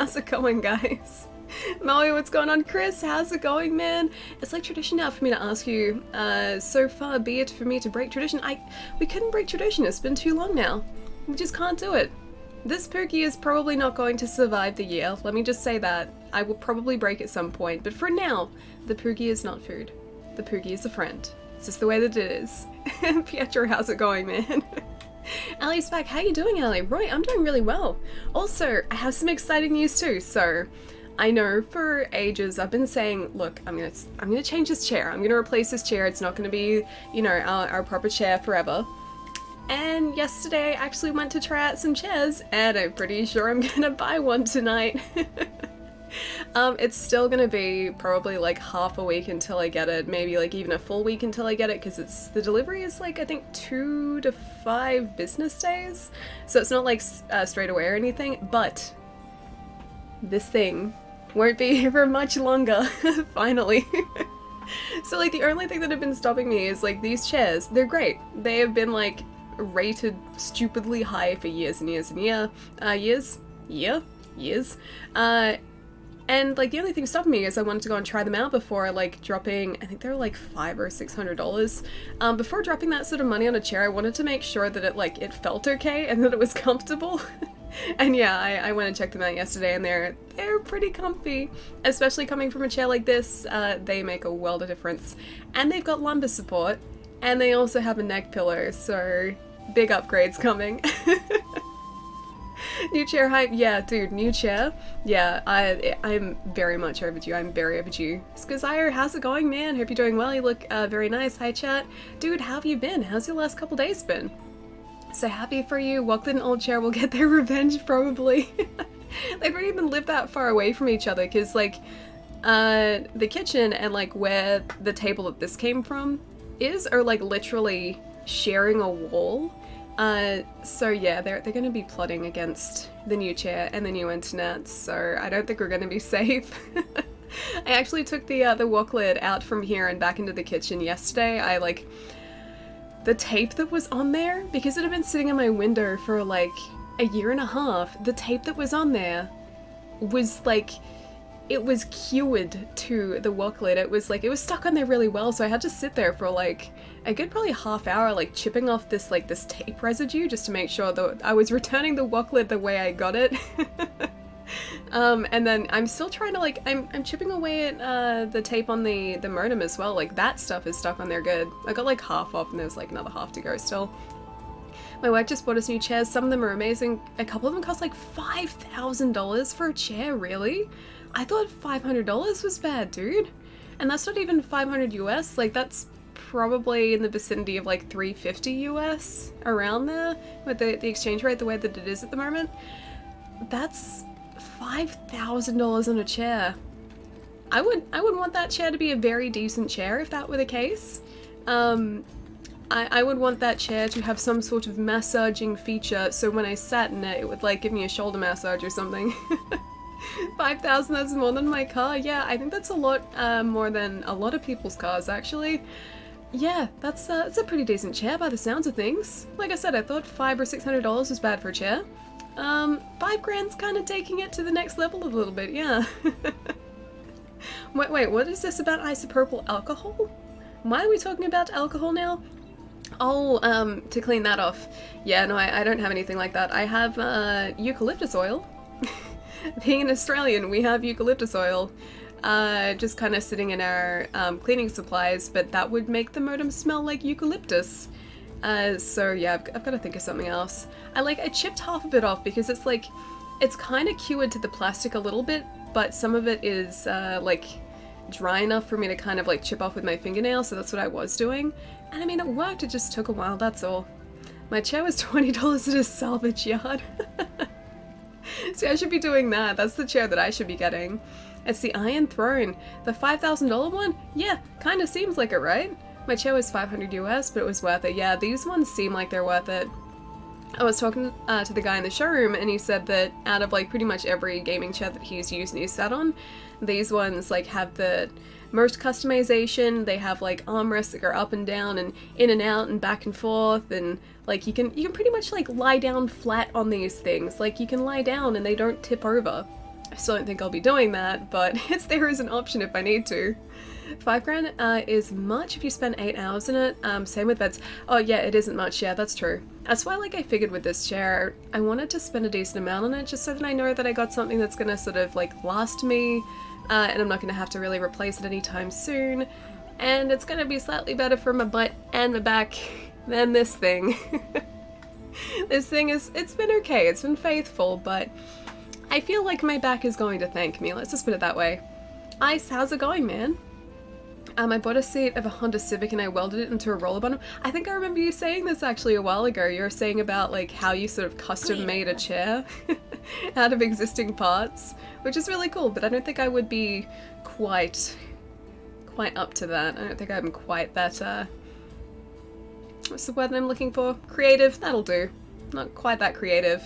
How's it going, guys? Molly, what's going on? Chris, how's it going, man? It's like tradition now for me to ask you, so far be it for me to break tradition. We couldn't break tradition, it's been too long now. We just can't do it. This Pookie is probably not going to survive the year, let me just say that. I will probably break at some point, but for now, the Pookie is not food. The Pookie is a friend. It's just the way that it is. Pietro, how's it going, man? Ali's back. How you doing, Ali? Roy, I'm doing really well. Also, I have some exciting news too. So, I know for ages I've been saying, look, I'm gonna change this chair. I'm gonna replace this chair. It's not gonna be, you know, our proper chair forever. And yesterday I actually went to try out some chairs, and I'm pretty sure I'm gonna buy one tonight. It's still gonna be probably like half a week until I get it, maybe like even a full week until I get it, because the delivery is like I think 2 to 5 business days, so it's not like straight away or anything. But this thing won't be here for much longer. Finally. So like the only thing that had been stopping me is like these chairs. They're great. They have been like rated stupidly high for years and years and years. And like the only thing stopping me is I wanted to go and try them out before like dropping, I think they were like $500 or $600. Before dropping that sort of money on a chair, I wanted to make sure that it felt okay and that it was comfortable. And yeah, I went and checked them out yesterday, and they're pretty comfy, especially coming from a chair like this. They make a world of difference, and they've got lumbar support, and they also have a neck pillow, so big upgrades coming. New chair hype? Yeah, dude, new chair. Yeah, I'm very much overdue. I'm very overdue. Skazire, how's it going, man? Hope you're doing well. You look very nice. Hi, chat. Dude, how have you been? How's your last couple days been? So happy for you. Walked in an old chair will get their revenge, probably. They don't even live that far away from each other, because like the kitchen and like where the table that this came from are like literally sharing a wall. So yeah, they're gonna be plotting against the new chair and the new internet, so I don't think we're gonna be safe. I actually took the wok lid out from here and back into the kitchen yesterday. The tape that was on there, because it had been sitting in my window for like a year and a half, the tape that was on there was like, it was cured to the wok lid. It was stuck on there really well, so I had to sit there for like a good probably half hour like chipping off this tape residue just to make sure that I was returning the wok lid the way I got it. And then I'm still trying to I'm chipping away at the tape on the modem as well. Like that stuff is stuck on there good. I got like half off and there's like another half to go still. My wife just bought us new chairs. Some of them are amazing. A couple of them cost like $5,000 for a chair, really? I thought $500 was bad, dude. And that's not even 500 US. Like that's probably in the vicinity of like 350 US, around there, with the exchange rate the way that it is at the moment. That's $5,000 on a chair. I would want that chair to be a very decent chair if that were the case. I would want that chair to have some sort of massaging feature, so when I sat in it, it would like give me a shoulder massage or something. 5,000, that's more than my car. Yeah, I think that's a lot more than a lot of people's cars, actually. Yeah, that's a pretty decent chair by the sounds of things. Like I said, I thought $500 or $600 was bad for a chair. $5,000's kind of taking it to the next level a little bit, yeah. Wait, what is this about isopropyl alcohol? Why are we talking about alcohol now? Oh, to clean that off. Yeah, no, I don't have anything like that. I have eucalyptus oil. Being an Australian, we have eucalyptus oil. Just kind of sitting in our cleaning supplies, but that would make the modem smell like eucalyptus. So yeah, I've got to think of something else. I chipped half of it off because it's kind of cured to the plastic a little bit, but some of it is like dry enough for me to kind of like chip off with my fingernail, so that's what I was doing. And I mean, it worked, it just took a while, that's all. My chair was $20 at a salvage yard. See, I should be doing that. That's the chair that I should be getting. It's the Iron Throne. The $5,000 one? Yeah, kind of seems like it, right? My chair was 500 US, but it was worth it. Yeah, these ones seem like they're worth it. I was talking to the guy in the showroom, and he said that out of like pretty much every gaming chair that he's used and he's sat on, these ones like have the most customization. They have like armrests that go up and down and in and out and back and forth, and like you can pretty much like lie down flat on these things. Like you can lie down and they don't tip over. I still don't think I'll be doing that, but it's there as an option if I need to. $5,000 is much if you spend 8 hours in it. Same with beds. Oh yeah, it isn't much. Yeah, that's true. That's why, like, I figured with this chair, I wanted to spend a decent amount on it just so that I know that I got something that's gonna sort of like last me, and I'm not gonna have to really replace it anytime soon. And it's gonna be slightly better for my butt and my back than this thing. This thing it's been okay. It's been faithful, but I feel like my back is going to thank me. Let's just put it that way. Ice, how's it going, man? I bought a seat of a Honda Civic and I welded it into a roller bottom. I think I remember you saying this actually a while ago. You were saying about like how you sort of custom made a chair out of existing parts, which is really cool, but I don't think I would be quite up to that. I don't think I'm quite that, what's the word I'm looking for? Creative? That'll do. Not quite that creative.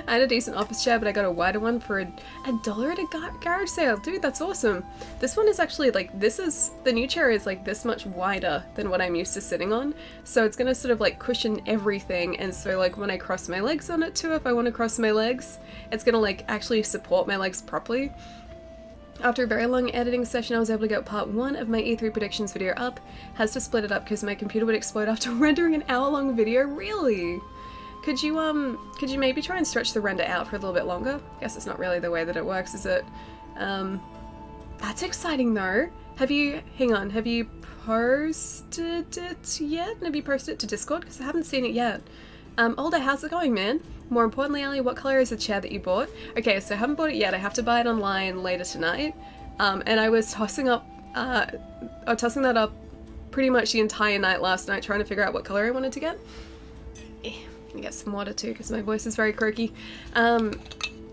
I had a decent office chair, but I got a wider one for $1 at a garage sale. Dude, that's awesome. This one is actually like, the new chair is like this much wider than what I'm used to sitting on. So it's gonna sort of like cushion everything. And so like when I cross my legs on it too, if I want to cross my legs, it's gonna like actually support my legs properly. After a very long editing session, I was able to get part 1 of my E3 predictions video up. Has to split it up because my computer would explode after rendering an hour-long video. Really? Could you maybe try and stretch the render out for a little bit longer? Guess it's not really the way that it works, is it? That's exciting though. Have you posted it yet? Have you posted it to Discord? Because I haven't seen it yet. Alder, how's it going, man? More importantly, Ali, what color is the chair that you bought? Okay, so I haven't bought it yet. I have to buy it online later tonight. And I was tossing that up pretty much the entire night last night, trying to figure out what color I wanted to get. Let me get some water too, because my voice is very croaky. And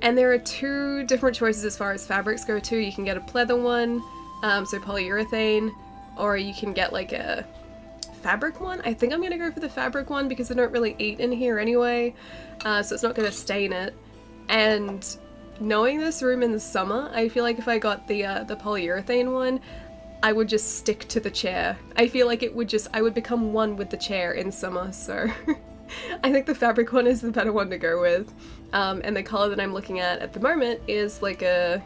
there are 2 different choices as far as fabrics go too. You can get a pleather one, so polyurethane, or you can get like a fabric one. I think I'm gonna go for the fabric one because I don't really eat in here anyway, so it's not gonna stain it. And knowing this room in the summer, I feel like if I got the polyurethane one, I would just stick to the chair. I feel like I would become one with the chair in summer, so I think the fabric one is the better one to go with. And the color that I'm looking at the moment is like a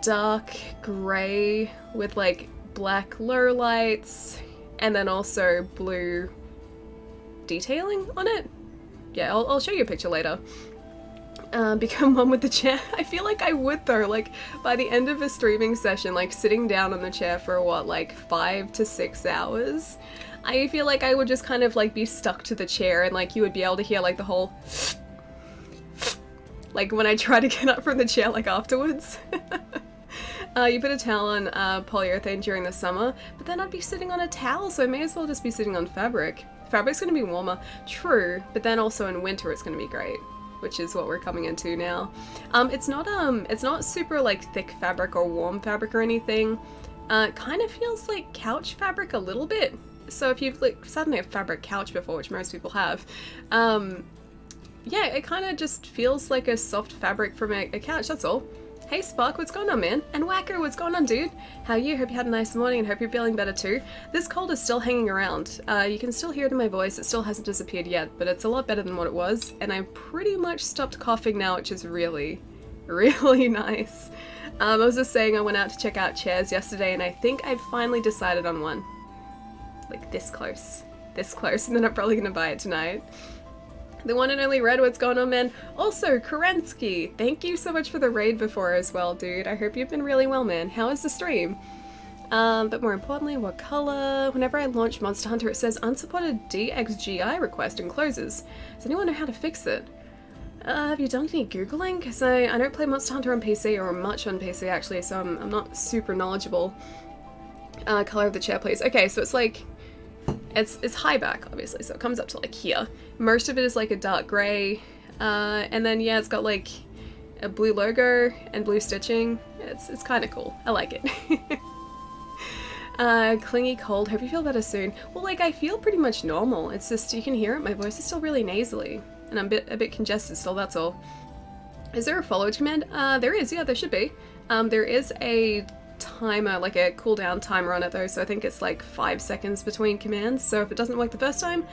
dark gray with like black low lights and then also blue detailing on it. Yeah, I'll show you a picture later. Become one with the chair. I feel like I would though, like by the end of a streaming session, like sitting down on the chair for what, like 5 to 6 hours, I feel like I would just kind of like be stuck to the chair and like you would be able to hear like the whole like when I try to get up from the chair like afterwards. You put a towel on polyurethane during the summer, but then I'd be sitting on a towel, so I may as well just be sitting on fabric. Fabric's gonna be warmer, true, but then also in winter it's gonna be great, which is what we're coming into now. It's not super like thick fabric or warm fabric or anything. It kind of feels like couch fabric a little bit. So if you've like sat on a fabric couch before, which most people have, yeah, it kind of just feels like a soft fabric from a couch, that's all. Hey Spark, what's going on, man? And Wacko, what's going on, dude? How are you? Hope you had a nice morning and hope you're feeling better too. This cold is still hanging around. You can still hear it in my voice. It still hasn't disappeared yet, but it's a lot better than what it was. And I pretty much stopped coughing now, which is really, really nice. I was just saying I went out to check out chairs yesterday and I think I've finally decided on one. Like this close, and then I'm probably gonna buy it tonight. The one and only Red, what's going on, man? Also, Kerensky, thank you so much for the raid before as well, dude. I hope you've been really well, man. How is the stream? But more importantly, what color? Whenever I launch Monster Hunter, it says unsupported DXGI request and closes. Does anyone know how to fix it? Have you done any Googling? Because I don't play Monster Hunter on PC, or much on PC actually, so I'm not super knowledgeable. Color of the chair, please. Okay, so it's like, it's high back, obviously, so it comes up to like here. Most of it is like a dark grey, and then yeah, it's got like a blue logo and blue stitching. It's kind of cool. I like it. Clingy cold. Hope you feel better soon. Well, like I feel pretty much normal. It's just you can hear it. My voice is still really nasally, and I'm a bit congested still. That's all. Is there a follow command? There is. Yeah, there should be. There is a timer, like a cooldown timer on it though, so I think it's like 5 seconds between commands, so if it doesn't work the first time,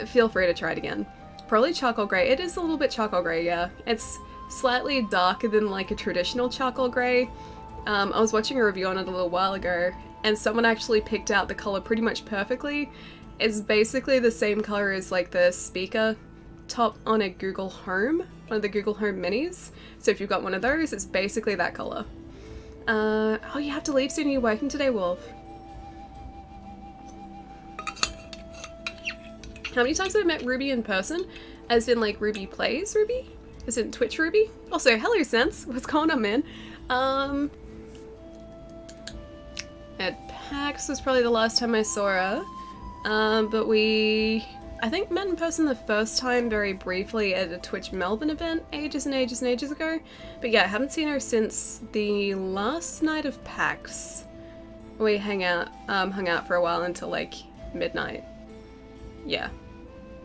feel free to try it again. Probably charcoal grey. It is a little bit charcoal grey, yeah. It's slightly darker than like a traditional charcoal grey. I was watching a review on it a little while ago, and someone actually picked out the colour pretty much perfectly. It's basically the same colour as like the speaker top on a Google Home, one of the Google Home minis. So if you've got one of those, it's basically that colour. Oh, you have to leave soon. Are you working today, Wolf? How many times have I met Ruby in person? As in like Ruby plays Ruby? As in Twitch Ruby? Also, hello Sense. What's going on, man? At PAX was probably the last time I saw her. But I think met in person the first time very briefly at a Twitch Melbourne event ages and ages and ages ago. But yeah, I haven't seen her since the last night of PAX. We hung out for a while until like midnight. Yeah.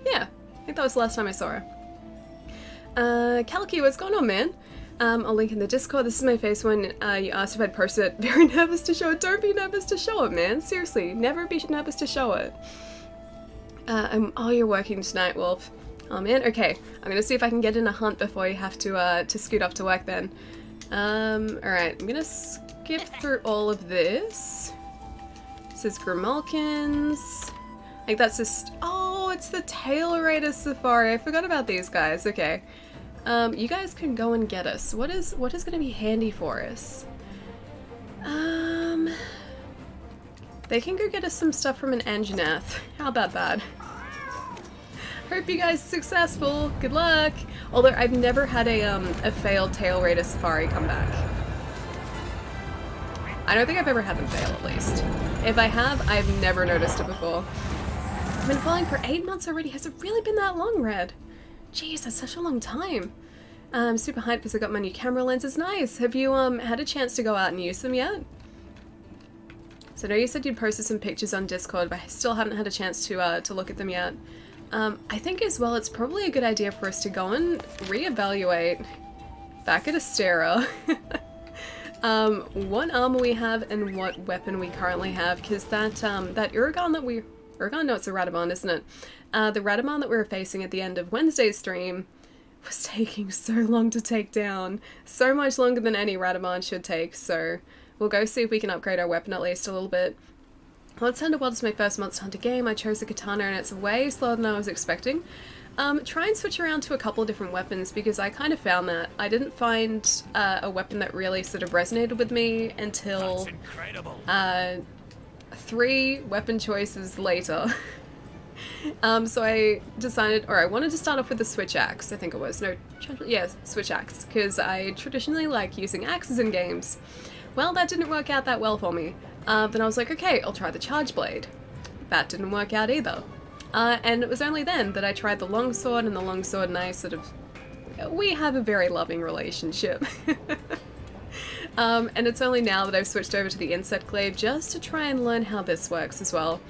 Yeah, I think that was the last time I saw her. Kalki, what's going on, man? I'll link in the Discord. This is my face when you asked if I'd post it. Very nervous to show it. Don't be nervous to show it, man. Seriously, never be nervous to show it. Oh, you're working tonight, Wolf. Oh man, okay. I'm gonna see if I can get in a hunt before you have to scoot off to work then. Alright, I'm gonna skip through all of this. This is Grimalkins. I think that's just, oh, it's the Tail Raider Safari. I forgot about these guys. Okay. You guys can go and get us. What is gonna be handy for us? They can go get us some stuff from an Anjanath. How about that? Hope you guys are successful. Good luck. Although I've never had a failed Tail Raider Safari come back. I don't think I've ever had them fail, at least. If I have, I've never noticed it before. I've been flying for 8 months already. Has it really been that long, Red? Jeez, that's such a long time. I'm super hyped because I got my new camera lenses. Nice. Have you had a chance to go out and use them yet? So I know you said you'd posted some pictures on Discord, but I still haven't had a chance to look at them yet. I think as well it's probably a good idea for us to go and reevaluate back at Astera what armor we have and what weapon we currently have, because that Uragaan that we... Uragaan? No, it's a Radamon, isn't it? The Radamon that we were facing at the end of Wednesday's stream was taking so long to take down. So much longer than any Radamon should take, so we'll go see if we can upgrade our weapon at least a little bit. Monster Hunter World is my first Monster Hunter game. I chose a katana and it's way slower than I was expecting. Try and switch around to a couple different weapons because I kind of found that I didn't find a weapon that really sort of resonated with me until 3 weapon choices later. So I decided, or I wanted to start off with the switch axe, I think it was. No, yeah, switch axe, because I traditionally like using axes in games. Well, that didn't work out that well for me. Then I was like, okay, I'll try the charge blade. That didn't work out either. And it was only then that I tried the longsword, and the longsword and I sort of... we have a very loving relationship. And it's only now that I've switched over to the insect glaive just to try and learn how this works as well.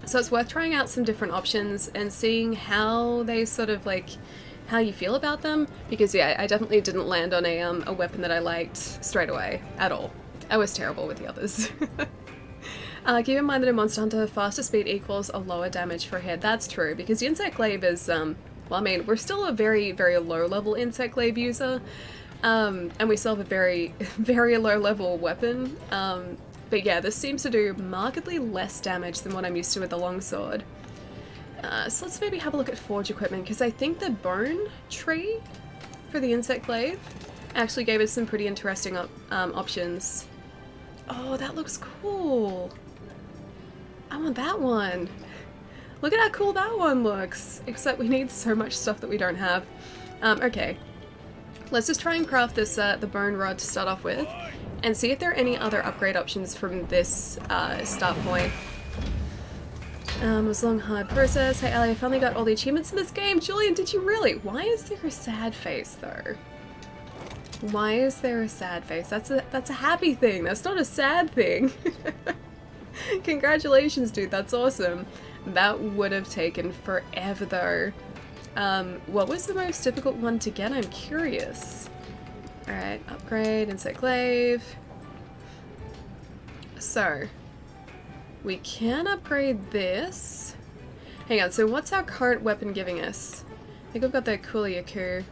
So it's worth trying out some different options and seeing how they sort of like, how you feel about them. Because yeah, I definitely didn't land on a weapon that I liked straight away at all. I was terrible with the others. Keep in mind that in Monster Hunter, faster speed equals a lower damage per hit. That's true, because the insect glaive is, well, I mean, we're still a very, very low level insect glaive user. And we still have a very, very low level weapon. But yeah, this seems to do markedly less damage than what I'm used to with the longsword. So let's maybe have a look at forge equipment, because I think the bone tree for the insect glaive actually gave us some pretty interesting options. Oh, that looks cool. I want that one. Look at how cool that one looks. Except we need so much stuff that we don't have. Okay. Let's just try and craft this, the bone rod to start off with, and see if there are any other upgrade options from this start point. It was a long, hard process. Hey Ellie, I finally got all the achievements in this game. Julian, did you really? Why is there a sad face though? Why is there a sad face? That's a happy thing. That's not a sad thing. Congratulations, dude. That's awesome. That would have taken forever though. What was the most difficult one to get? I'm curious. Alright, upgrade, insect glaive. So, we can upgrade this. Hang on, so what's our current weapon giving us? I think we've got the Kuliaku.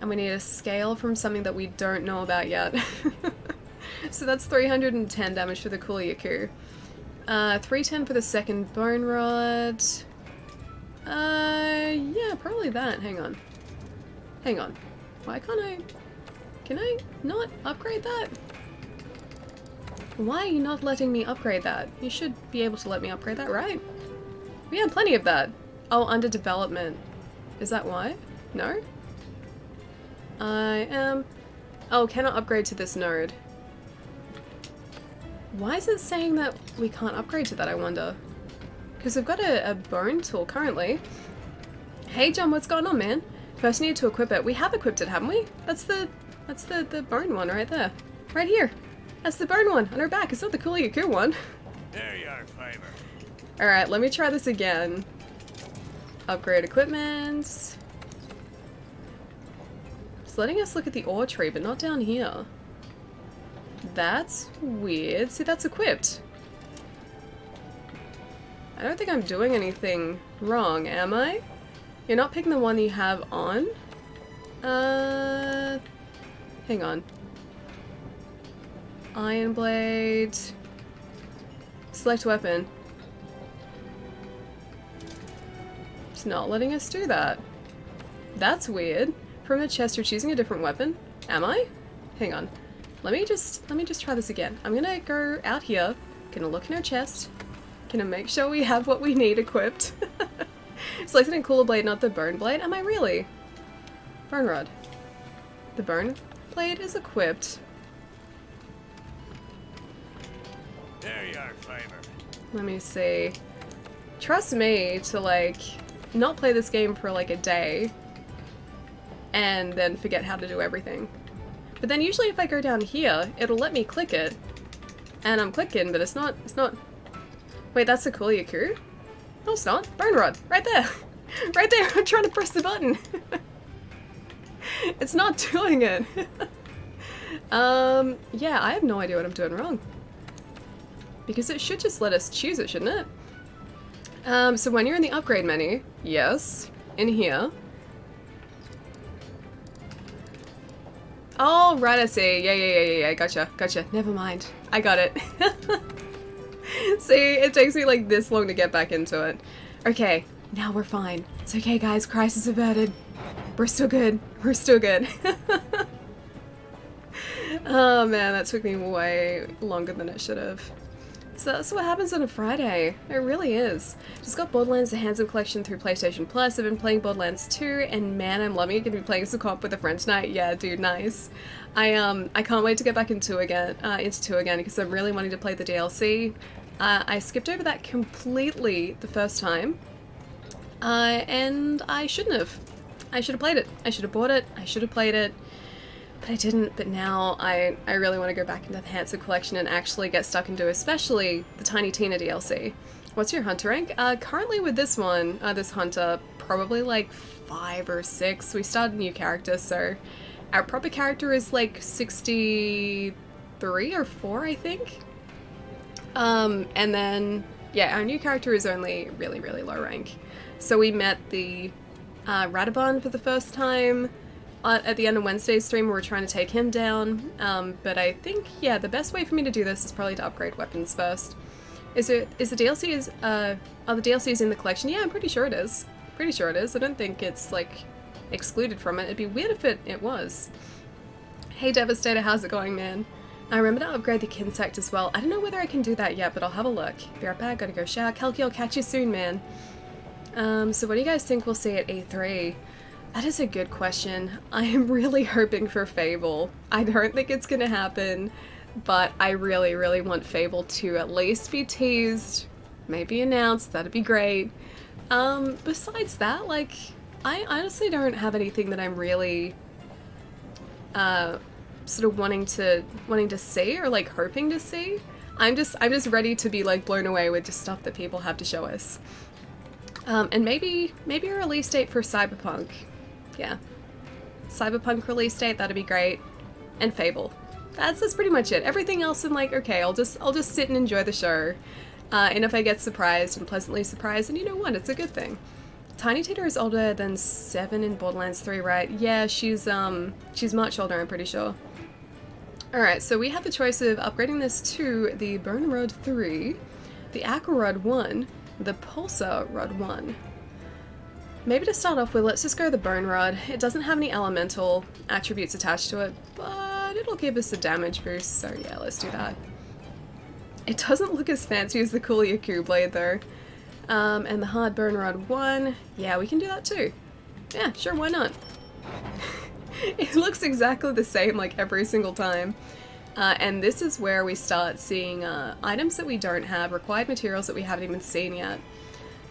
And we need a scale from something that we don't know about yet. So that's 310 damage for the Coolyaku. 310 for the second Bone Rod. Yeah, probably that. Hang on. Hang on. Why can't I... Can I not upgrade that? Why are you not letting me upgrade that? You should be able to let me upgrade that, right? We had plenty of that. Oh, under development. Is that why? No? I am... Oh, cannot upgrade to this node. Why is it saying that we can't upgrade to that, I wonder? Because we've got a bone tool currently. Hey John, what's going on, man? First need to equip it. We have equipped it, haven't we? That's the bone one right there. Right here. That's the bone one on our back. It's not the Coolyaku one. There you are, Fiber. Alright, let me try this again. Upgrade equipment. It's letting us look at the ore tree, but not down here. That's weird. See, that's equipped. I don't think I'm doing anything wrong, am I? You're not picking the one you have on? Hang on. Iron Blade. Select weapon. It's not letting us do that. That's weird. From the chest, you're choosing a different weapon? Am I? Hang on. Let me just try this again. I'm gonna go out here. Gonna look in our chest. Gonna make sure we have what we need equipped. Selected in Cooler Blade, not the Bone Blade. Am I really? Bone Rod. The Bone Blade is equipped. There you are, Fiber. Let me see. Trust me to, like, not play this game for, like, a day and then forget how to do everything. But then usually if I go down here, it'll let me click it. And I'm clicking, but it's not... Wait, that's a Coolyaku? No, it's not. Bone Rod. Right there. Right there. I'm trying to press the button. It's not doing it. Yeah, I have no idea what I'm doing wrong. Because it should just let us choose it, shouldn't it? So when you're in the upgrade menu, yes, in here. Oh, right, I see. Yeah, gotcha. Never mind. I got it. See, it takes me like this long to get back into it. Okay, now we're fine. It's okay, guys. Crisis averted. We're still good. We're still good. Oh man, that took me way longer than it should have. So that's what happens on a Friday. It really is. Just got Borderlands The Handsome Collection through PlayStation Plus. I've been playing Borderlands 2, and man, I'm loving it. Gonna be playing some co-op with a friend tonight. Yeah, dude, nice. I can't wait to get back into 2 again because I'm really wanting to play the DLC. I skipped over that completely the first time, and I shouldn't have. I should have played it. I should have bought it. I should have played it. But I didn't, but now I really want to go back into the Handsome Collection and actually get stuck into especially the Tiny Tina DLC. What's your hunter rank? Currently with this one, this hunter, probably like 5 or 6. We started a new character, so our proper character is like 63 or 4, I think. And then, yeah, our new character is only really, really low rank. So we met the Radabon for the first time. At the end of Wednesday's stream, we were trying to take him down, but I think, yeah, the best way for me to do this is probably to upgrade weapons first. Is the DLC are the DLCs in the collection? Yeah, I'm pretty sure it is. Pretty sure it is. I don't think it's, like, excluded from it. It'd be weird if it was. Hey Devastator, how's it going, man? I remember to upgrade the Kinsect as well. I don't know whether I can do that yet, but I'll have a look. Be right back, gotta go shower. Kelky, I'll catch you soon, man. So what do you guys think we'll see at E3? That is a good question. I am really hoping for Fable. I don't think it's gonna happen, but I really, really want Fable to at least be teased, maybe announced. That'd be great. Besides that, like, I honestly don't have anything that I'm really sort of wanting to see or like hoping to see. I'm just ready to be like blown away with just stuff that people have to show us. And maybe a release date for Cyberpunk. Yeah. Cyberpunk release date, that'd be great. And Fable. That's pretty much it. Everything else I'm like, okay, I'll just sit and enjoy the show. And if I get surprised and pleasantly surprised, then you know what, it's a good thing. Tiny Tita is older than 7 in Borderlands 3, right? Yeah, she's much older, I'm pretty sure. Alright, so we have the choice of upgrading this to the Bone Rod 3, the Aqua Rod 1, the Pulsar Rod 1. Maybe to start off with, let's just go the Bone Rod. It doesn't have any elemental attributes attached to it, but it'll give us a damage boost, so yeah, let's do that. It doesn't look as fancy as the cool Yaku blade though. And the hard Bone Rod 1, yeah, we can do that too. Yeah, sure, why not? It looks exactly the same like every single time. And this is where we start seeing items that we don't have, required materials that we haven't even seen yet.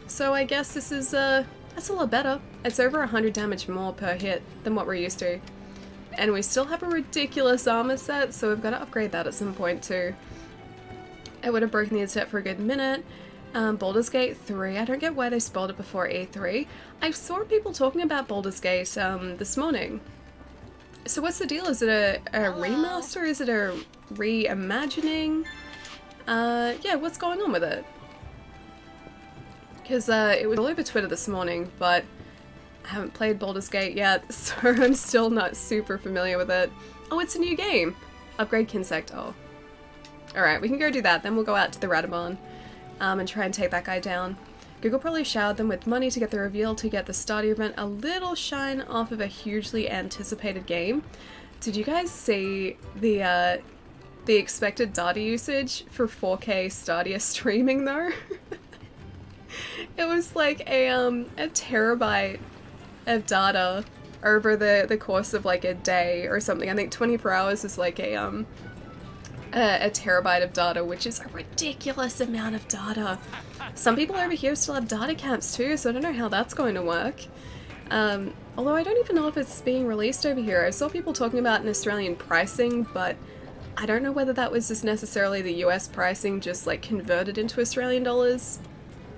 So I guess this is, that's a lot better. It's over 100 damage more per hit than what we're used to. And we still have a ridiculous armor set, so we've got to upgrade that at some point too. It would have broken the internet for a good minute. Baldur's Gate 3, I don't get why they spoiled it before E3. I saw people talking about Baldur's Gate this morning. So what's the deal? Is it a remaster? Is it a reimagining? Yeah, what's going on with it? Because it was all over Twitter this morning, but I haven't played Baldur's Gate yet, so I'm still not super familiar with it. Oh, it's a new game! Upgrade Kinsect, oh. Alright, we can go do that, then we'll go out to the Radamon and try and take that guy down. Google probably showered them with money to get the reveal to get the Stadia event a little shine off of a hugely anticipated game. Did you guys see the expected data usage for 4K Stadia streaming though? It was like a terabyte of data over the course of like a day or something. I think 24 hours is like a terabyte of data, which is a ridiculous amount of data. Some people over here still have data caps too, so I don't know how that's going to work. Although I don't even know if it's being released over here. I saw people talking about an Australian pricing, but I don't know whether that was just necessarily the US pricing just like converted into Australian dollars,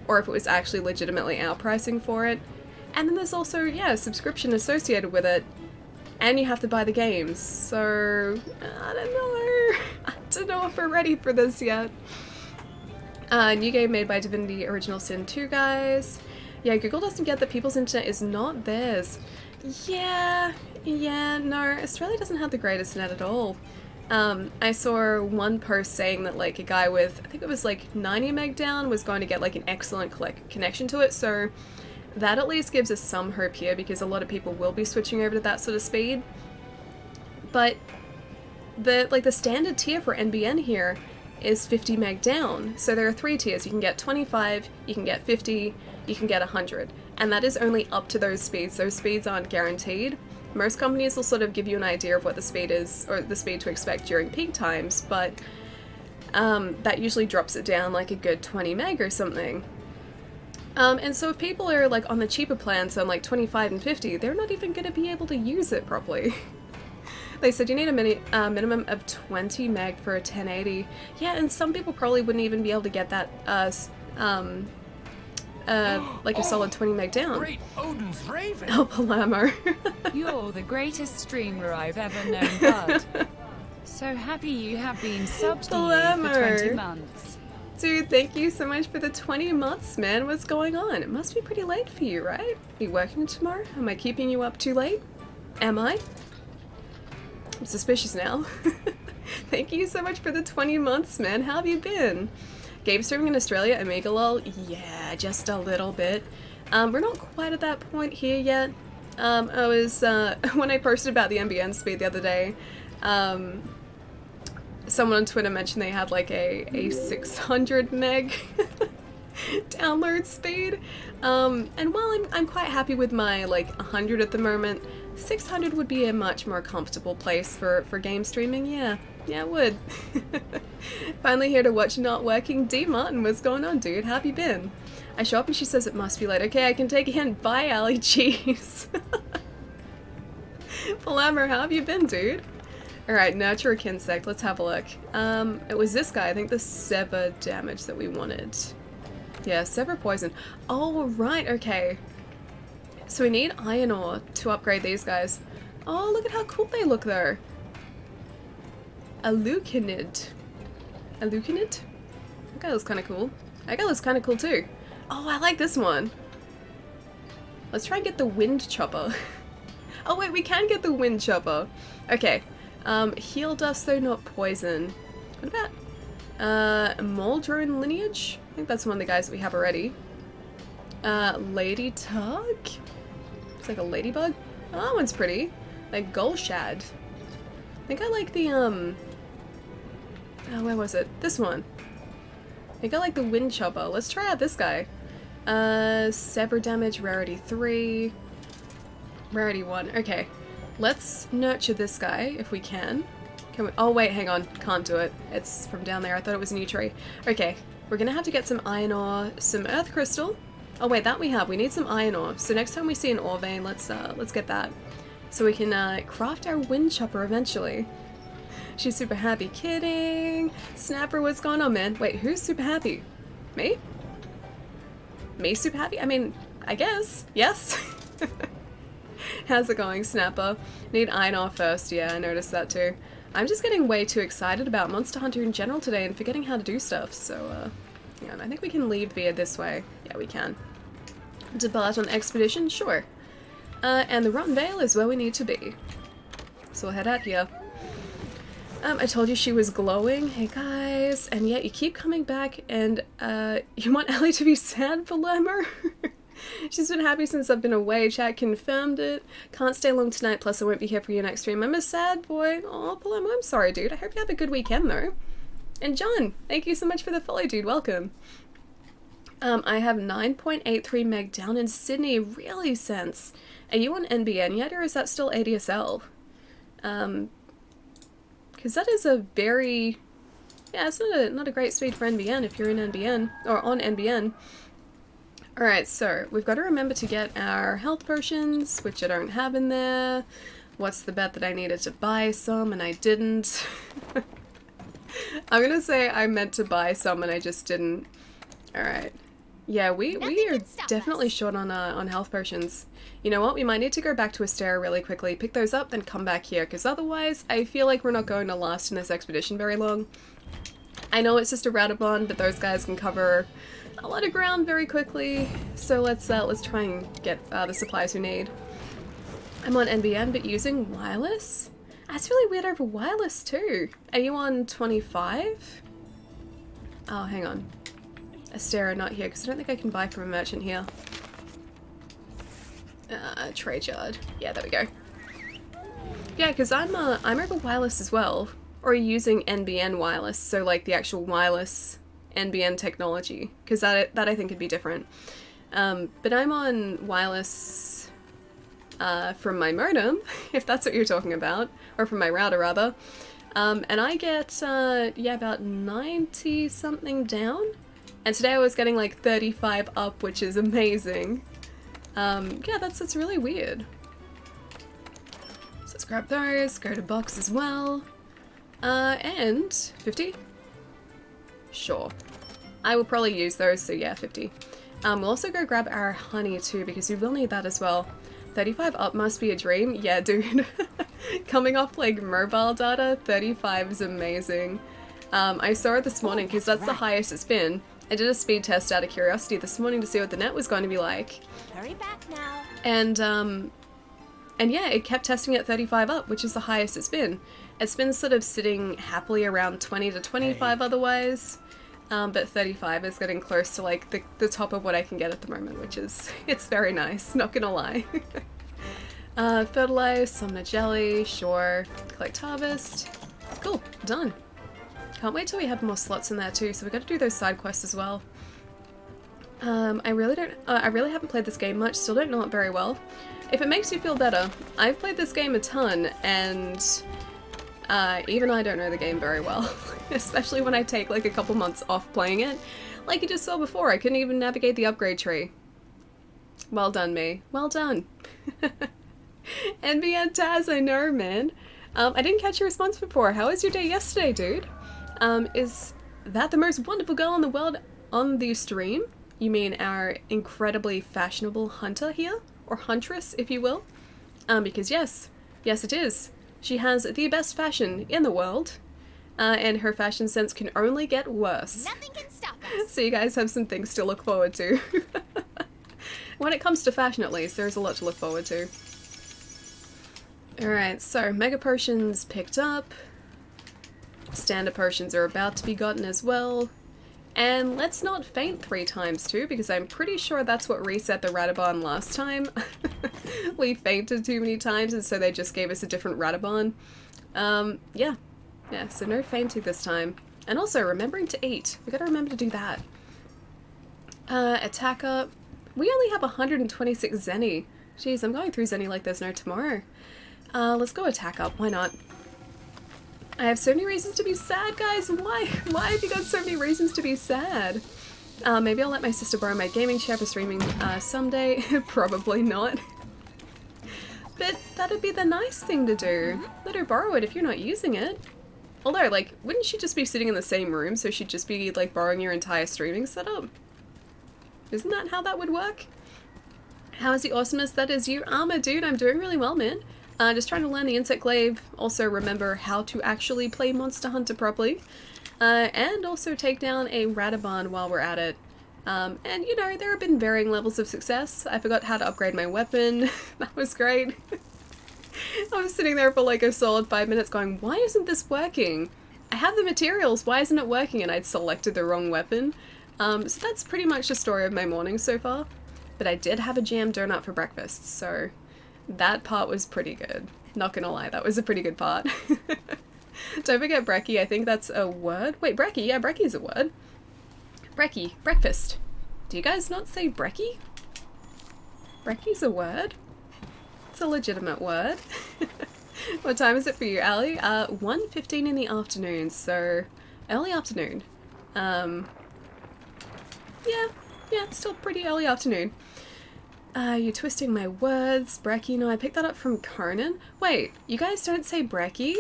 or if it was actually legitimately our pricing for it. And then there's also, yeah, a subscription associated with it, and you have to buy the games, so I don't know. I don't know if we're ready for this yet. New game made by Divinity Original Sin 2 guys. Yeah, Google doesn't get that people's internet is not theirs. Yeah, no, Australia doesn't have the greatest net at all. I saw one post saying that like a guy with, I think it was like 90 meg down was going to get like an excellent connection to it, so that at least gives us some hope here because a lot of people will be switching over to that sort of speed. But the standard tier for NBN here is 50 meg down. So there are 3 tiers. You can get 25, you can get 50, you can get 100. And that is only up to those speeds. Those speeds aren't guaranteed. Most companies will sort of give you an idea of what the speed is, or the speed to expect during peak times, but that usually drops it down like a good 20 meg or something. And so if people are like on the cheaper plans on like 25 and 50, they're not even going to be able to use it properly. They said you need a minimum of 20 meg for a 1080. Yeah, and some people probably wouldn't even be able to get that like a solid 20 meg down. Great Odin's Raven! Oh, Palamo. You're the greatest streamer I've ever known, bud. So happy you have been subbed to you for 20 months. Dude, thank you so much for the 20 months, man. What's going on? It must be pretty late for you, right? Are you working tomorrow? Am I keeping you up too late? Am I? I'm suspicious now. Thank you so much for the 20 months, man. How have you been? Game streaming in Australia, Amiga lol? Yeah, just a little bit. We're not quite at that point here yet. I was, when I posted about the NBN speed the other day, someone on Twitter mentioned they had like a 600 meg download speed. And while I'm quite happy with my like 100 at the moment, 600 would be a much more comfortable place for game streaming, yeah. Yeah, it would. Finally here to watch Not Working. D. Martin, what's going on, dude? How have you been? I show up and she says it must be late. Okay, I can take a hint. Bye, Ali Cheese. Palamar, how have you been, dude? Alright, Nurture a Kinsect. Let's have a look. It was this guy, I think the Sever damage that we wanted. Yeah, Sever Poison. Oh, right, okay. So we need Iron Ore to upgrade these guys. Oh, look at how cool they look, though. Alucinid. Alucinid? That guy looks kind of cool. That guy looks kind of cool too. Oh, I like this one. Let's try and get the wind chopper. Oh wait, we can get the wind chopper. Okay. Heal dust though, not poison. What about Moldrone lineage? I think that's one of the guys that we have already. Lady Tug? It's like a ladybug. Oh, that one's pretty. Like Golshad. I think I like the oh, where was it? This one. I think I like the wind chopper. Let's try out this guy. Sever damage, rarity 3. Rarity 1. Okay. Let's nurture this guy if we can. Can we? Oh wait, hang on. Can't do it. It's from down there. I thought it was a new tree. Okay. We're gonna have to get some iron ore, some earth crystal. Oh wait, that we have. We need some iron ore. So next time we see an ore vein, let's get that. So we can craft our wind chopper eventually. She's super happy. Kidding. Snapper, what's going on, man? Wait, who's super happy? Me? Me super happy? I mean, I guess. Yes. How's it going, Snapper? Need iron ore first. Yeah, I noticed that too. I'm just getting way too excited about Monster Hunter in general today and forgetting how to do stuff. So, yeah, and I think we can leave via this way. Yeah, we can. Depart on expedition? Sure. And the Rotten Vale is where we need to be. So we'll head out here. I told you she was glowing. Hey guys. And yet you keep coming back and you want Ellie to be sad, Palermo? She's been happy since I've been away. Chat confirmed it. Can't stay long tonight, plus I won't be here for your next stream. I'm a sad boy. Oh, Palermo, I'm sorry, dude. I hope you have a good weekend though. And John, thank you so much for the follow, dude. Welcome. I have 9.83 meg down in Sydney. Really, Sense? Are you on NBN yet, or is that still ADSL? Because that is a very... Yeah, it's not a great speed for NBN if you're in NBN, or on NBN. Alright, so we've got to remember to get our health potions, which I don't have in there. What's the bet that I needed to buy some and I didn't? I'm gonna say I meant to buy some and I just didn't. Alright. Yeah, we are definitely short on health potions. You know what? We might need to go back to Astera really quickly, pick those up, then come back here, because otherwise I feel like we're not going to last in this expedition very long. I know it's just a Radabon, but those guys can cover a lot of ground very quickly. So let's try and get the supplies we need. I'm on NBN, but using wireless? That's really weird over wireless too. Are you on 25? Oh, hang on. Astera not here, because I don't think I can buy from a merchant here. Trade yard. Yeah, there we go. Yeah, because I'm over wireless as well. Or using NBN wireless, so like the actual wireless NBN technology, because that I think would be different. But I'm on wireless from my modem, if that's what you're talking about, or from my router rather. And I get yeah, about 90 something down. And today I was getting like 35 up, which is amazing. Yeah, that's really weird. So let's grab those, go to box as well. And 50? Sure. I will probably use those, so yeah, 50. We'll also go grab our honey too, because we will need that as well. 35 up must be a dream. Yeah, dude. Coming off like mobile data, 35 is amazing. I saw it this morning because that's the highest it's been. I did a speed test out of curiosity this morning to see what the net was going to be like. Hurry back now. And yeah, it kept testing at 35 up, which is the highest it's been. It's been sort of sitting happily around 20 to 25 otherwise, but 35 is getting close to like the top of what I can get at the moment, which is, it's very nice, not gonna lie. Fertilize, summoner jelly, sure. Collect harvest. Cool, done. Can't wait till we have more slots in there too, so we got to do those side quests as well. I really haven't played this game much, still don't know it very well. If it makes you feel better, I've played this game a ton, and even I don't know the game very well, especially when I take like a couple months off playing it. Like you just saw before, I couldn't even navigate the upgrade tree. Well done, me. Well done. NBN Taz, I know, man. I didn't catch your response before. How was your day yesterday, dude? Is that the most wonderful girl in the world on the stream? You mean our incredibly fashionable hunter here? Or huntress, if you will? Because yes, it is. She has the best fashion in the world, and her fashion sense can only get worse. Nothing can stop us. So you guys have some things to look forward to. When it comes to fashion at least, there's a lot to look forward to. Alright, so Mega Potions picked up. Standard Potions are about to be gotten as well. And let's not faint 3 times too, because I'm pretty sure that's what reset the Radabon last time. We fainted too many times and so they just gave us a different Radabon. Yeah, so no fainting this time. And also remembering to eat. We gotta remember to do that. Attack up. We only have 126 Zenny. Jeez, I'm going through Zenny like there's no tomorrow. Let's go attack up, why not? I have so many reasons to be sad, guys. Why have you got so many reasons to be sad? Maybe I'll let my sister borrow my gaming chair for streaming someday. Probably not. But that'd be the nice thing to do. Let her borrow it if you're not using it. Although, like, wouldn't she just be sitting in the same room, so she'd just be, like, borrowing your entire streaming setup? Isn't that how that would work? How is the awesomeness that is you? Armor, dude, I'm doing really well, man. Just trying to learn the Insect Glaive, also remember how to actually play Monster Hunter properly, and also take down a Radabon while we're at it. And you know, there have been varying levels of success. I forgot how to upgrade my weapon. That was great. I was sitting there for like a solid 5 minutes going, why isn't this working? I have the materials, why isn't it working? And I'd selected the wrong weapon. So that's pretty much the story of my morning so far. But I did have a jam donut for breakfast, so that part was pretty good. Not gonna lie, that was a pretty good part. Don't forget brekkie, I think that's a word. Wait, brekkie? Yeah, brekkie's a word. Brekkie, breakfast. Do you guys not say brekkie? Brekkie's a word. It's a legitimate word. What time is it for you, Ali? 1:15 in the afternoon, so early afternoon. Yeah, still pretty early afternoon. You're twisting my words. Brekkie, no, I picked that up from Conan. Wait, you guys don't say brekkie?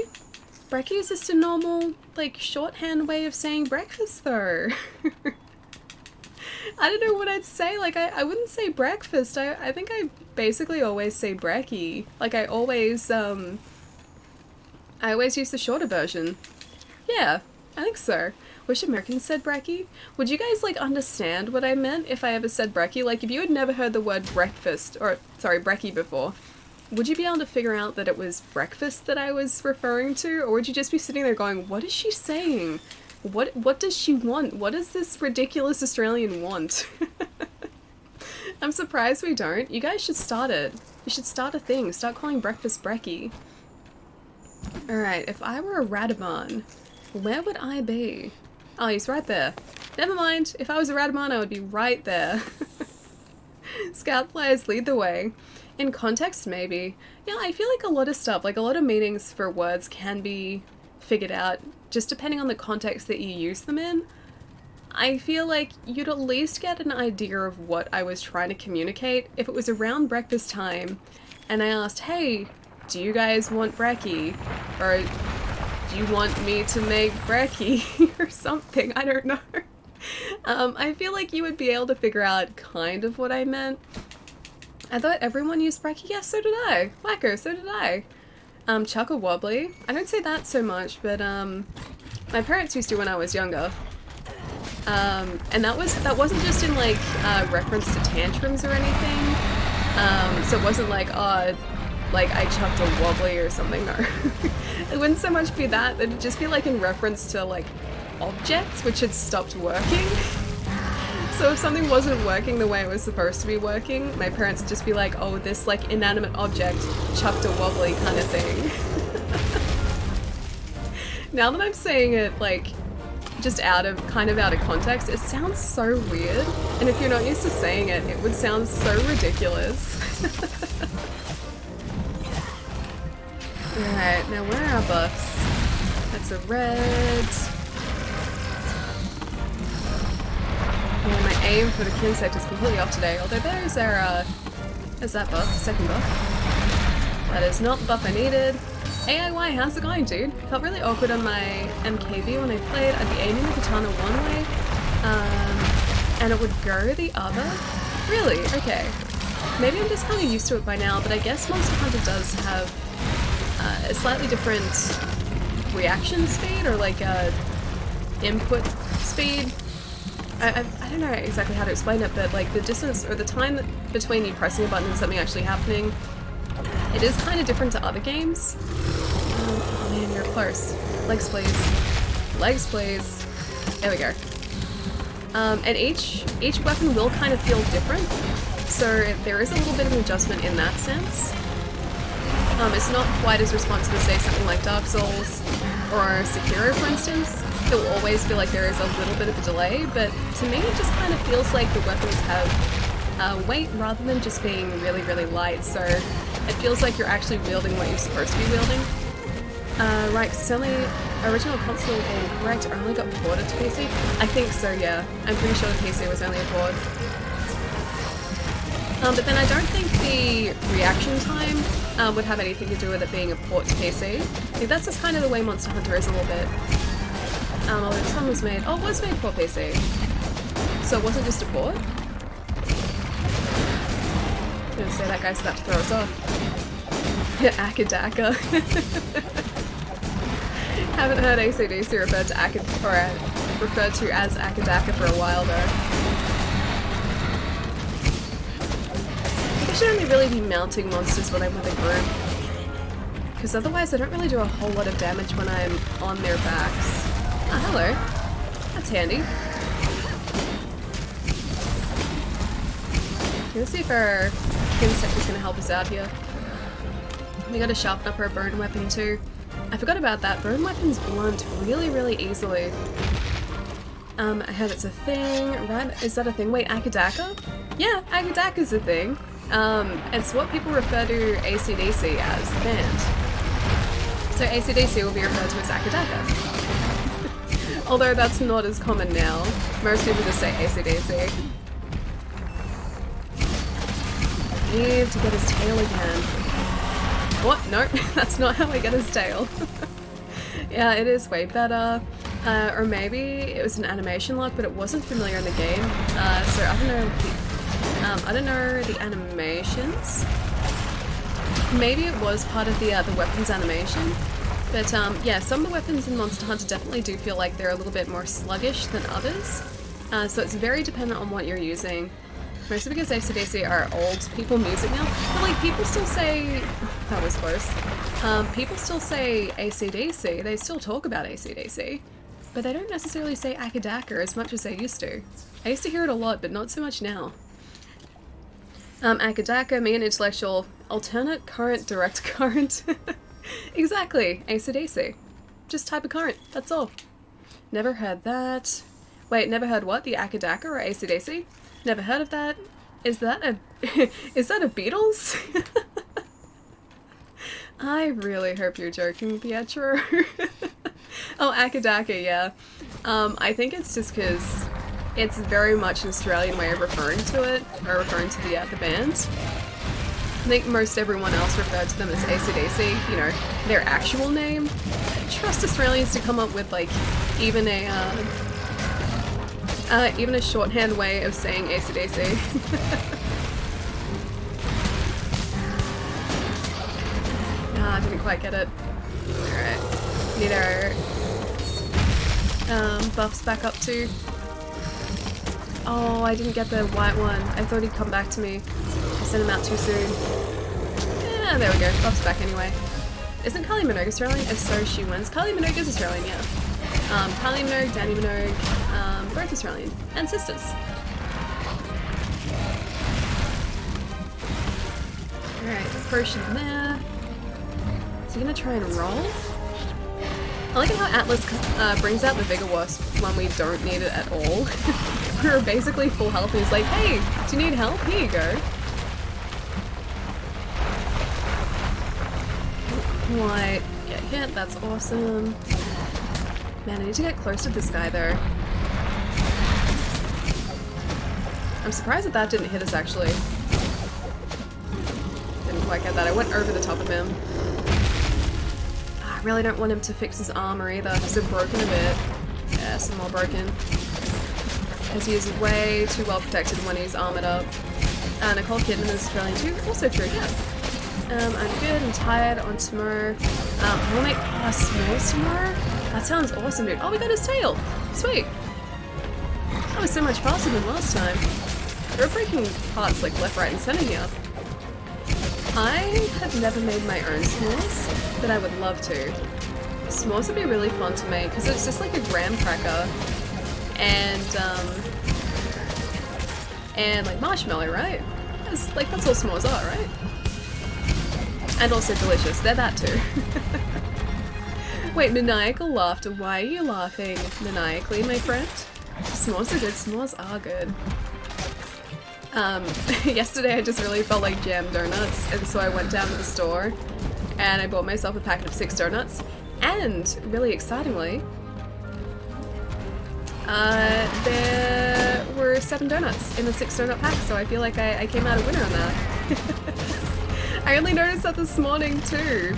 Brekkie is just a normal, like, shorthand way of saying breakfast, though. I don't know what I'd say, like, I wouldn't say breakfast. I think I basically always say brekkie. Like, I always use the shorter version. Yeah, I think so. Wish Americans said brekkie. Would you guys, like, understand what I meant if I ever said brekkie? Like, if you had never heard the word breakfast, or, sorry, brekkie before, would you be able to figure out that it was breakfast that I was referring to? Or would you just be sitting there going, what is she saying? What does she want? What does this ridiculous Australian want? I'm surprised we don't. You guys should start it. You should start a thing. Start calling breakfast brekkie. Alright, if I were a Radabon, where would I be? Oh, he's right there. Never mind. If I was a Radamon, I would be right there. Scout players lead the way. In context, maybe. Yeah, I feel like a lot of stuff, like a lot of meanings for words can be figured out just depending on the context that you use them in. I feel like you'd at least get an idea of what I was trying to communicate if it was around breakfast time and I asked, hey, do you guys want brekkie? Or do you want me to make brekkie or something? I don't know. I feel like you would be able to figure out kind of what I meant. I thought everyone used brekkie. Yes, so did I. Wacko, so did I. Chuckle wobbly. I don't say that so much, but my parents used to when I was younger. And that wasn't just in like reference to tantrums or anything. So it wasn't like, oh, like I chucked a wobbly or something. No. It wouldn't so much be that. It'd just be like in reference to like objects which had stopped working. So if something wasn't working the way it was supposed to be working, my parents would just be like, oh, this like inanimate object chucked a wobbly kind of thing. Now that I'm saying it like just kind of out of context, it sounds so weird. And if you're not used to saying it, it would sound so ridiculous. Alright, now where are our buffs? That's a red. Yeah, my aim for the Kinsect is completely off today, although there's our, there's that buff, second buff. That is not the buff I needed. AIY, how's it going, dude? Felt really awkward on my MKV when I played. I'd be aiming the katana one way, and it would go the other. Really? Okay. Maybe I'm just kind of used to it by now, but I guess Monster Hunter does have a slightly different reaction speed, or like input speed. I don't know exactly how to explain it, but like the distance or the time between you pressing a button and something actually happening, it is kind of different to other games. Oh man, you're close. Legs please. Legs please. There we go. And each weapon will kind of feel different, so there is a little bit of an adjustment in that sense. It's not quite as responsive as, say, something like Dark Souls or Sekiro, for instance. It will always feel like there is a little bit of a delay, but to me it just kind of feels like the weapons have weight rather than just being really, really light, so it feels like you're actually wielding what you're supposed to be wielding. Right, 'cause it's only original console game, correct? Only got ported to PC? I think so, yeah. I'm pretty sure the PC was only a port. But then I don't think the reaction time would have anything to do with it being a port to PC. I think that's just kind of the way Monster Hunter is a little bit. Although this one was made, oh, it was made for PC. So it wasn't just a port? I'm gonna say that guy's about to throw us off. Yeah, Akadaka. Haven't heard AC/DC referred to as Akadaka for a while though. I should only really be mounting monsters when I'm with a group, because otherwise I don't really do a whole lot of damage when I'm on their backs. Ah, hello. That's handy. Let's see if our insect is going to help us out here. We gotta sharpen up our burn weapon too. I forgot about that. Burn weapons blunt really, really easily. I heard it's a thing, right? Is that a thing? Wait, Akadaka? Yeah, Akadaka's a thing. It's what people refer to AC/DC as, the band. So AC/DC will be referred to as Akadaka. Although that's not as common now. Most people just say AC/DC. I need to get his tail again. What? No, that's not how I get his tail. Yeah, it is way better. Or maybe it was an animation lock, but it wasn't familiar in the game. So I don't know. I don't know the animations. Maybe it was part of the weapons animation. But yeah, some of the weapons in Monster Hunter definitely do feel like they're a little bit more sluggish than others. So it's very dependent on what you're using. Mostly because AC/DC are old people music now. But like, people still say... that was close. People still say AC/DC. They still talk about AC/DC. But they don't necessarily say Akadaka as much as they used to. I used to hear it a lot, but not so much now. Akadaka, me an intellectual. Alternate current, direct current. Exactly, AC/DC. Just type of current, that's all. Never heard that. Wait, never heard what? The Akadaka or AC/DC? Never heard of that. Is that a is that a Beatles? I really hope you're joking, Pietro. Oh, Akadaka, yeah. I think it's just because it's very much an Australian way of referring to it, or referring to the band. I think most everyone else referred to them as AC/DC, you know, their actual name. Trust Australians to come up with like even a shorthand way of saying AC/DC. I didn't quite get it. Alright. Need our buffs back up too. Oh, I didn't get the white one. I thought he'd come back to me. I sent him out too soon. Yeah, there we go. Buff's back anyway. Isn't Kylie Minogue Australian? If so, she wins. Kylie Minogue is Australian, yeah. Kylie Minogue, Danny Minogue, both Australian. And sisters. Alright, potion there. Is he gonna try and roll? I like how Atlas brings out the Vigor Wasp when we don't need it at all. We're basically full health and he's like, hey, do you need help? Here you go. What? Get hit, that's awesome. Man, I need to get close to this guy though. I'm surprised that that didn't hit us actually. Didn't quite get that. I went over the top of him. I really don't want him to fix his armor either, because they're broken a bit. Yeah, some more broken. Because he is way too well protected when he's armored up. Nicole Kidman is Australian too. Also true, yeah. I'm good and tired on tomorrow. We'll make s'mores tomorrow? That sounds awesome, dude. Oh, we got his tail! Sweet! That was so much faster than last time. We're breaking parts like left, right, and center here. I have never made my own s'mores, but I would love to. S'mores would be really fun to make because it's just like a graham cracker and like marshmallow, right? That's all s'mores are, right? And also delicious. They're that too. Wait, maniacal laughter. Why are you laughing maniacally, my friend? S'mores are good. S'mores are good. Yesterday I just really felt like jam donuts, and so I went down to the store and I bought myself a packet of 6 donuts, and really excitingly, there were 7 donuts in the 6 donut pack, so I feel like I came out a winner on that. I only noticed that this morning too,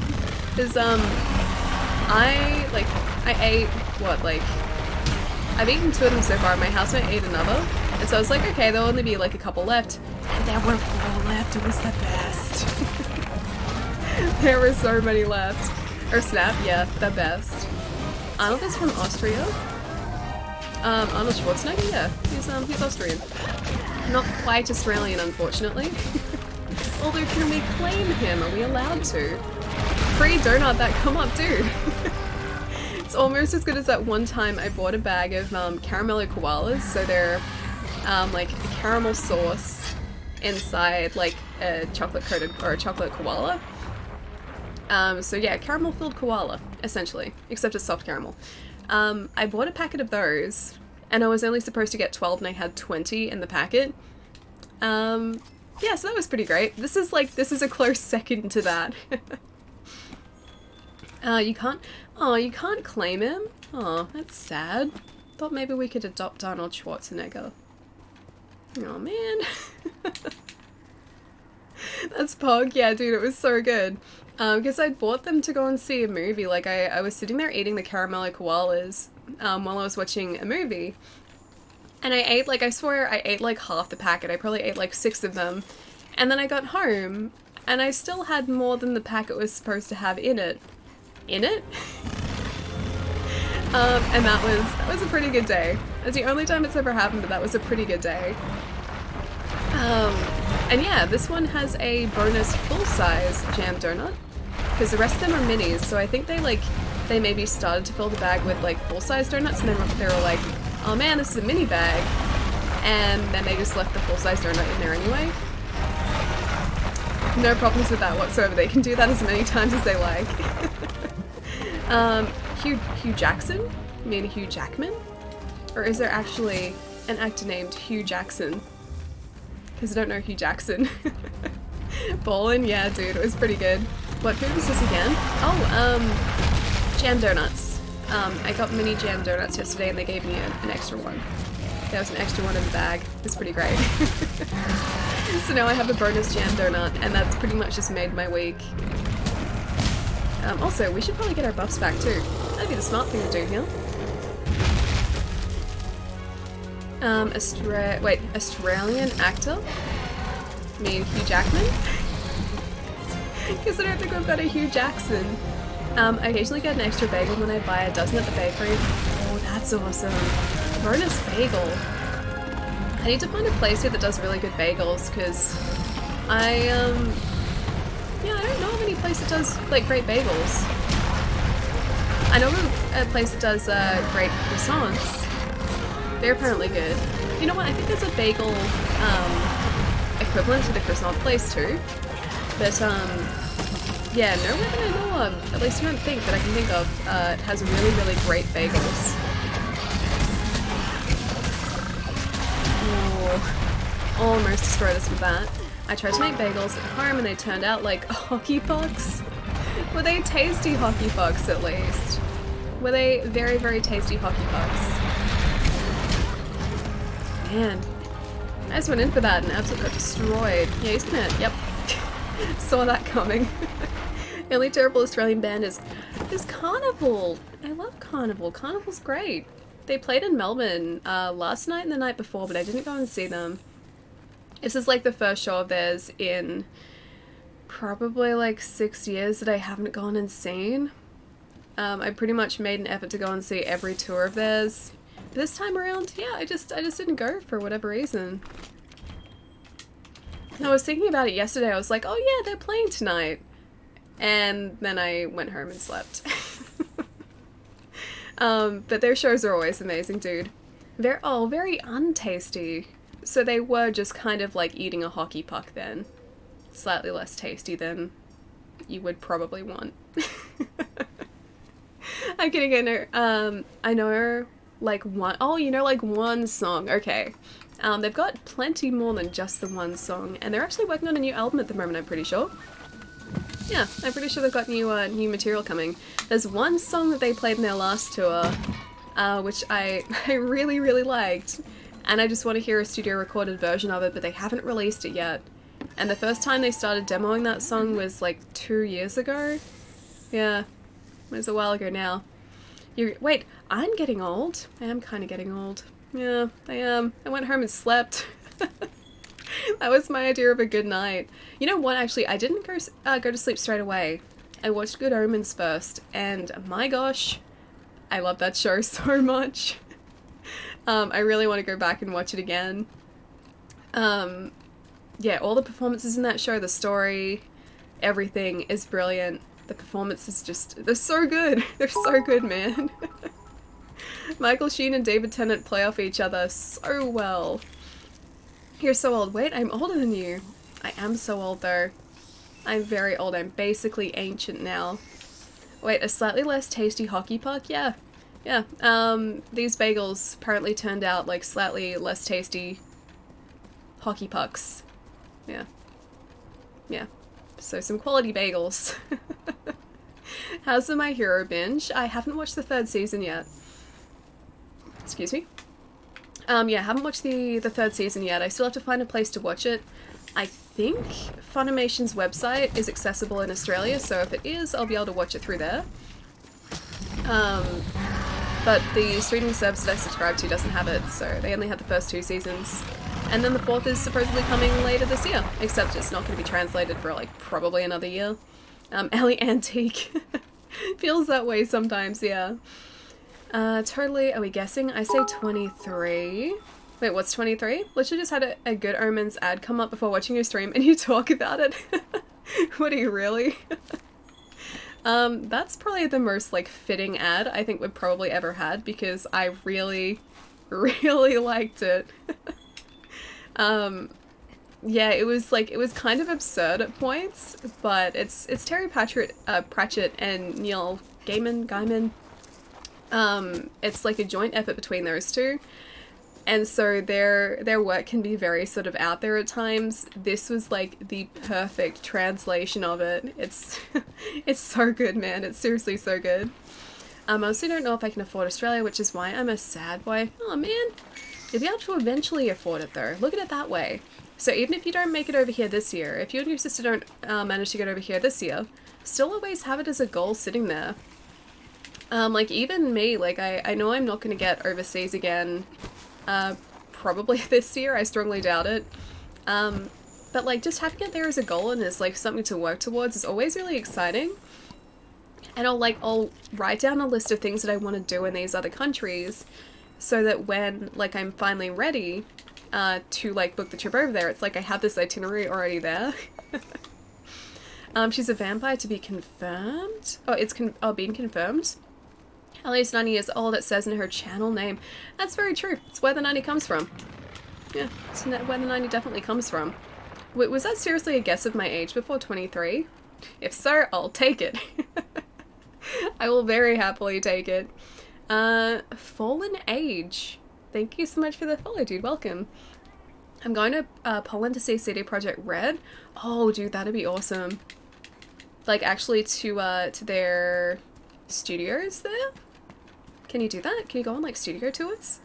because I ate, what, like, I've eaten 2 of them so far, my housemate ate another, and so I was like, okay, there'll only be like a couple left, and there were 4 left. It was the best. There were so many left. Or Snap, yeah, the best. Arnold is from Austria. Arnold Schwarzenegger, yeah, he's Austrian. Not quite Australian, unfortunately. Although, can we claim him? Are we allowed to? Free donut that come up, dude. It's almost as good as that one time I bought a bag of caramello koalas. So they're like a caramel sauce inside like a chocolate coated or a chocolate koala. So yeah, caramel filled koala essentially, except it's soft caramel. I bought a packet of those, and I was only supposed to get 12, and I had 20 in the packet. Yeah, so that was pretty great. This is a close second to that. You can't claim him? Oh, that's sad. Thought maybe we could adopt Arnold Schwarzenegger. Oh man. That's Pog. Yeah, dude, it was so good. Because I bought them to go and see a movie. Like, I was sitting there eating the caramello koalas while I was watching a movie. And I ate, like, I swear I ate like half the packet. I probably ate like 6 of them. And then I got home, and I still had more than the packet was supposed to have in it. And that was a pretty good day. It's the only time it's ever happened, but that was a pretty good day. And yeah, this one has a bonus full-size jam donut, because the rest of them are minis, so I think they maybe started to fill the bag with like full-size donuts, and then they were like, oh man, this is a mini bag, and then they just left the full-size donut in there anyway. No problems with that whatsoever. They can do that as many times as they like. Hugh Jackson? You mean Hugh Jackman? Or is there actually an actor named Hugh Jackson? Because I don't know Hugh Jackson. Bowling? Yeah, dude, it was pretty good. What food was this again? Oh, jam donuts. I got mini jam donuts yesterday, and they gave me an extra one. There was an extra one in the bag. It's pretty great. So now I have a bonus jam donut, and that's pretty much just made my week. Also, we should probably get our buffs back too. That'd be the smart thing to do here. Australian actor? I mean, Hugh Jackman? Because I don't think we've got a Hugh Jackson. I occasionally get an extra bagel when I buy a dozen at the bakery. Oh, that's awesome. Bonus bagel. I need to find a place here that does really good bagels, because I don't know of any place that does, like, great bagels. I know of a place that does, great croissants. They're apparently good. You know what, I think there's a bagel, equivalent to the croissant place too. But, yeah, nowhere that I know of, at least I don't think that I can think of, has really, really great bagels. Oh, almost destroyed us with that. I tried to make bagels at home and they turned out like hockey pucks. Were they tasty hockey pucks at least? Were they very, very tasty hockey pucks? Man, I just went in for that and absolutely got destroyed. Yeah, he's gonna, yep. Saw that coming. The only terrible Australian band is Carnival. I love Carnival. Carnival's great. They played in Melbourne last night and the night before, but I didn't go and see them. This is like the first show of theirs in probably like 6 years that I haven't gone and seen. I pretty much made an effort to go and see every tour of theirs this time around, yeah, I just didn't go for whatever reason. I was thinking about it yesterday. I was like, oh yeah, they're playing tonight. And then I went home and slept. But their shows are always amazing, dude. They're all very untasty. So they were just kind of like eating a hockey puck then. Slightly less tasty than you would probably want. I'm kidding, I know like one, oh, you know, like one song, okay. They've got plenty more than just the one song, and they're actually working on a new album at the moment, I'm pretty sure. Yeah, I'm pretty sure they've got new material coming. There's one song that they played in their last tour, which I really, really liked, and I just want to hear a studio recorded version of it, but they haven't released it yet. And the first time they started demoing that song was like 2 years ago. Yeah, it was a while ago now. Wait, I'm getting old. I am kind of getting old. Yeah, I am. I went home and slept. That was my idea of a good night. You know what, actually, I didn't go to sleep straight away. I watched Good Omens first, and my gosh, I love that show so much. I really want to go back and watch it again. Yeah, all the performances in that show, the story, everything is brilliant. The performances just, they're so good. They're so good, man. Michael Sheen and David Tennant play off each other so well. You're so old. Wait, I'm older than you. I am so old though. I'm very old. I'm basically ancient now. Wait, a slightly less tasty hockey puck? Yeah. Yeah. These bagels apparently turned out like slightly less tasty hockey pucks. Yeah. Yeah. So some quality bagels. How's the My Hero binge? I haven't watched the 3rd season yet. Excuse me? Yeah, haven't watched the 3rd season yet. I still have to find a place to watch it. I think Funimation's website is accessible in Australia, so if it is, I'll be able to watch it through there. But the streaming service that I subscribe to doesn't have it, so they only had the first 2 seasons. And then the 4th is supposedly coming later this year, except it's not going to be translated for like probably another year. Ellie Antique. Feels that way sometimes, yeah. Totally, are we guessing? I say 23. Wait, what's 23? Literally just had a Good Omens ad come up before watching your stream and you talk about it. What are you, really? That's probably the most like fitting ad I think we've probably ever had because I really, really liked it. Yeah, it was kind of absurd at points, but it's Terry Pratchett and Neil Gaiman. It's like a joint effort between those two. And so their work can be very sort of out there at times. This was like the perfect translation of it. It's it's so good, man. It's seriously so good. I also don't know if I can afford Australia, which is why I'm a sad boy. Oh man, you'll be able to eventually afford it though. Look at it that way. So even if you don't make it over here this year, if you and your sister don't manage to get over here this year, still always have it as a goal sitting there. Like even me, like I know I'm not going to get overseas again probably this year. I strongly doubt it. But like just having it there as a goal and as like something to work towards is always really exciting. And I'll write down a list of things that I want to do in these other countries so that when like I'm finally ready to like book the trip over there, it's like I have this itinerary already there. She's a vampire to be confirmed. Oh, it's been confirmed. Ellie's 90 years old, it says in her channel name. That's very true. It's where the 90 comes from. Yeah, it's where the 90 definitely comes from. Wait, was that seriously a guess of my age before 23? If so, I'll take it. I will very happily take it. Fallen Age. Thank you so much for the follow, dude. Welcome. I'm going to Poland to see CD Projekt Red. Oh, dude, that'd be awesome. Like, actually to their studios there? Can you do that? Can you go on, like, studio tours?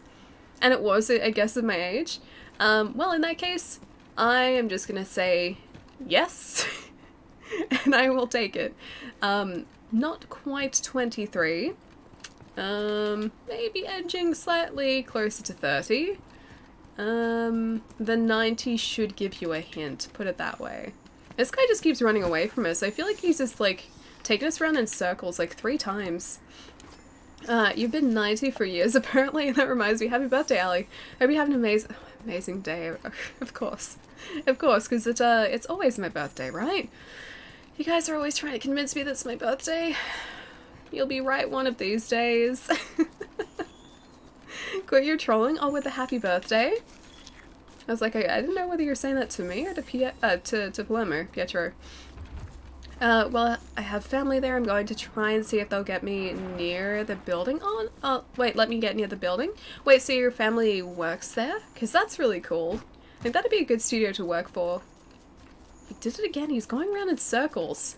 And it was a guess of my age. Well, in that case, I am just gonna say yes. And I will take it. Not quite 23. Maybe edging slightly closer to 30. The 90 should give you a hint, put it that way. This guy just keeps running away from us. I feel like he's just, like, taking us around in circles, like, 3 times. You've been 90 for years, apparently. That reminds me. Happy birthday, Ali. Hope you have an amazing day. Of course. Of course, because it's always my birthday, right? You guys are always trying to convince me that it's my birthday. You'll be right one of these days. Quit your trolling. Oh, with the happy birthday. I was like, I didn't know whether you're saying that to me or to Palermo, Pietro. Well, I have family there. I'm going to try and see if they'll get me near the building. Oh, wait, let me get near the building? Wait, so your family works there? Because that's really cool. I think that'd be a good studio to work for. He did it again. He's going around in circles.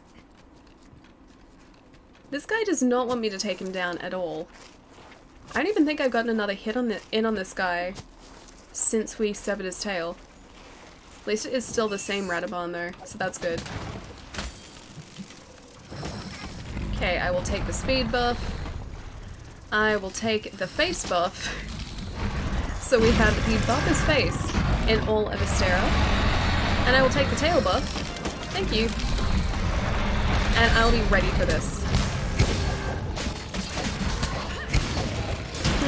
This guy does not want me to take him down at all. I don't even think I've gotten another hit on this guy since we severed his tail. At least it is still the same Radabon though, so that's good. Okay, I will take the speed buff. I will take the face buff. So we have the Buffer's face in all of Astera. And I will take the tail buff. Thank you. And I'll be ready for this.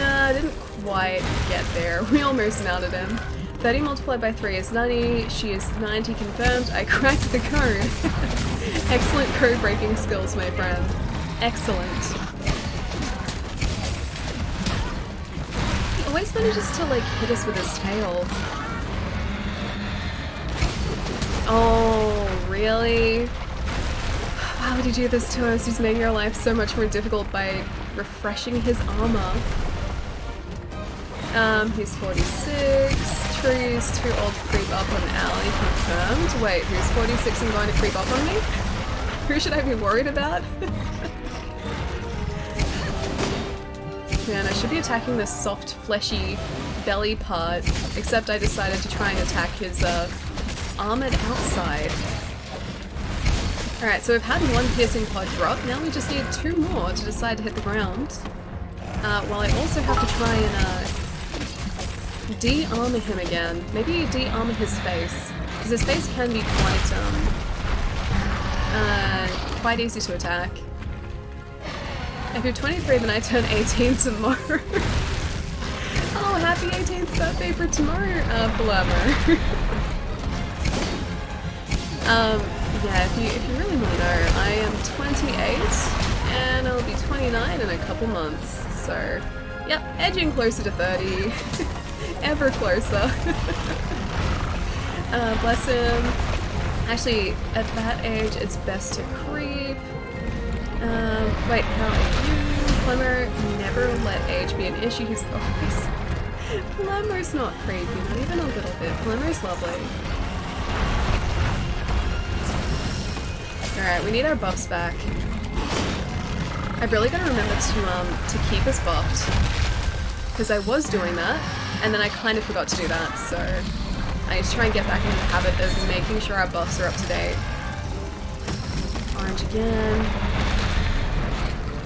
I didn't quite get there. We almost mounted him. 30 multiplied by 3 is 90. She is 90 confirmed. I cracked the code. Excellent code breaking skills, my friend. Excellent. He always manages to like hit us with his tail. Oh, really? Why would he do this to us? He's making our life so much more difficult by refreshing his armor. He's 46. Tree's too old to creep up on Ali, confirmed. Wait, who's 46 and going to creep up on me? Who should I be worried about? Man, I should be attacking this soft, fleshy belly part, except I decided to try and attack his armored outside. Alright, so we've had one piercing pod drop, now we just need 2 more to decide to hit the ground. While I also have to try and de-armor him again. Maybe de-armor his face, because his face can be quite easy to attack. If you're 23, then I turn 18 tomorrow. Oh, happy 18th birthday for tomorrow, Palermo. Yeah, if you really want to know, I am 28, and I'll be 29 in a couple months, so yep, edging closer to 30. Ever closer. Bless him. Actually, at that age, it's best to creep. Wait, how are you? Plumber, never let age be an issue. He's always... Plumber's not creepy, not even a little bit. Plumber's lovely. Alright, we need our buffs back. I've really got to remember to keep us buffed. Because I was doing that, and then I kind of forgot to do that, so I need to try and get back into the habit of making sure our buffs are up to date. Orange again.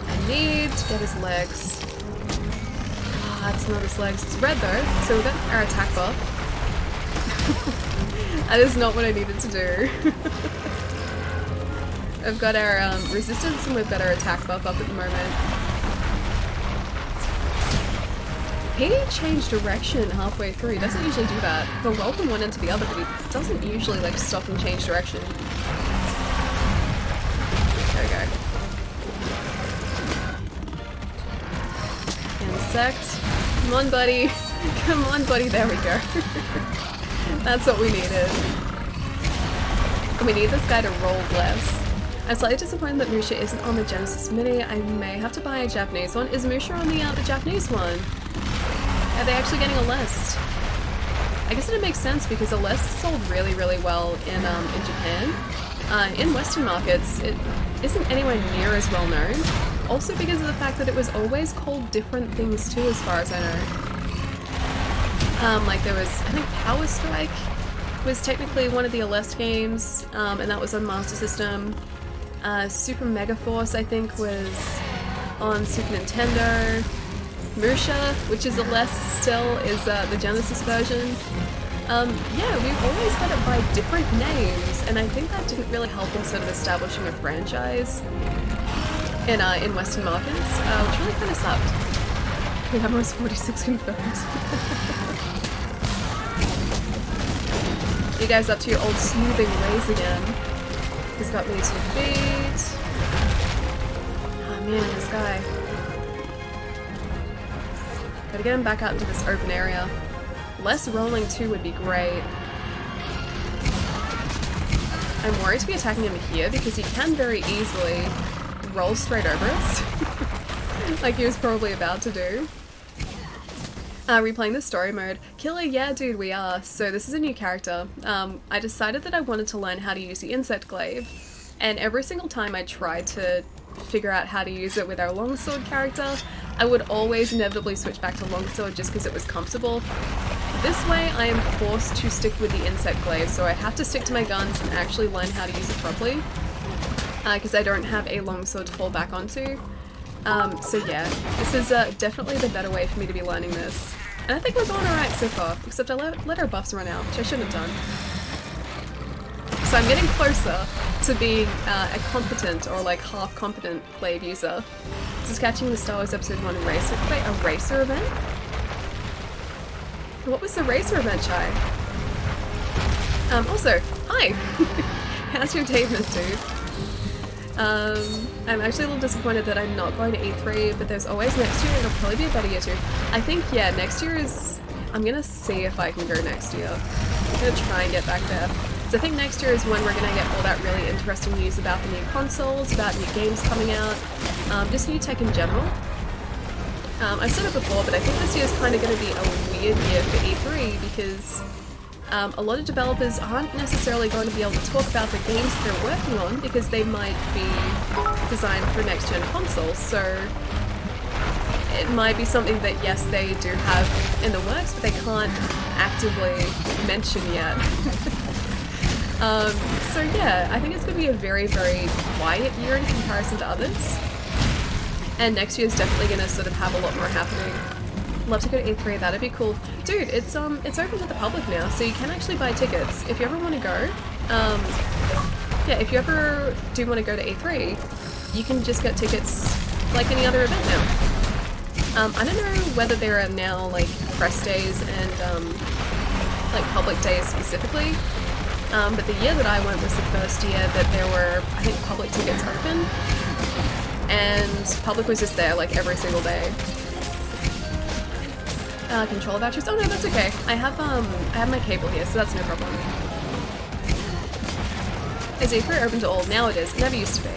I need to get his legs. Ah, it's not his legs, it's red though, so we've got our attack buff. That is not what I needed to do. I've got our resistance and we've got our attack buff up at the moment. He changed direction halfway through. He doesn't usually do that. He'll roll from one end to the other, but he doesn't usually like stop and change direction. There we go. Insect. Come on, buddy. Come on, buddy. There we go. That's what we needed. And we need this guy to roll less. I'm slightly disappointed that Musha isn't on the Genesis Mini. I may have to buy a Japanese one. Is Musha on the Japanese one? Are they actually getting a list? I guess it makes sense because a list sold really, really well in Japan. In Western markets, it isn't anywhere near as well known. Also because of the fact that it was always called different things too, as far as I know. Like there was, I think Power Strike was technically one of the Aleste games, and that was on Master System. Super Mega Force, I think, was on Super Nintendo. Musha, which is Aleste still, is the Genesis version. Yeah, we've always got it by different names, and I think that didn't really help in sort of establishing a franchise. in Western markets, which really kind of sucked. We have almost 46 confirmed. You guys up to your old smoothing ways again. He's got me 2 feet. Oh man, this guy. Gotta get him back out into this open area. Less rolling too would be great. I'm worried to be attacking him here because he can very easily roll straight over us. Like he was probably about to do. Replaying the story mode. Killer, yeah dude, we are. So this is a new character. I decided that I wanted to learn how to use the insect glaive, and every single time I tried to figure out how to use it with our longsword character, I would always inevitably switch back to longsword just because it was comfortable. This way I am forced to stick with the insect glaive, so I have to stick to my guns and actually learn how to use it properly, because I don't have a longsword to fall back onto. So yeah, this is definitely the better way for me to be learning this. And I think we're going alright so far, except I let our buffs run out, which I shouldn't have done. So I'm getting closer to being a competent, or like half-competent glaive user. This is catching the Star Wars Episode 1 racer. Wait, a racer event? What was the racer event, Chai? Also, hi! How's your day, Miss Dude? I'm actually a little disappointed that I'm not going to E3, but there's always next year. It'll probably be about a year too. I think, yeah, next year is... I'm gonna see if I can go next year. I'm gonna try and get back there. So I think next year is when we're gonna get all that really interesting news about the new consoles, about new games coming out, just new tech in general. I've said it before, but I think this year is kind of going to be a weird year for E3 because a lot of developers aren't necessarily going to be able to talk about the games they're working on because they might be designed for next-gen consoles, so it might be something that, yes, they do have in the works, but they can't actively mention yet. So yeah, I think it's going to be a very, very quiet year in comparison to others. And next year's definitely going to sort of have a lot more happening. Love to go to E3, that'd be cool. Dude, it's open to the public now, so you can actually buy tickets. If you ever want to go, yeah, if you ever do want to go to E3, you can just get tickets like any other event now. I don't know whether there are now like press days and like public days specifically, but the year that I went was the first year that there were, I think, public tickets open. And public was just there like every single day. Controller vouchers? Oh no, that's okay. I have my cable here, so that's no problem. Is E3 open to all? Now it is. It never used to be.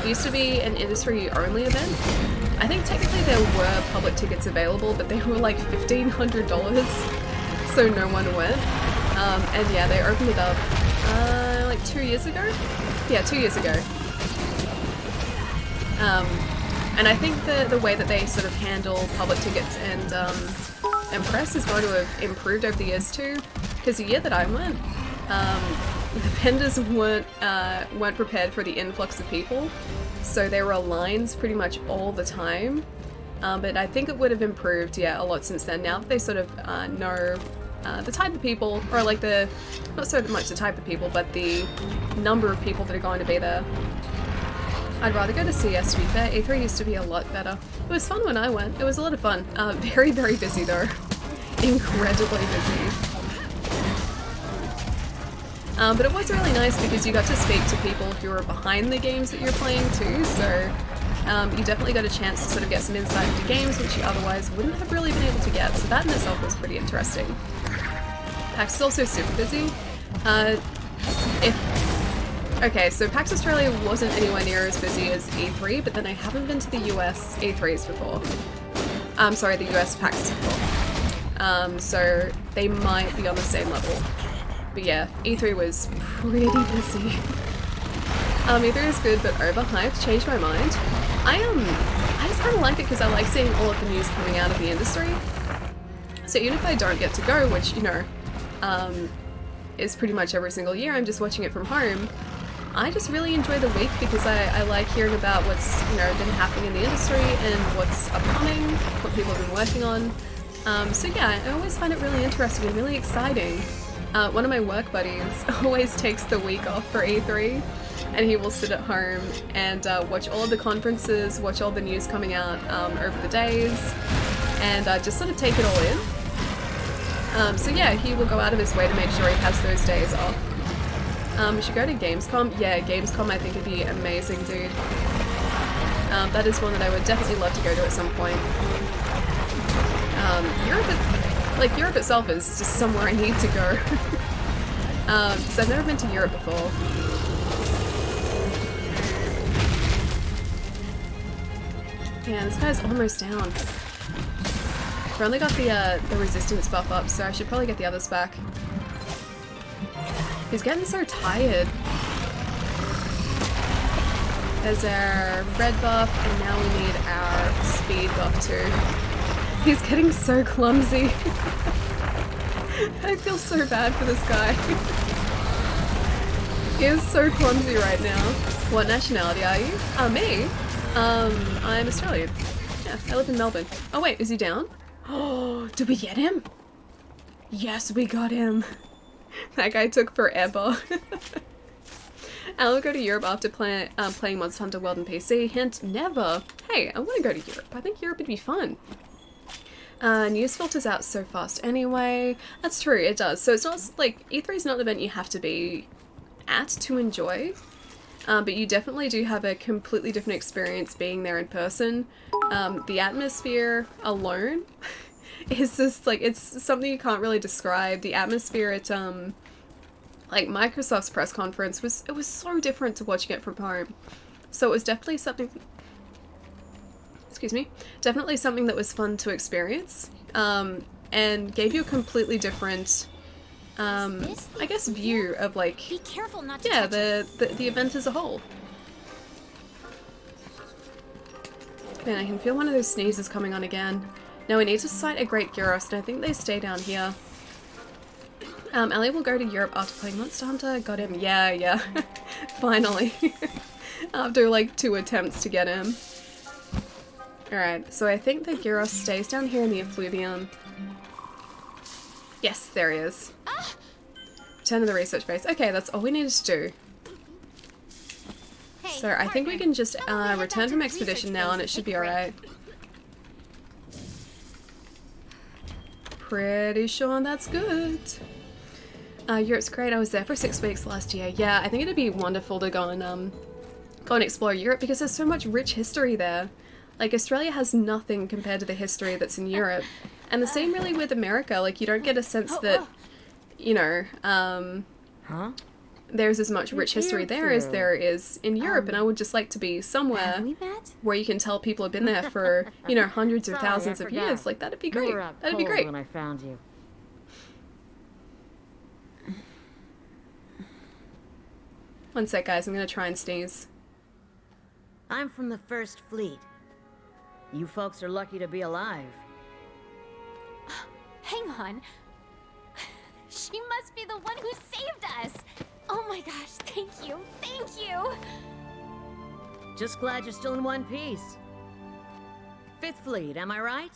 It used to be an industry-only event. I think technically there were public tickets available, but they were like $1,500, so no one went. And yeah, they opened it up like 2 years ago? Yeah, 2 years ago. And I think the way that they sort of handle public tickets and press is going to have improved over the years too. Because the year that I went, the vendors weren't prepared for the influx of people, so there were lines pretty much all the time. But I think it would have improved, yeah, a lot since then. Now that they sort of know the type of people, or like not so much the type of people, but the number of people that are going to be there. I'd rather go to CS, to be fair. E3 used to be a lot better. It was fun when I went. It was a lot of fun. Very, very busy though. Incredibly busy. But it was really nice because you got to speak to people who were behind the games that you're playing too, so you definitely got a chance to sort of get some insight into games which you otherwise wouldn't have really been able to get, so that in itself was pretty interesting. PAX is also super busy. Okay, so PAX Australia wasn't anywhere near as busy as E3, but then I haven't been to the US E3s before. Sorry, the US PAXs before. So they might be on the same level. But yeah, E3 was pretty busy. E3 is good, but overhyped. Changed my mind. I just kind of like it because I like seeing all of the news coming out of the industry. So even if I don't get to go, which, you know, is pretty much every single year, I'm just watching it from home. I just really enjoy the week because I like hearing about what's, you know, been happening in the industry and what's upcoming, what people have been working on. So yeah, I always find it really interesting and really exciting. One of my work buddies always takes the week off for E3, and he will sit at home and watch all of the conferences, watch all the news coming out over the days, and just sort of take it all in. So yeah, he will go out of his way to make sure he has those days off. We should go to Gamescom. Yeah, Gamescom I think would be amazing, dude. That is one that I would definitely love to go to at some point. Europe itself is just somewhere I need to go. Because I've never been to Europe before. Yeah, this guy's almost down. We've only got the resistance buff up, so I should probably get the others back. He's getting so tired. There's our red buff, and now we need our speed buff too. He's getting so clumsy. I feel so bad for this guy. He is so clumsy right now. What nationality are you? Me? I'm Australian. Yeah, I live in Melbourne. Oh wait, is he down? Oh, did we get him? Yes, we got him. That guy took forever. I'll go to Europe after playing Monster Hunter World and PC. Hint, never. Hey, I want to go to Europe. I think Europe would be fun. News filters out so fast anyway. That's true, it does. So it's not like, E3 is not an event you have to be at to enjoy. But you definitely do have a completely different experience being there in person. The atmosphere alone is just like, it's something you can't really describe. The atmosphere at like Microsoft's press conference was so different to watching it from home. So it was definitely something, excuse me, definitely something that was fun to experience, and gave you a completely different I guess view of like, Be careful not to yeah, touch the event as a whole. Man, I can feel one of those sneezes coming on again. Now we need to sight a Great Gyros, and I think they stay down here. Ellie will go to Europe after playing Monster Hunter. Got him. Yeah. Finally. After like 2 attempts to get him. Alright, so I think the Gyros stays down here in the Effluvium. Yes, there he is. Return to the research base. Okay, that's all we needed to do. Hey, So I think we partner, can just how about we head return back from to the expedition research now base and it and should take be a break? alright. Pretty sure that's good. Europe's great. I was there for 6 weeks last year. Yeah, I think it'd be wonderful to go and explore Europe because there's so much rich history there. Like, Australia has nothing compared to the history that's in Europe. And the same really with America. Like, you don't get a sense that, you know, there's as much rich history there as there is in Europe. And I would just like to be somewhere Have we met? where you can tell people have been there for, you know, hundreds or Sorry, I thousands of forgot. years. Like, that'd be You great. were out That'd be cold great. when I found you. One sec, guys. I'm gonna try and sneeze. I'm from the First Fleet. You folks are lucky to be alive. Hang on. She must be the one who saved us. Oh my gosh, thank you. Thank you. Just glad you're still in one piece. Fifth Fleet, am I right?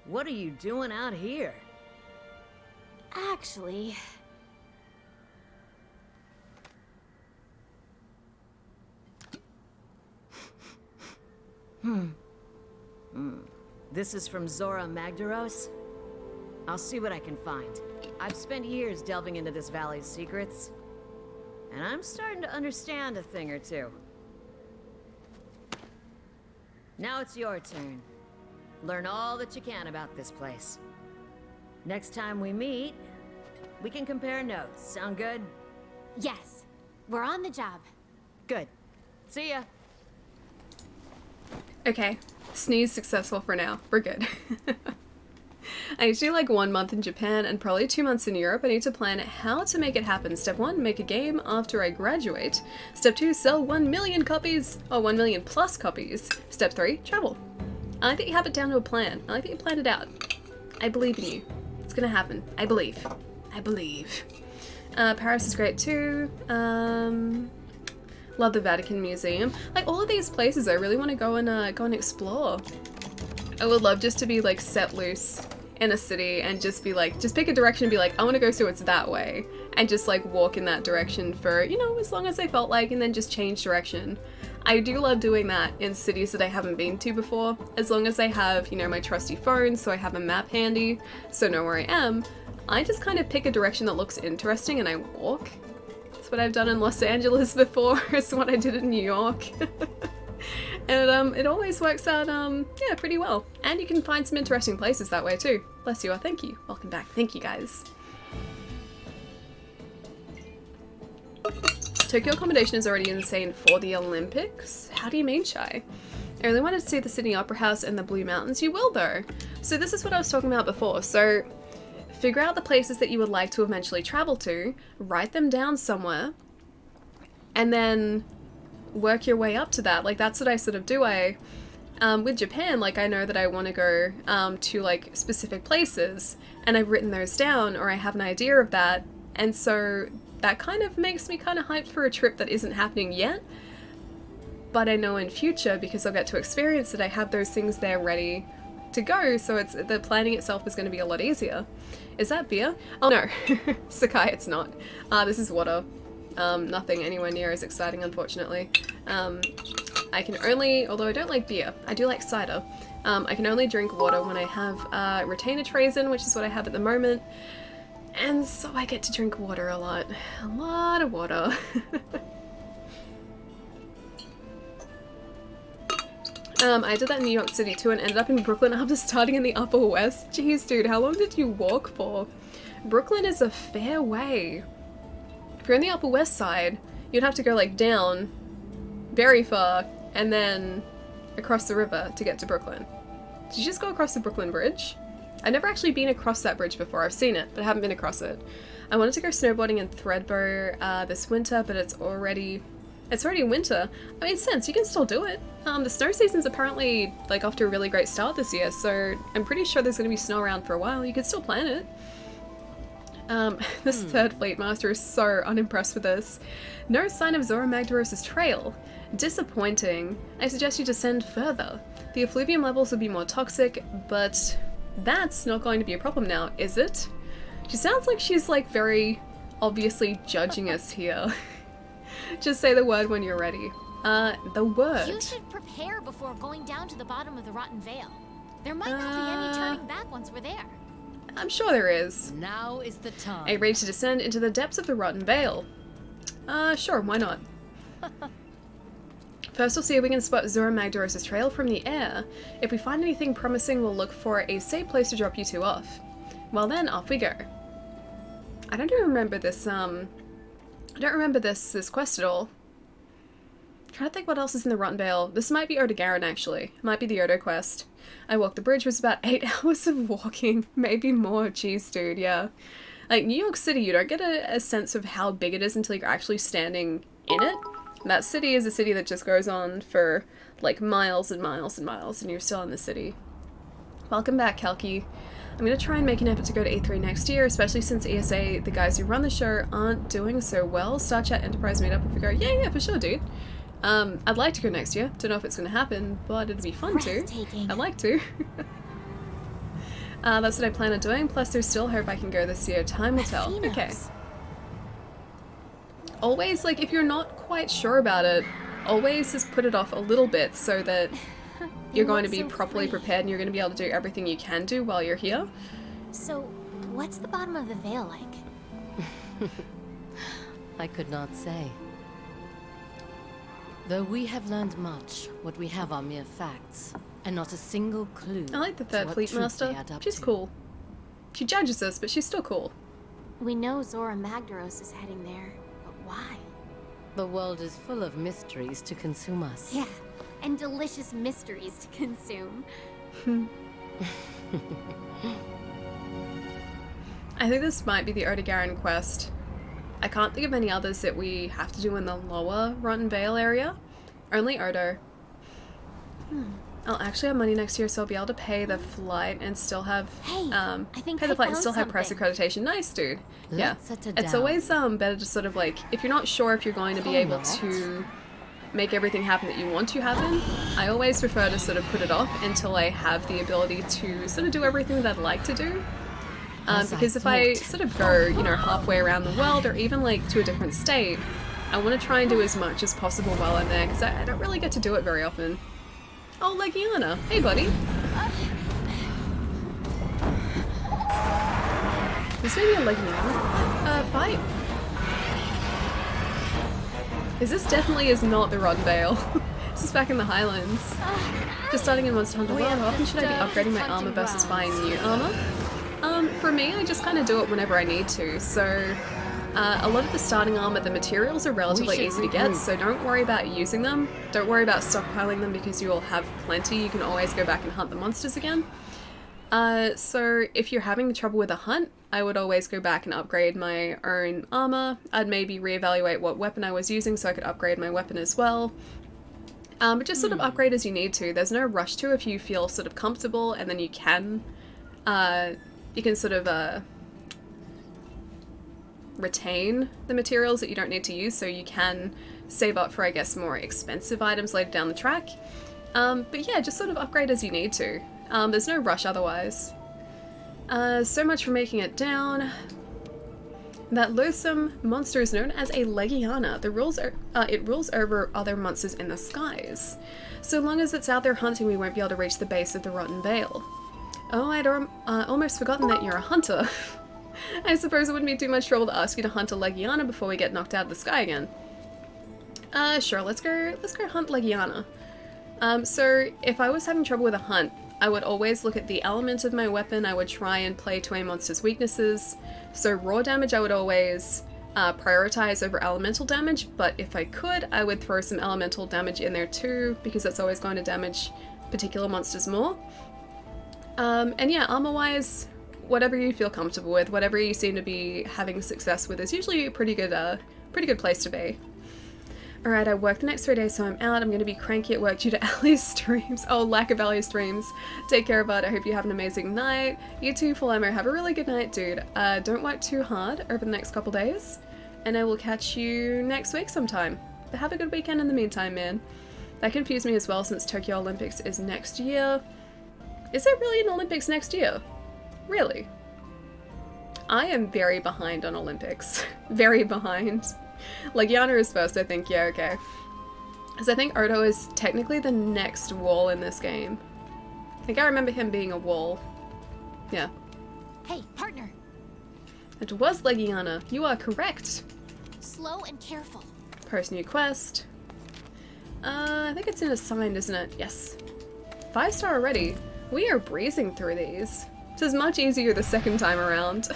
What are you doing out here? Actually, This is from Zora Magdaros? I'll see what I can find. I've spent years delving into this valley's secrets, and I'm starting to understand a thing or two. Now it's your turn. Learn all that you can about this place. Next time we meet, we can compare notes. Sound good? yes. We're on the job. Good. See ya. Okay, sneeze successful for now. We're good. I need to do like 1 month in Japan and probably 2 months in Europe. I need to plan how to make it happen. Step 1, make a game after I graduate. Step 2, sell 1 million copies, or 1 million plus copies. Step 3, travel. I like that you have it down to a plan. I like that you planned it out. I believe in you. It's gonna happen. I believe. I believe. Paris is great too. Love the Vatican Museum. Like, all of these places I really want to go and explore. I would love just to be like set loose in a city and just be like, just pick a direction and be like, I want to go so it's that way. And just like walk in that direction for, you know, as long as I felt like, and then just change direction. I do love doing that in cities that I haven't been to before, as long as I have, you know, my trusty phone, so I have a map handy, so I know where I am. I just kind of pick a direction that looks interesting and I walk. That's what I've done in Los Angeles before, it's what I did in New York. And it always works out, yeah, pretty well. And you can find some interesting places that way too. Bless you, thank you. Welcome back. Thank you, guys. Tokyo accommodation is already insane for the Olympics? How do you mean, Shy? I really wanted to see the Sydney Opera House and the Blue Mountains. You will, though. So this is what I was talking about before. So figure out the places that you would like to eventually travel to, write them down somewhere, and then work your way up to that. Like, that's what I sort of do. With Japan, like, I know that I want to go to, like, specific places, and I've written those down, or I have an idea of that, and so that kind of makes me kind of hyped for a trip that isn't happening yet, but I know in future, because I'll get to experience it, I have those things there ready to go, so it's the planning itself is going to be a lot easier. Is that beer? Oh no, Sakai, it's not. This is water. Nothing anywhere near as exciting, unfortunately. I can only, although I don't like beer, I do like cider. I can only drink water when I have retainer trays in, which is what I have at the moment. And so I get to drink water a lot. A lot of water. I did that in New York City too and ended up in Brooklyn after starting in the Upper West. Jeez, dude, how long did you walk for? Brooklyn is a fair way. If you're in the Upper West Side, you'd have to go like down very far and then across the river to get to Brooklyn. Did you just go across the Brooklyn Bridge? I've never actually been across that bridge before. I've seen it, but I haven't been across it. I wanted to go snowboarding in Threadbow this winter, but it's already winter. I mean, since you can still do it. The snow season's apparently like off to a really great start this year, so I'm pretty sure there's going to be snow around for a while. You could still plan it. This third fleet master is so unimpressed with this. No sign of Zora Magdaros' trail. Disappointing. I suggest you descend further. The effluvium levels will be more toxic, but that's not going to be a problem now, is it? She sounds like she's like very obviously judging us here. Just say the word when you're ready. The word. You should prepare before going down to the bottom of the Rotten Vale. There might not be any turning back once we're there. I'm sure there is. Now is the time. Are you ready to descend into the depths of the Rotten Vale? Sure, why not? First we'll see if we can spot Zora Magdaros' trail from the air. If we find anything promising, we'll look for a safe place to drop you two off. Well then, off we go. I don't even remember this, this quest at all. I'm trying to think what else is in the Rotten Vale. This might be Odogaron, actually. It might be the Odo quest. I walked the bridge, was about 8 hours of walking. Maybe more. Jeez, dude, yeah. Like, New York City, you don't get a sense of how big it is until you're actually standing in it. That city is a city that just goes on for, like, miles and miles and miles, and you're still in the city. Welcome back, Kelki. I'm going to try and make an effort to go to E3 next year, especially since ESA, the guys who run the show, aren't doing so well. Star Chat Enterprise meetup if we go. Yeah, for sure, dude. I'd like to go next year. Don't know if it's going to happen, but it'd be fun to. I'd like to. That's what I plan on doing, plus there's still hope I can go this year. Time will tell. Okay. Always, like, if you're not quite sure about it, always just put it off a little bit so that you're going to be properly prepared and you're going to be able to do everything you can do while you're here. So, what's the bottom of the Vale like? I could not say. Though we have learned much, what we have are mere facts, and not a single clue. I like the third fleet master. She's cool. She judges us, but she's still cool. We know Zora Magdaros is heading there, but why? The world is full of mysteries to consume us. Yeah, and delicious mysteries to consume. I think this might be the Odogaron quest. I can't think of any others that we have to do in the lower Rotten Vale area. Only Odo. I'll actually have money next year, so I'll be able to pay the flight and still have I think pay the flight and still have something. press accreditation. Nice, dude. Yeah, Let's set it it's down. always better to sort of like, if you're not sure if you're going to be able to make everything happen that you want to happen, I always prefer to sort of put it off until I have the ability to sort of do everything that I'd like to do. Because if I sort of go, you know, halfway around the world or even like to a different state, I want to try and do as much as possible while I'm there because I don't really get to do it very often. Oh, Legiana. Hey, buddy. This may be a Legiana fight. Because this definitely is not the Rotten Vale. This is back in the Highlands. Just starting in Monster Hunter World, how often should I be upgrading my armor versus buying new armor? For me, I just kind of do it whenever I need to, so a lot of the starting armor, the materials are relatively easy to get, so don't worry about using them. Don't worry about stockpiling them because you'll have plenty. You can always go back and hunt the monsters again. So if you're having trouble with a hunt, I would always go back and upgrade my own armor. I'd maybe reevaluate what weapon I was using so I could upgrade my weapon as well. But just sort of upgrade as you need to. There's no rush to if you feel sort of comfortable, and then you can sort of retain the materials that you don't need to use, so you can save up for, I guess, more expensive items later down the track. But yeah, just sort of upgrade as you need to. There's no rush otherwise. So much for making it down. That loathsome monster is known as a Legiana. It rules over other monsters in the skies. So long as it's out there hunting, we won't be able to reach the base of the Rotten Vale. Oh, I'd almost forgotten that you're a hunter. I suppose it wouldn't be too much trouble to ask you to hunt a Legiana before we get knocked out of the sky again. Sure, let's go hunt Legiana. So if I was having trouble with a hunt, I would always look at the element of my weapon. I would try and play to a monster's weaknesses. So raw damage I would always prioritize over elemental damage, but if I could, I would throw some elemental damage in there too, because that's always going to damage particular monsters more. And yeah, armor-wise, whatever you feel comfortable with, whatever you seem to be having success with is usually a pretty good place to be. Alright, I work the next 3 days, so I'm out. I'm going to be cranky at work due to Ali's streams. Oh, lack of Ali streams. Take care, bud. I hope you have an amazing night. You too, Falemo. Have a really good night, dude. Don't work too hard over the next couple days, and I will catch you next week sometime. But have a good weekend in the meantime, man. That confused me as well, since Tokyo Olympics is next year. Is there really an Olympics next year? Really? I am very behind on Olympics. Very behind. Legiana is first, I think. Yeah, okay. Because I think Odo is technically the next wall in this game. I think I remember him being a wall. Yeah. Hey, partner. It was Legiana. You are correct. Slow and careful. Post new quest. I think it's in assigned, isn't it? Yes. 5-star already. We are breezing through these. This is much easier the second time around.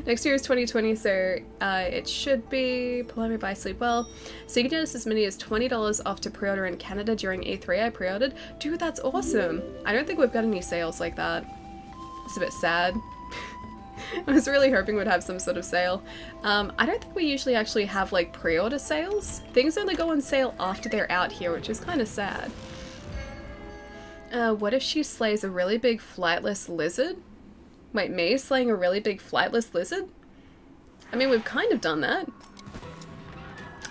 Next year is 2020, so it should be Paloma by Sleep Well. So you can get as many as $20 off to pre-order in Canada during E3. I pre-ordered. Dude, that's awesome. I don't think we've got any sales like that. It's a bit sad. I was really hoping we'd have some sort of sale. I don't think we usually actually have like pre-order sales. Things only go on sale after they're out here, which is kind of sad. What if she slays a really big flightless lizard? Wait, me slaying a really big flightless lizard? I mean, we've kind of done that.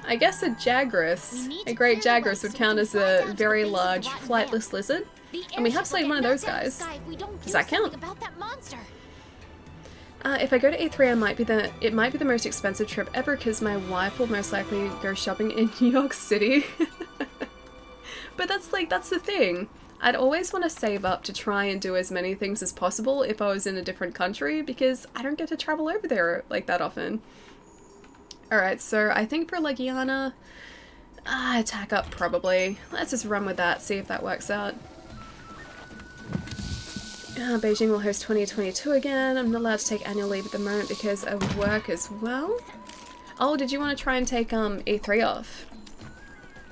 I guess a Jagras, a great Jagras would count as a very large flightless lizard. And we have slayed one of those guys. Does that count? If I go to E3, it might be the most expensive trip ever because my wife will most likely go shopping in New York City. But that's the thing. I'd always want to save up to try and do as many things as possible if I was in a different country, because I don't get to travel over there like that often. Alright, so I think for Legiana, attack up probably. Let's just run with that, see if that works out. Beijing will host 2022 again. I'm not allowed to take annual leave at the moment because of work as well. Oh, did you want to try and take E3 off?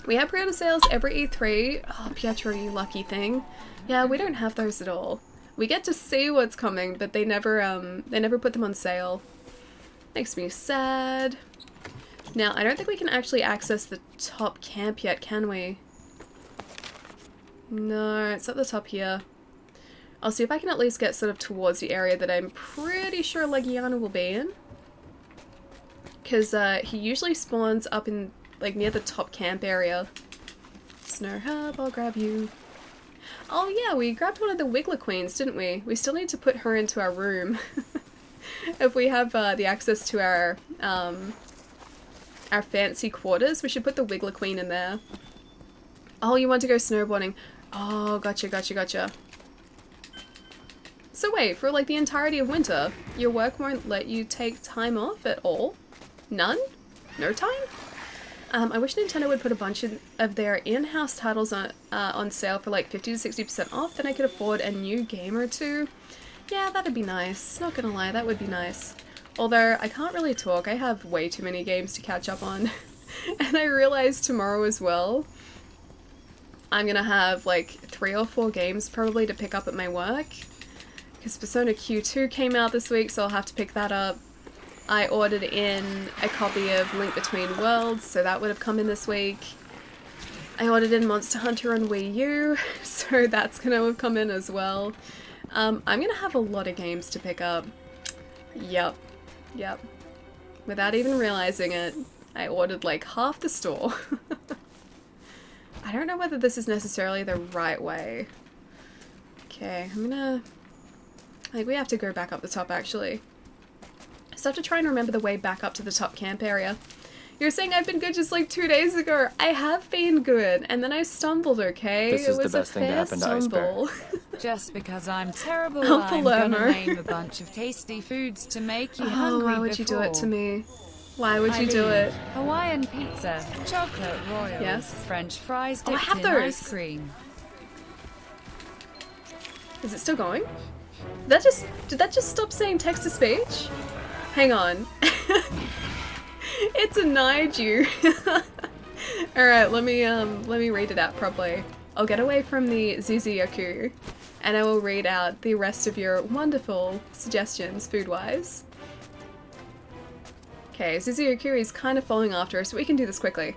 We have pre-order sales every E3. Oh, Pietro, you lucky thing. Yeah, we don't have those at all. We get to see what's coming, but they never put them on sale. Makes me sad. Now, I don't think we can actually access the top camp yet, can we? No, it's at the top here. I'll see if I can at least get sort of towards the area that I'm pretty sure Legiana will be in. Because he usually spawns up in like near the top camp area. Snow Herb, I'll grab you. Oh yeah, we grabbed one of the Wiggler Queens, didn't we? We still need to put her into our room. If we have the access to our fancy quarters, we should put the Wiggler Queen in there. Oh, you want to go snowboarding? Oh, gotcha, gotcha, gotcha. So wait, for like the entirety of winter, your work won't let you take time off at all? None? No time? I wish Nintendo would put a bunch of their in-house titles on sale for like 50 to 60% off, then I could afford a new game or two. Yeah, that'd be nice. Not gonna lie, that would be nice. Although, I can't really talk, I have way too many games to catch up on. And I realize tomorrow as well, I'm gonna have like 3 or 4 games probably to pick up at my work. Because Persona Q2 came out this week, so I'll have to pick that up. I ordered in a copy of Link Between Worlds, so that would have come in this week. I ordered in Monster Hunter on Wii U, so that's gonna have come in as well. I'm gonna have a lot of games to pick up. Yep. Without even realizing it, I ordered like half the store. I don't know whether this is necessarily the right way. Okay, I'm gonna... like, we have to go back up the top, actually. So I have to try and remember the way back up to the top camp area. You're saying I've been good just like 2 days ago. I have been good, and then I stumbled, okay? This is the best thing to happen to Ice Bear. Just because I'm terrible, Oh, I'm Palermo. gonna name a bunch of tasty foods to make you hungry. Why would you do it to me? Why would you do it? Hawaiian pizza, chocolate royals, Yes. French fries Oh, I dipped have in those. ice cream. Is it still going? Did that just stop saying text to speech? Hang on. It denied you. Alright, let me read it out properly. I'll get away from the Zuzioku, and I will read out the rest of your wonderful suggestions, food-wise. Okay, Zuzioku is kind of following after us, so we can do this quickly.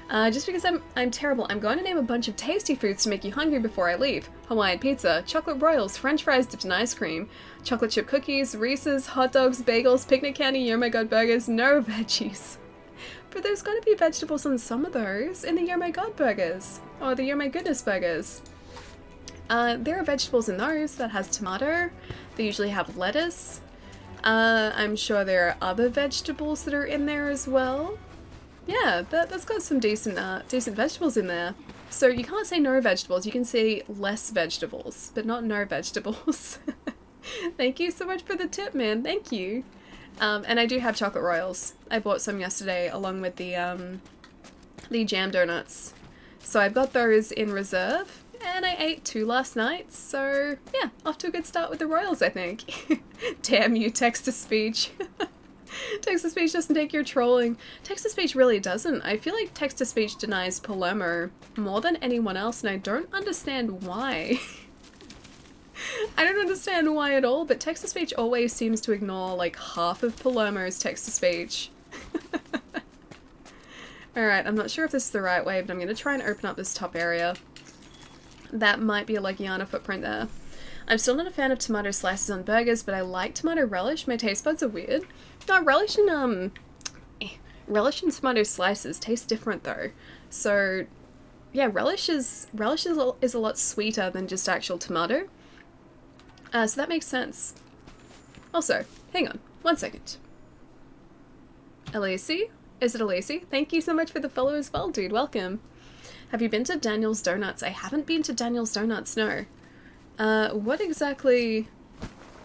Just because I'm terrible, I'm going to name a bunch of tasty foods to make you hungry before I leave. Hawaiian pizza, chocolate royals, french fries dipped in ice cream, chocolate chip cookies, Reese's, hot dogs, bagels, picnic candy, oh my god burgers, no veggies. But there's got to be vegetables on some of those in the oh my god burgers, or the oh my goodness burgers. There are vegetables in those that has tomato, they usually have lettuce. I'm sure there are other vegetables that are in there as well. Yeah, that's got some decent vegetables in there. So you can't say no vegetables, you can say less vegetables, but not no vegetables. Thank you so much for the tip, man, thank you. And I do have chocolate royals. I bought some yesterday along with the jam donuts. So I've got those in reserve, and I ate 2 last night, so yeah, off to a good start with the royals, I think. Damn you, text-to-speech. Text-to-speech doesn't take your trolling. Text-to-speech really doesn't. I feel like text-to-speech denies Palermo more than anyone else, and I don't understand why. I don't understand why at all, but text-to-speech always seems to ignore like half of Palermo's text-to-speech. Alright, I'm not sure if this is the right way, but I'm going to try and open up this top area. That might be a Legiana footprint there. I'm still not a fan of tomato slices on burgers, but I like tomato relish. My taste buds are weird. No, relish and tomato slices taste different though. So, yeah, relish is a lot sweeter than just actual tomato. So that makes sense. Also, hang on, 1 second. Elise? Is it Elise? Thank you so much for the follow as well, dude. Welcome. Have you been to Daniel's Donuts? I haven't been to Daniel's Donuts, no. What exactly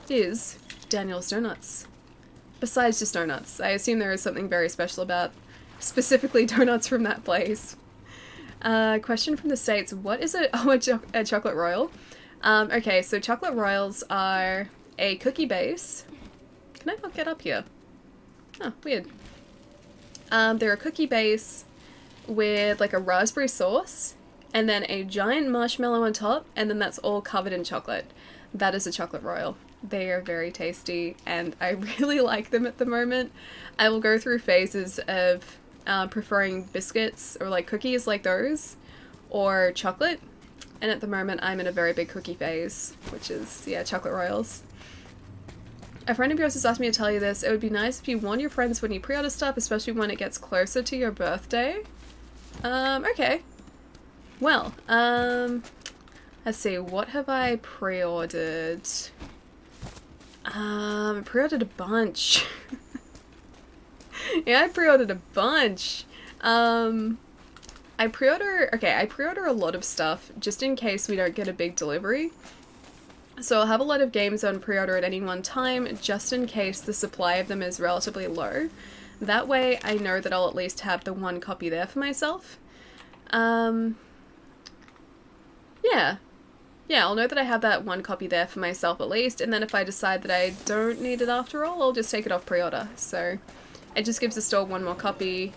is Daniel's Donuts? Besides just donuts. I assume there is something very special about specifically donuts from that place. Question from the States. What is it? Oh, a chocolate royal? Okay, so chocolate royals are a cookie base. Can I not get up here? Oh, weird. They're a cookie base with like a raspberry sauce and then a giant marshmallow on top, and then that's all covered in chocolate. That is a chocolate royal. They are very tasty and I really like them at the moment. I will go through phases of preferring biscuits or like cookies like those or chocolate. And at the moment, I'm in a very big cookie phase, which is, yeah, chocolate royals. A friend of yours has asked me to tell you this. It would be nice if you warn your friends when you pre-order stuff, especially when it gets closer to your birthday. Okay. Well, let's see, what have I pre-ordered? I pre-ordered a bunch. Yeah, I pre-ordered a bunch. I pre-order a lot of stuff just in case we don't get a big delivery. So I'll have a lot of games on pre-order at any one time, just in case the supply of them is relatively low. That way I know that I'll at least have the one copy there for myself. Yeah, I'll know that I have that one copy there for myself at least, and then if I decide that I don't need it after all, I'll just take it off pre-order. So it just gives the store one more copy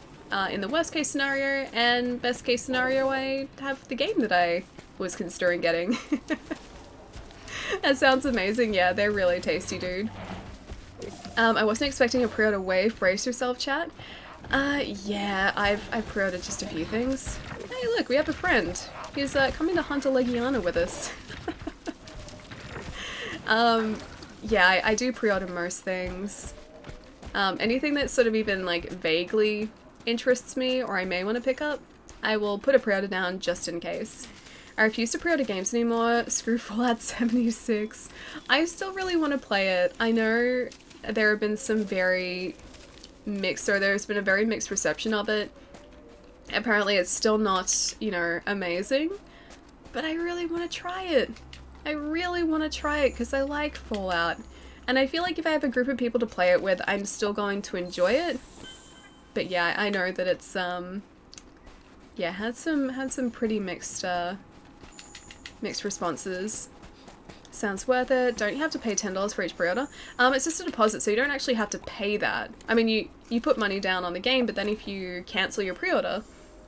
in the worst case scenario, and best case scenario I have the game that I was considering getting. That sounds amazing. Yeah, they're really tasty, dude. I wasn't expecting a pre-order wave. Brace yourself, chat. Yeah, I've pre-ordered just a few things. Hey, look, we have a friend. He's coming to hunt a Legiana with us. Yeah, I do pre-order most things. Anything that sort of even like vaguely interests me or I may want to pick up, I will put a pre-order down just in case. I refuse to pre-order games anymore. Screw Fallout 76. I still really want to play it. I know there have been some very mixed, or there's been a very mixed reception of it. Apparently it's still not, you know, amazing, but I really want to try it. I really want to try it because I like Fallout. And I feel like if I have a group of people to play it with, I'm still going to enjoy it. But yeah, I know that it's, yeah, had some pretty mixed responses. Sounds worth it. Don't you have to pay $10 for each pre-order? It's just a deposit, so you don't actually have to pay that. I mean, you put money down on the game, but then if you cancel your pre-order,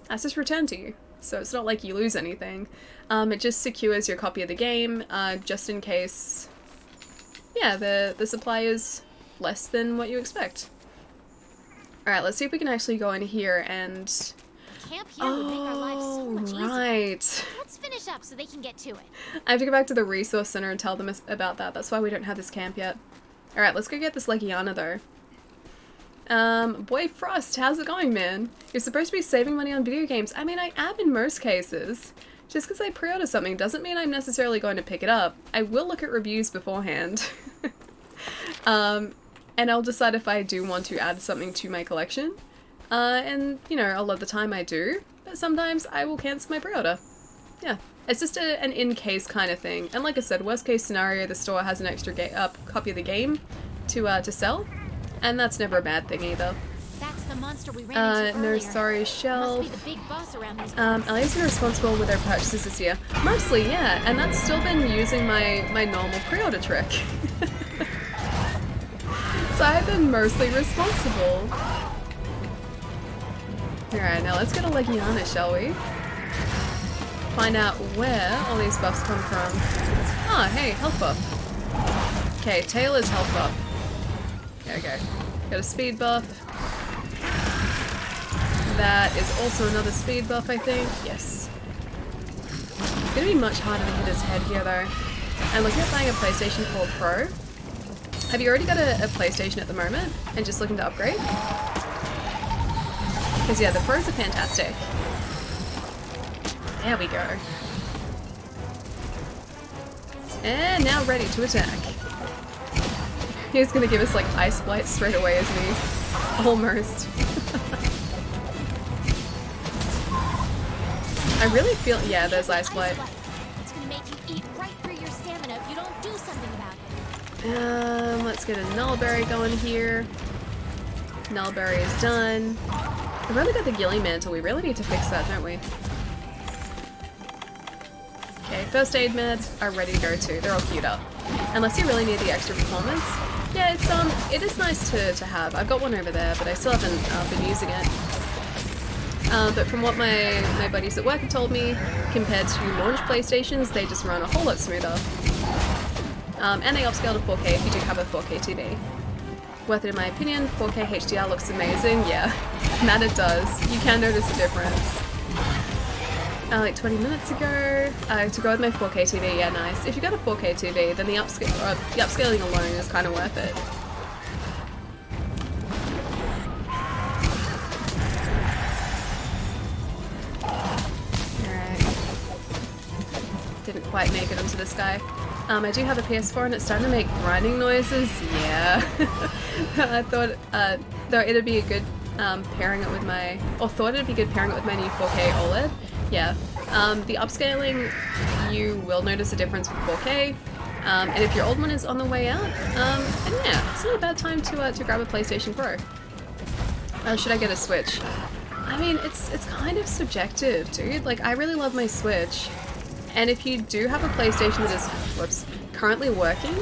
that's just returned to you. So it's not like you lose anything. It just secures your copy of the game, just in case, yeah, the supply is less than what you expect. Alright, let's see if we can actually go in here and... Camp here would make our lives so much easier. Right. Let's finish up so they can get to it. I have to go back to the resource center and tell them about that. That's why we don't have this camp yet. Alright, let's go get this Legiana though. Boy Frost, how's it going, man? You're supposed to be saving money on video games. I mean, I am in most cases. Just because I pre-order something doesn't mean I'm necessarily going to pick it up. I will look at reviews beforehand. And I'll decide if I do want to add something to my collection. And, you know, a lot of the time I do, but sometimes I will cancel my pre-order. Yeah, it's just an in-case kind of thing. And like I said, worst case scenario, the store has an extra copy of the game to sell, and that's never a bad thing either. That's the monster we ran into no, earlier. sorry, Shelf. Must be the big boss around these parts. Ellie's been responsible with their purchases this year. Mostly, yeah, and that's still been using my normal pre-order trick. So I've been mostly responsible. Alright, now let's get a Legiana, shall we? Find out where all these buffs come from. Ah, hey, health buff. Okay, Taylor's health buff. There we go. Got a speed buff. That is also another speed buff, I think. Yes. It's gonna be much harder to hit his head here, though. I'm looking at buying a PlayStation 4 Pro. Have you already got a PlayStation at the moment and just looking to upgrade? Because yeah, the Pros are fantastic. There we go. And now ready to attack. He's gonna give us like Ice Blight straight away, isn't he? Almost. I really feel, yeah, there's Ice Blight. It's gonna make you eat right through your stamina if you don't do something about it. Let's get a Nullberry going here. Nullberry is done. We've only got the Gilly Mantle. We really need to fix that, don't we? Okay, first aid meds are ready to go too. They're all queued up. Unless you really need the extra performance. Yeah, it is nice to have. I've got one over there, but I still haven't been using it. But from what my buddies at work have told me, compared to launch PlayStations, they just run a whole lot smoother. And they upscale to 4K if you do have a 4K TV. Worth it in my opinion. 4K HDR looks amazing, yeah. That it does. You can notice a difference. Like 20 minutes ago, to go with my 4K TV, yeah, nice. If you got a 4K TV, then the upscaling alone is kind of worth it. didn't quite make it onto this guy. I do have a PS4 and it's starting to make grinding noises. Yeah. I thought, though it'd be a good pairing it with my, or thought it'd be good pairing it with my new 4K OLED. Yeah. The upscaling, you will notice a difference with 4K. And if your old one is on the way out, and yeah, it's not a bad time to grab a PlayStation Pro. Should I get a Switch? I mean, it's kind of subjective, dude. Like, I really love my Switch, and if you do have a PlayStation that is, currently working,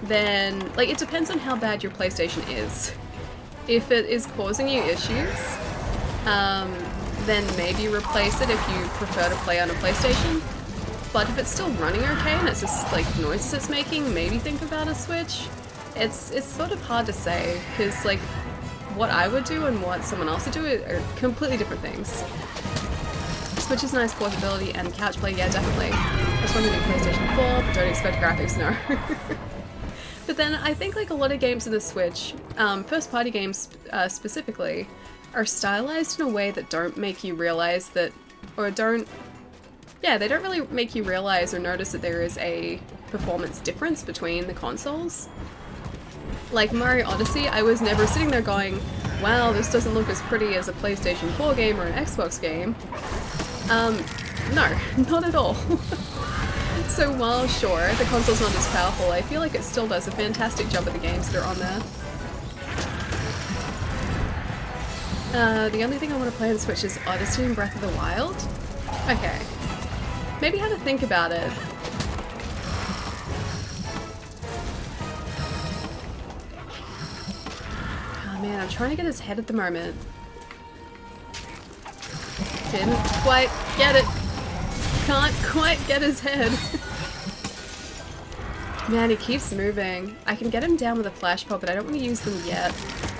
then, like, it depends on how bad your PlayStation is. If it is causing you issues, then maybe replace it if you prefer to play on a PlayStation. But if it's still running okay and it's just like noises it's making, maybe think about a Switch. It's sort of hard to say, because like what I would do and what someone else would do are completely different things. Switch is nice portability and couch play, yeah, definitely. I just want to do PlayStation 4, but don't expect graphics, no. But then I think like a lot of games in the Switch, first party games specifically, are stylized in a way that don't make you realize that, or don't, yeah, they don't really make you realize or notice that there is a performance difference between the consoles. Like Mario Odyssey, I was never sitting there going, wow, this doesn't look as pretty as a PlayStation 4 game or an Xbox game. No, not at all. So while sure, the console's not as powerful, I feel like it still does a fantastic job of the games that are on there. The only thing I want to play on Switch is Odyssey and Breath of the Wild. Okay. Maybe have to think about it. Oh man, I'm trying to get his head at the moment. Didn't quite get it. Can't quite get his head. Man, he keeps moving. I can get him down with a flash pod, but I don't want to use them yet.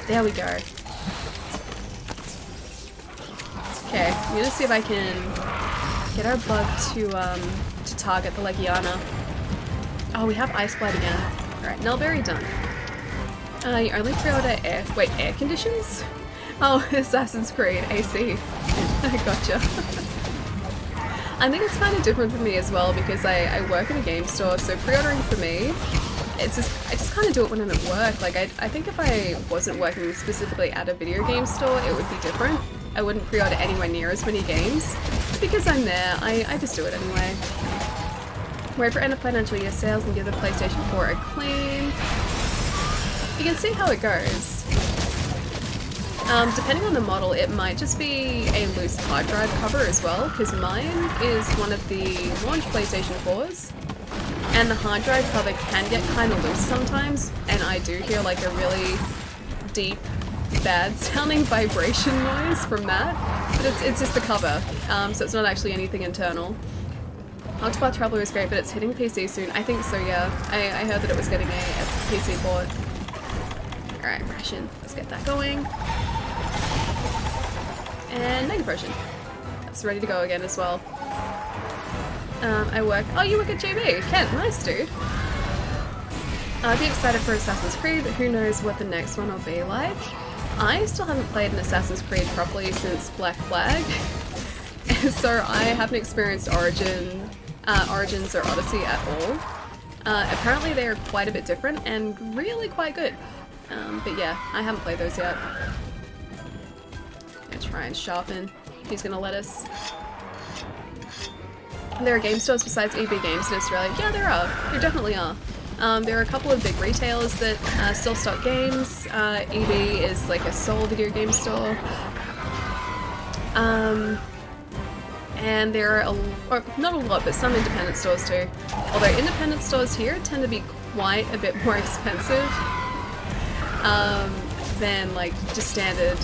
There we go. Okay, I'm gonna see if I can get our bug to target the Legiana. Oh, we have Ice Blight again. Alright, Nulberry done. You only pre-order air conditions? Oh, Assassin's Creed AC. I gotcha. I think it's kind of different for me as well because I work in a game store, so pre-ordering for me, it's just, I just kind of do it when I'm at work. Like, I think if I wasn't working specifically at a video game store, it would be different. I wouldn't pre-order anywhere near as many games. Because I'm there, I just do it anyway. Wait for end of financial year sales and give the PlayStation 4 a clean. You can see how it goes. Depending on the model, it might just be a loose hard drive cover as well, because mine is one of the launch PlayStation 4s, and the hard drive cover can get kind of loose sometimes, and I do hear like a really deep, bad sounding vibration noise from that, but it's just the cover, so it's not actually anything internal. Octopath Traveler is great, but it's hitting PC soon. I think so, yeah. I heard that it was getting a PC port. Alright, ration. Let's get that going. And Mega Potion. That's ready to go again as well. I work... Oh, you work at JB! Kent, nice dude! I'd be excited for Assassin's Creed, but who knows what the next one will be like. I still haven't played an Assassin's Creed properly since Black Flag. So I haven't experienced Origins or Odyssey at all. Apparently they are quite a bit different and really quite good. But yeah, I haven't played those yet. Gonna try and sharpen. He's gonna let us. There are game stores besides EB Games in Australia. Yeah, there are. There definitely are. There are a couple of big retailers that still stock games. EB is like a sole video game store. And there are, not a lot, but some independent stores too. Although independent stores here tend to be quite a bit more expensive than like just standard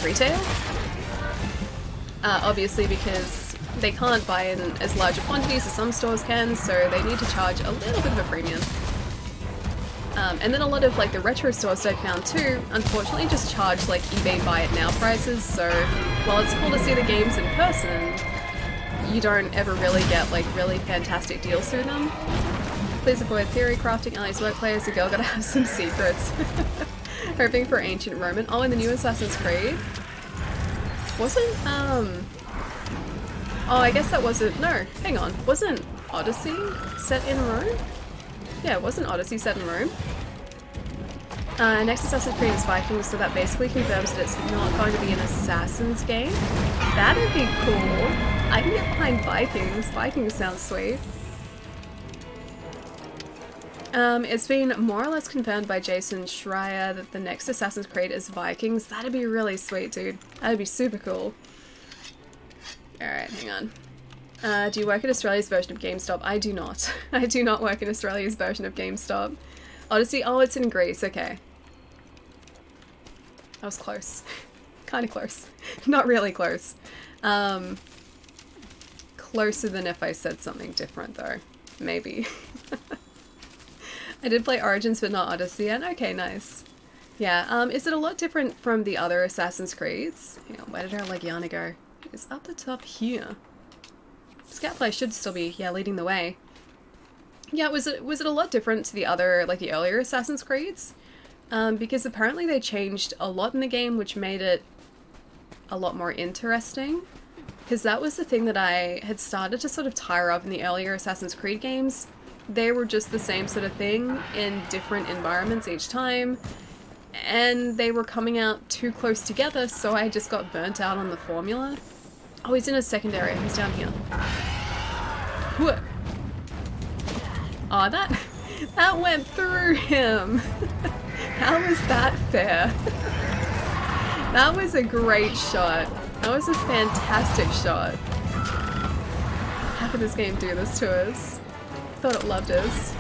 retail. Obviously because they can't buy in as large quantities as some stores can, so they need to charge a little bit of a premium. And then a lot of like the retro stores that I found too, unfortunately just charge like eBay buy it now prices, so while it's cool to see the games in person, you don't ever really get like really fantastic deals through them. Please avoid theory crafting, Ellie's workplace, the girl gotta have some secrets. Hoping for ancient Roman. Oh, in the new Assassin's Creed? Wasn't, oh, I guess that wasn't, no, hang on, wasn't Odyssey set in Rome? Yeah, it wasn't Odyssey set in Rome. Next Assassin's Creed is Vikings, so that basically confirms that it's not going to be an Assassin's game. That'd be cool. I can get behind Vikings. Vikings sounds sweet. It's been more or less confirmed by Jason Schreier that the next Assassin's Creed is Vikings. That'd be really sweet, dude. That'd be super cool. Alright, hang on. Do you work at Australia's version of GameStop? I do not. I do not work in Australia's version of GameStop. Odyssey? Oh, it's in Greece. Okay. That was close. Kind of close. Not really close. Closer than if I said something different, though. Maybe. I did play Origins, but not Odyssey yet. Okay, nice. Yeah, is it a lot different from the other Assassin's Creeds? Hang on, where did our Legiana go? It's up the top here. Scoutfly should still be, yeah, leading the way. Yeah, was it a lot different to the other, like the earlier Assassin's Creeds? Because apparently they changed a lot in the game, which made it a lot more interesting. Because that was the thing that I had started to sort of tire of in the earlier Assassin's Creed games. They were just the same sort of thing in different environments each time. And they were coming out too close together, so I just got burnt out on the formula. Oh, he's in a secondary. He's down here. Whoa. Oh, that went through him. How was that fair? That was a great shot. That was a fantastic shot. How could this game do this to us? I thought it loved us.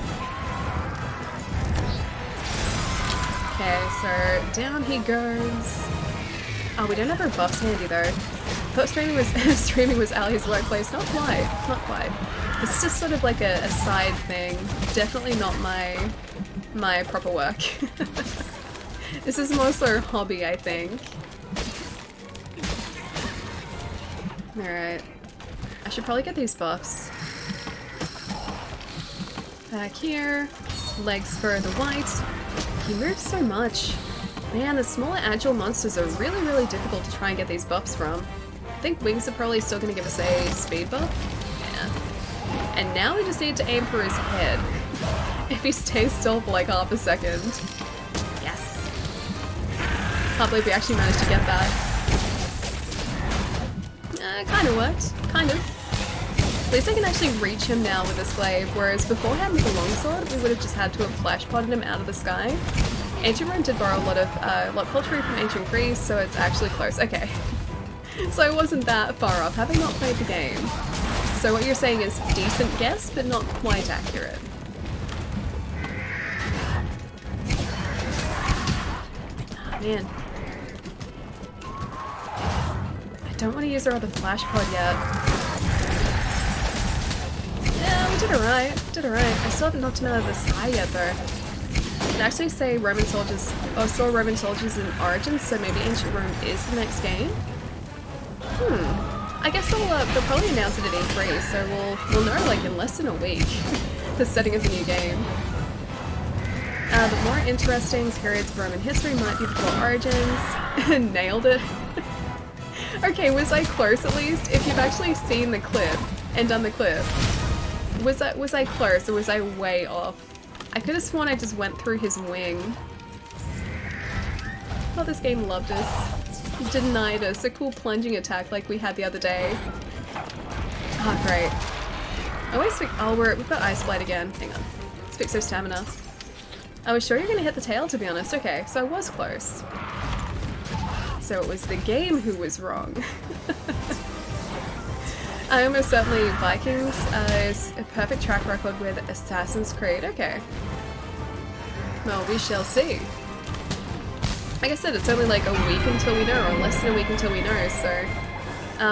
Okay, so down he goes. Oh, we don't have our buffs handy though. I thought streaming was Ali's workplace. Not quite. Not quite. It's just sort of like a side thing. Definitely not my proper work. This is more so a hobby, I think. Alright. I should probably get these buffs. Back here. Legs for the white. He moves so much. Man, the smaller agile monsters are really, really difficult to try and get these buffs from. I think wings are probably still going to give us a speed buff. Yeah. And now we just need to aim for his head. If he stays still for like half a second. Yes. Can't believe we actually managed to get that. Kind of worked. Kind of. At least I can actually reach him now with this glaive, whereas beforehand with the longsword, we would have just had to have flash potted him out of the sky. Ancient Rome did borrow a lot of poultry from Ancient Greece, so it's actually close. Okay. So I wasn't that far off, having not played the game. So what you're saying is decent guess, but not quite accurate. Oh, man. I don't want to use our other flash pod yet. Yeah, we did alright. Did alright. I still haven't knocked him out of the sky yet, though. I'd actually say Roman soldiers, or saw Roman soldiers in Origins, so maybe Ancient Rome is the next game. I guess they'll probably announce it at E3, so we'll know like in less than a week the setting of the new game. The more interesting periods of Roman history might be before Origins. Nailed it. Okay, was I close at least? If you've actually seen the clip and done the clip, was I close or was I way off? I could have sworn I just went through his wing. Oh, this game loved us. Denied us a cool plunging attack like we had the other day. Oh, great. I always think, oh, we've got Ice Blade again. Hang on. Let's fix our stamina. I was sure you were going to hit the tail, to be honest. Okay, so I was close. So it was the game who was wrong. I almost certainly Vikings is a perfect track record with Assassin's Creed. Okay. Well, we shall see. Like I said, it's only like a week until we know, or less than a week until we know, so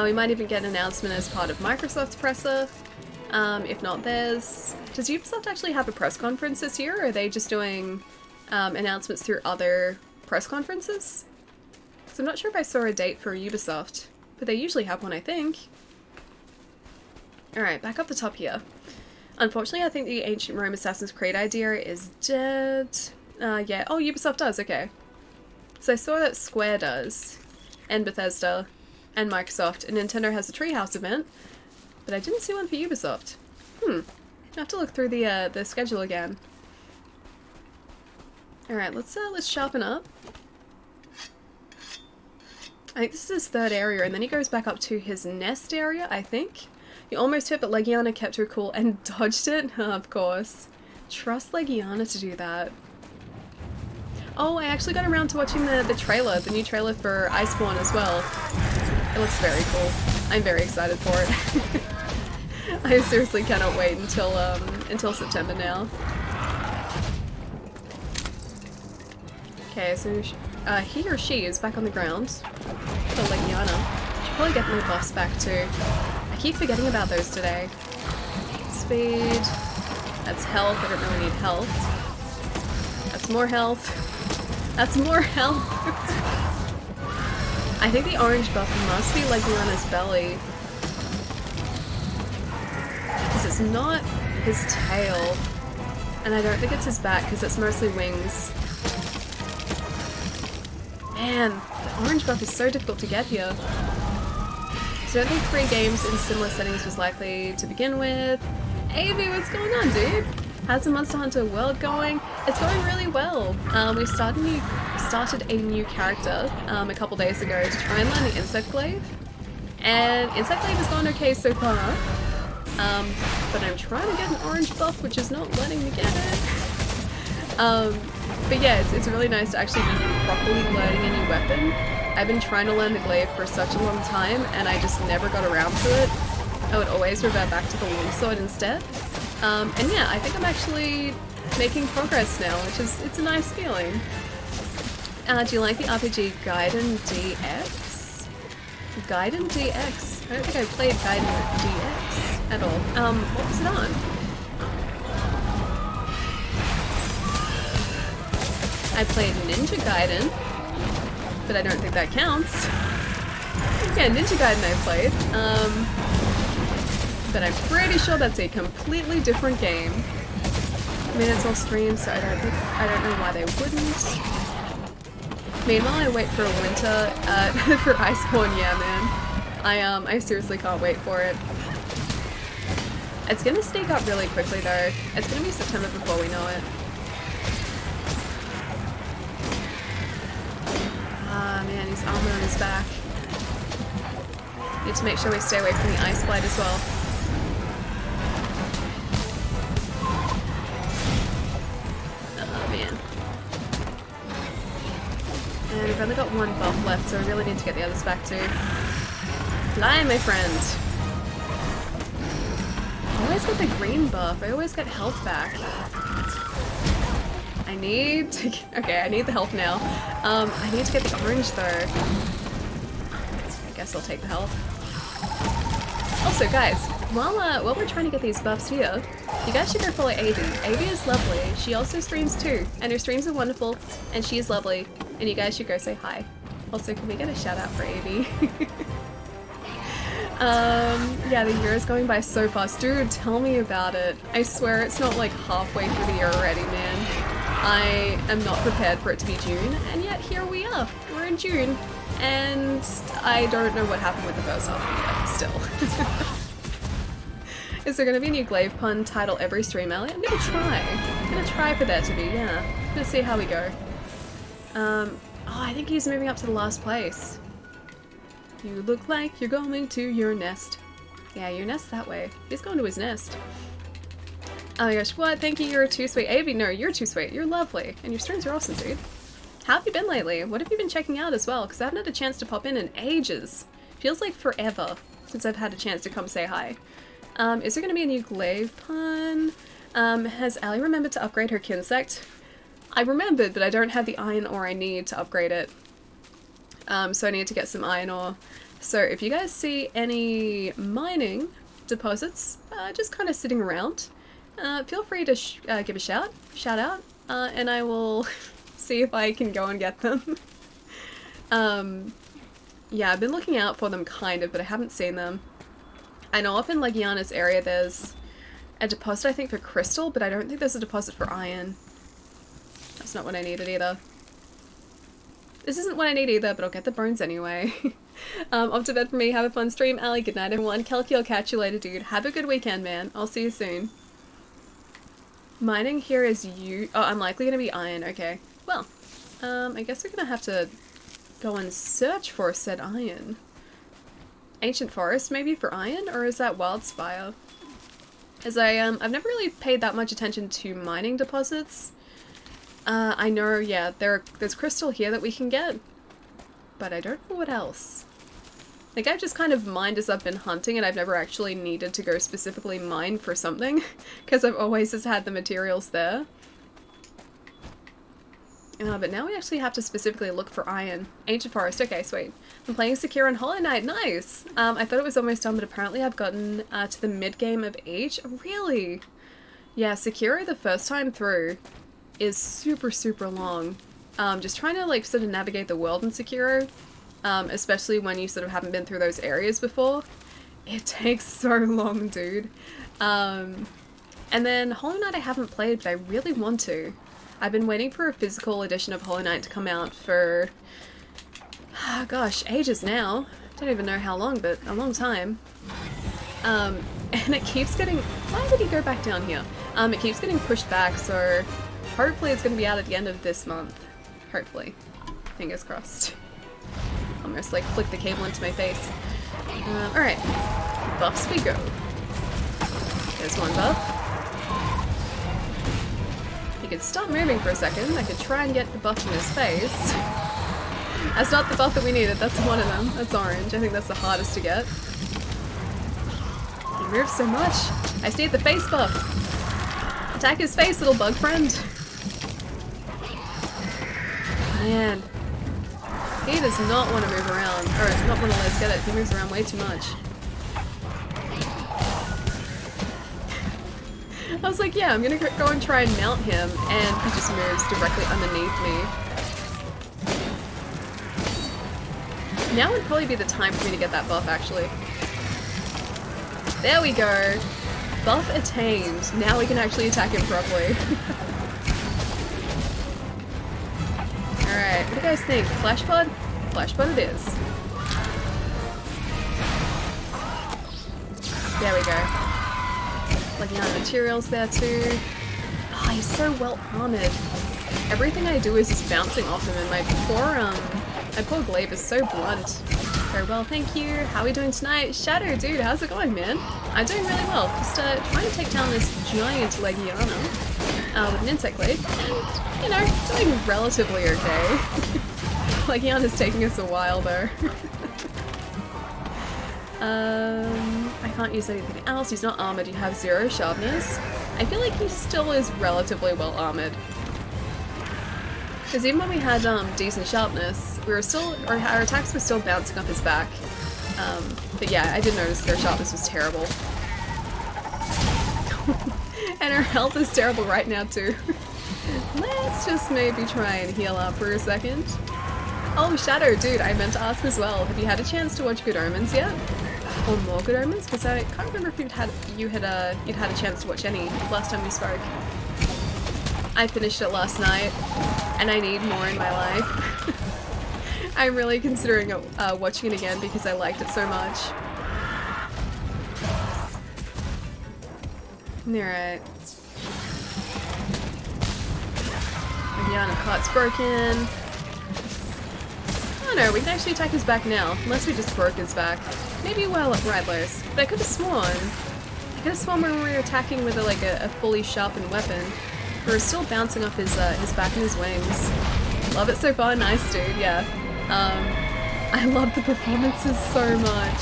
we might even get an announcement as part of Microsoft's presser. If not theirs. Does Ubisoft actually have a press conference this year, or are they just doing announcements through other press conferences? So I'm not sure if I saw a date for Ubisoft, but they usually have one, I think. Alright, back up the top here. Unfortunately, I think the Ancient Rome Assassin's Creed idea is dead. Yeah. Oh, Ubisoft does, okay. So I saw that Square does, and Bethesda, and Microsoft, and Nintendo has a Treehouse event, but I didn't see one for Ubisoft. I have to look through the schedule again. Alright, let's sharpen up. I think this is his third area, and then he goes back up to his nest area, I think. You almost hit, but Legiana kept her cool and dodged it? Of course. Trust Legiana to do that. Oh, I actually got around to watching the trailer, the new trailer for Iceborne as well. It looks very cool. I'm very excited for it. I seriously cannot wait until September now. Okay, so he or she is back on the ground. For Legiana. Should probably get my buffs back too. I keep forgetting about those today. Speed. That's health. I don't really need health. That's more health. That's more health. I think the orange buff must be Legiana's belly. Because it's not his tail. And I don't think it's his back because it's mostly wings. Man, the orange buff is so difficult to get here. So I don't think 3 games in similar settings was likely to begin with. Avi, what's going on, dude? How's the Monster Hunter world going? It's going really well. We started a new character a couple days ago to try and learn the Insect Glaive. And Insect Glaive has gone okay so far. But I'm trying to get an orange buff, which is not letting me get it. But yeah, it's really nice to actually be properly learning a new weapon. I've been trying to learn the glaive for such a long time, and I just never got around to it. I would always revert back to the longsword instead. And yeah, I think I'm actually making progress now, which is, it's a nice feeling. Do you like the RPG Gaiden DX? Gaiden DX? I don't think I played Gaiden DX at all. What was it on? I played Ninja Gaiden, but I don't think that counts. Yeah, Ninja Gaiden I played, but I'm pretty sure that's a completely different game. I mean, it's all streamed, so I don't know why they wouldn't. Meanwhile, I wait for winter for Iceborne. Yeah, man, I seriously can't wait for it. It's gonna sneak up really quickly though. It's gonna be September before we know it. Ah man, he's armor on his back. Need to make sure we stay away from the ice blade as well. Oh man. And we've only got 1 buff left, so we really need to get the others back too. Fly, my friend! I always get the green buff. I always get health back. I need to get, okay, I need the health now. I need to get the orange though. I guess I'll take the health. Also guys, while we're trying to get these buffs here, you guys should go follow Avi. Avi is lovely. She also streams too, and her streams are wonderful, and she is lovely, and you guys should go say hi. Also, can we get a shout out for Avi? Yeah, the year is going by so fast. Dude, tell me about it. I swear it's not like halfway through the year already, man. I am not prepared for it to be June, and yet here we are. We're in June, and I don't know what happened with the first half of the year, still. Is there going to be a new glaive pun title every stream, Ellie? I'm going to try. I'm going to try for there to be, yeah. I'm going to see how we go. Oh, I think he's moving up to the last place. You look like you're going to your nest. Yeah, your nest that way. He's going to his nest. Oh my gosh, what? Thank you, you're too sweet. Avi, no, you're too sweet. You're lovely. And your streams are awesome, dude. How have you been lately? What have you been checking out as well? Because I haven't had a chance to pop in ages. Feels like forever since I've had a chance to come say hi. Is there going to be a new glaive pun? Has Allie remembered to upgrade her Kinsect? I remembered, but I don't have the iron ore I need to upgrade it. So I need to get some iron ore. So if you guys see any mining deposits just kind of sitting around, feel free to give a shout out, and I will see if I can go and get them. Yeah, I've been looking out for them kind of, but I haven't seen them. I know up in Legiana's area there's a deposit I think for crystal, but I don't think there's a deposit for iron. That's not what I needed either. This isn't what I need either, but I'll get the bones anyway. Off to bed for me. Have a fun stream, Ali. Good night, everyone. Kelky, I'll catch you later, dude. Have a good weekend, man. I'll see you soon. Mining here is you. Oh, I'm likely gonna be iron. Okay. Well, I guess we're gonna have to go and search for said iron. Ancient Forest, maybe, for iron? Or is that Wildspire? As I've never really paid that much attention to mining deposits. I know, yeah, there's crystal here that we can get, but I don't know what else. Like, I've just kind of mined as I've been hunting, and I've never actually needed to go specifically mine for something, because I've always just had the materials there. But now we actually have to specifically look for iron. Ancient Forest, okay, sweet. I'm playing Sekiro and Hollow Knight, nice! I thought it was almost done, but apparently I've gotten to the mid-game of each. Really? Yeah, Sekiro the first time through is super, super long. Just trying to, like, sort of navigate the world in Sekiro, especially when you sort of haven't been through those areas before. It takes so long, dude. And then Hollow Knight I haven't played, but I really want to. I've been waiting for a physical edition of Hollow Knight to come out for, gosh, ages now. Don't even know how long, but a long time. And it keeps getting... Why did he go back down here? It keeps getting pushed back, so hopefully it's going to be out at the end of this month. Hopefully. Fingers crossed. Almost like flick the cable into my face. Alright. Buffs we go. There's one buff. He could stop moving for a second. I could try and get the buff in his face. That's not the buff that we needed. That's one of them. That's orange. I think that's the hardest to get. He moves so much. I just need the face buff. Attack his face, little bug friend. Man. He does not want to move around. Or not want to let us get it. He moves around way too much. I was like, yeah, I'm gonna go and try and mount him, and he just moves directly underneath me. Now would probably be the time for me to get that buff, actually. There we go! Buff attained. Now we can actually attack him properly. Alright, what do you guys think? Flash pod? Flash pod it is. There we go. Looking at materials there too. Oh, he's so well armored. Everything I do is just bouncing off him, and my poor glaive is so blunt. Very well, thank you. How are we doing tonight? Shadow, dude, how's it going, man? I'm doing really well. Just trying to take down this giant Legiana with an insect glaive, and, you know, doing relatively okay. Legiana's taking us a while though. I can't use anything else. He's not armored. You have 0 sharpness. I feel like he still is relatively well armored. Because even when we had decent sharpness, we were still, or our attacks were still bouncing up his back. But yeah, I did notice their sharpness was terrible. And her health is terrible right now too. Let's just maybe try and heal up for a second. Oh, Shadow, dude, I meant to ask as well. Have you had a chance to watch Good Omens yet? Or more Good Omens? Because I can't remember if you'd had a chance to watch any last time we spoke. I finished it last night, and I need more in my life. I'm really considering watching it again because I liked it so much. Alright. Legiana cart's broken. Oh no, we can actually attack his back now, unless we just broke his back. Maybe well at Ridelers, but I could have sworn when we were attacking with a fully sharpened weapon, we were still bouncing off his back and his wings. Love it so far, nice dude, yeah. I love the performances so much.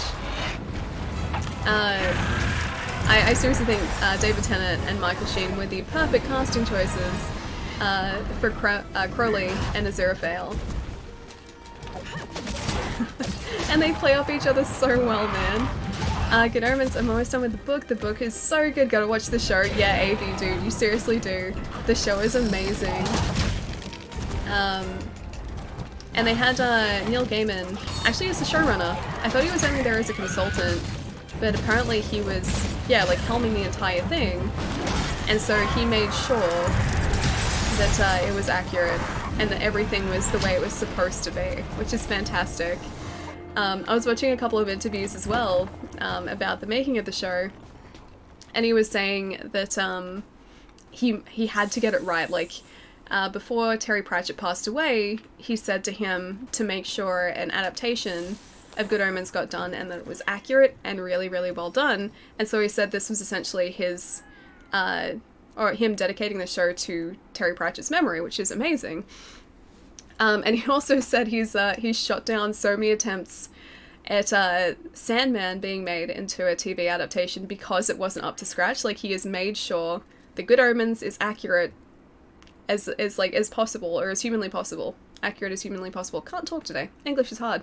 I seriously think David Tennant and Michael Sheen were the perfect casting choices for Crowley and Aziraphale. And they play off each other so well, man. Good Omens, I'm almost done with the book. The book is so good. Gotta watch the show. Yeah, AV, dude, you seriously do. The show is amazing. And they had Neil Gaiman. Actually, he was the showrunner. I thought he was only there as a consultant, but apparently he was, yeah, like helming the entire thing. And so he made sure that it was accurate and that everything was the way it was supposed to be, which is fantastic. I was watching a couple of interviews as well about the making of the show, and he was saying that he had to get it right. Like, before Terry Pratchett passed away, he said to him to make sure an adaptation of Good Omens got done and that it was accurate and really, really well done. And so he said this was essentially his, or him dedicating the show to Terry Pratchett's memory, which is amazing. And he also said he's shot down so many attempts at Sandman being made into a TV adaptation because it wasn't up to scratch. Like, he has made sure that Good Omens is accurate as possible, or as humanly possible. Accurate as humanly possible. Can't talk today. English is hard.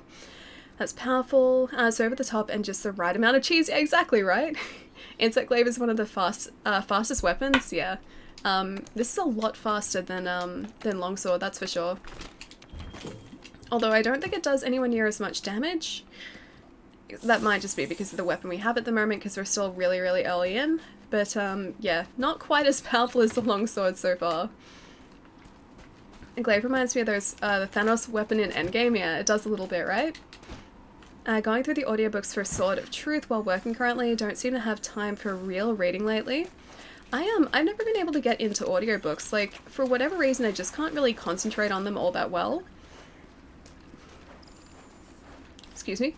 That's powerful. So over the top and just the right amount of cheese. Yeah, exactly, right? Insect Glaive is one of the fastest weapons. Yeah. This is a lot faster than Longsword, that's for sure. Although I don't think it does anywhere near as much damage. That might just be because of the weapon we have at the moment, because we're still really, really early in. But yeah, not quite as powerful as the Longsword so far. And Glaive reminds me of those, the Thanos weapon in Endgame. Yeah, it does a little bit, right? Going through the audiobooks for Sword of Truth while working currently. Don't seem to have time for real reading lately. I've never been able to get into audiobooks. Like, for whatever reason, I just can't really concentrate on them all that well. Excuse me.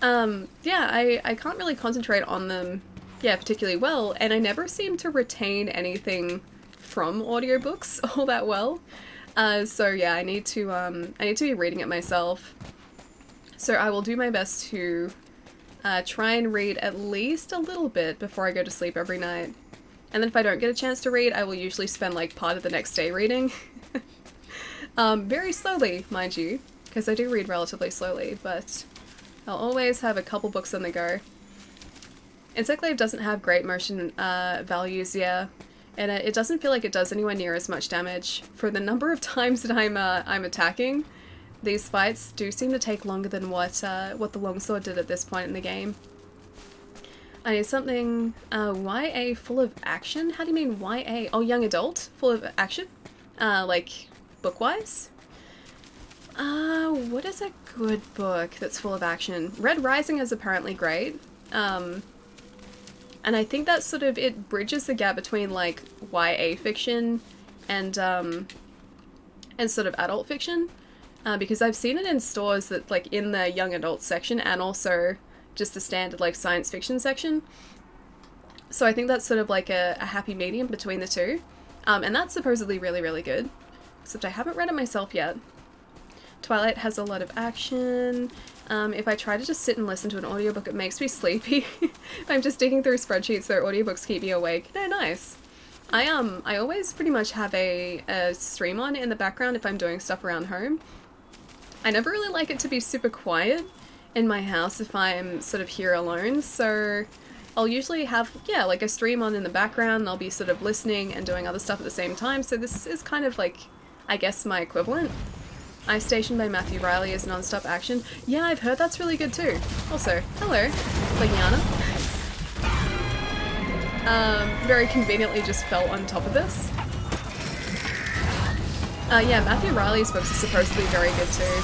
Yeah, I can't really concentrate on them, yeah, particularly well, and I never seem to retain anything from audiobooks all that well. So yeah, I need to be reading it myself. So I will do my best to try and read at least a little bit before I go to sleep every night. And then if I don't get a chance to read, I will usually spend like part of the next day reading. Very slowly, mind you, because I do read relatively slowly, but I'll always have a couple books on the go. Insect Glaive doesn't have great motion values, yeah. And it doesn't feel like it does anywhere near as much damage. For the number of times that I'm attacking, these fights do seem to take longer than what the Longsword did at this point in the game. I need something, YA full of action? How do you mean YA? Oh, young adult full of action? Like, book-wise? What is a good book that's full of action? Red Rising is apparently great. And I think that sort of, it bridges the gap between, like, YA fiction and sort of adult fiction. Because I've seen it in stores that, like, in the young adult section and also just the standard, like, science fiction section. So I think that's sort of like a happy medium between the two. And that's supposedly really, really good. Except I haven't read it myself yet. Twilight has a lot of action. If I try to just sit and listen to an audiobook, it makes me sleepy. If I'm just digging through spreadsheets, their audiobooks keep me awake. They're nice. I always pretty much have a stream on in the background if I'm doing stuff around home. I never really like it to be super quiet in my house if I'm sort of here alone, so I'll usually have, yeah, like a stream on in the background, and I'll be sort of listening and doing other stuff at the same time, so this is kind of like, I guess, my equivalent. Ice Station by Matthew Riley is non-stop action. Yeah, I've heard that's really good too. Also, hello, Liana. Very conveniently just fell on top of this. Yeah, Matthew Riley's books are supposedly very good too.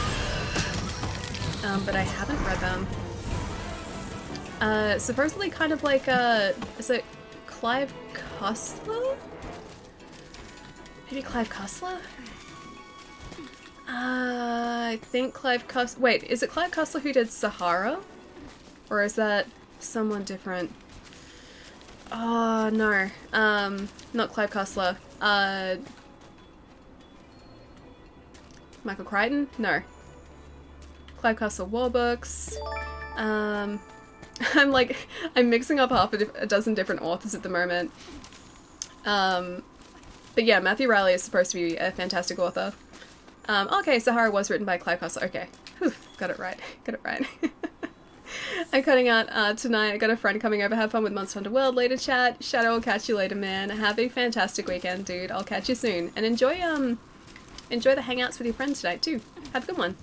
But I haven't read them. Supposedly kind of like, is it Clive Cussler? Maybe Clive Cussler? I think Clive Cussler. Wait, is it Clive Cussler who did Sahara? Or is that someone different? Oh, no. Not Clive Cussler. Michael Crichton? No. Clive Cussler War Books. I'm mixing up half a dozen different authors at the moment. But yeah, Matthew Riley is supposed to be a fantastic author. Okay, Sahara was written by Clive Cussler. Okay. Whew, got it right. Got it right. I'm cutting out tonight. I got a friend coming over. Have fun with Monster Hunter World later, chat. Shadow, I'll catch you later, man. Have a fantastic weekend, dude. I'll catch you soon. And enjoy the hangouts with your friends tonight, too. Have a good one.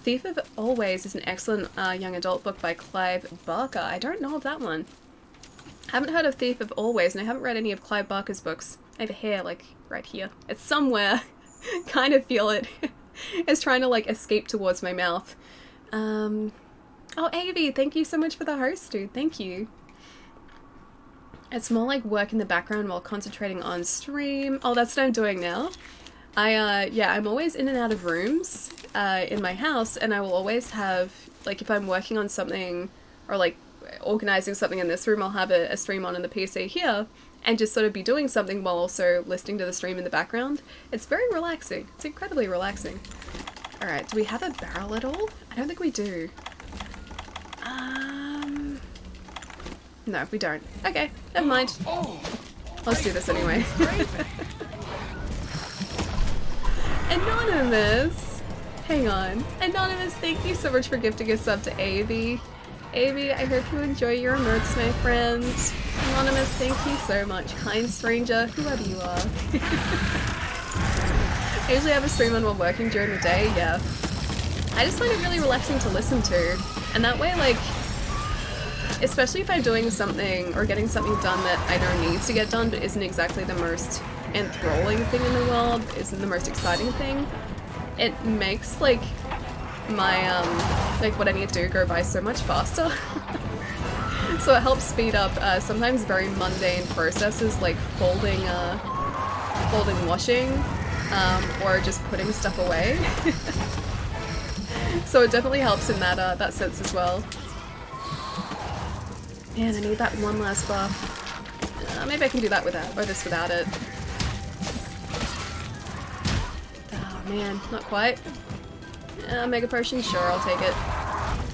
Thief of Always is an excellent young adult book by Clive Barker. I don't know of that one. Haven't heard of Thief of Always, and I haven't read any of Clive Barker's books. Over here, like, right here. It's somewhere. Kind of feel it. It's trying to, like, escape towards my mouth. Oh, Avi, thank you so much for the host, dude. Thank you. It's more like work in the background while concentrating on stream. Oh, that's what I'm doing now. Yeah, I'm always in and out of rooms in my house, and I will always have, like, if I'm working on something or, like, organizing something in this room, I'll have a stream on in the PC here and just sort of be doing something while also listening to the stream in the background. It's very relaxing. It's incredibly relaxing. Alright, do we have a barrel at all? I don't think we do. No, we don't. Okay, never mind. Let's do this anyway. Anonymous! Hang on. Anonymous, thank you so much for gifting a sub to Avi. Avi, I hope you enjoy your emotes, my friend. Anonymous, thank you so much. Kind stranger, whoever you are. I usually have a stream on while working during the day, yeah. I just find it really relaxing to listen to. And that way, like, especially if I'm doing something or getting something done that I know needs to get done but isn't exactly the most enthralling thing in the world, isn't the most exciting thing, it makes, like, my, like, what I need to do go by so much faster. So it helps speed up sometimes very mundane processes like folding washing, or just putting stuff away. So it definitely helps in that that sense as well. Man, I need that one last buff. Maybe I can do that without, or this without it. Oh man, not quite. Mega Potion, sure, I'll take it.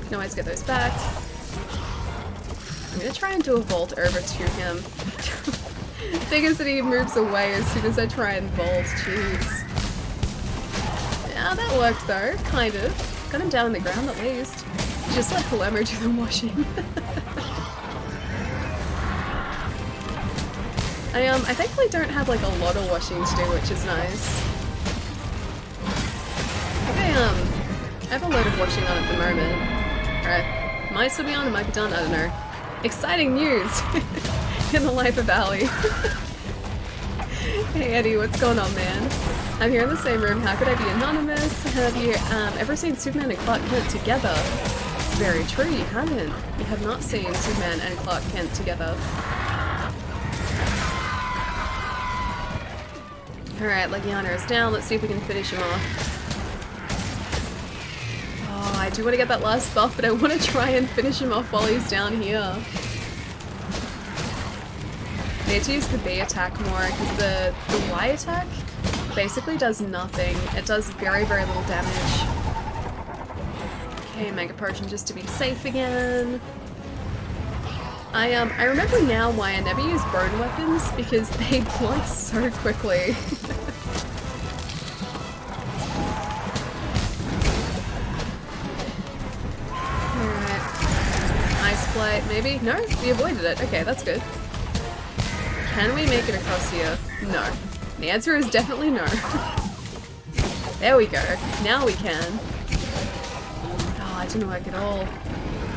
Can always get those back. I'm gonna try and do a vault over to him. Figures that he moves away as soon as I try and vault, jeez. Yeah, that worked though, kind of. Got him down on the ground at least. Just let Palermo do the washing. I thankfully don't have like a lot of washing to do, which is nice. I have a load of washing on at the moment. Alright, might still be on, it might be done, I don't know. Exciting news in the life of Allie. Hey Eddie, what's going on, man? I'm here in the same room, how could I be anonymous? Have you ever seen Superman and Clark Kent together? It's very true, you haven't. You have not seen Superman and Clark Kent together. Alright, Legiana is down, let's see if we can finish him off. Oh, I do want to get that last buff, but I want to try and finish him off while he's down here. I need to use the B attack more, because the Y attack basically does nothing. It does very, very little damage. Okay, Mega Potion just to be safe again. I remember now why I never use burn weapons, because they blunt so quickly. Flight, maybe? No? We avoided it. Okay, that's good. Can we make it across here? No. The answer is definitely no. There we go. Now we can. Oh, I didn't work at all.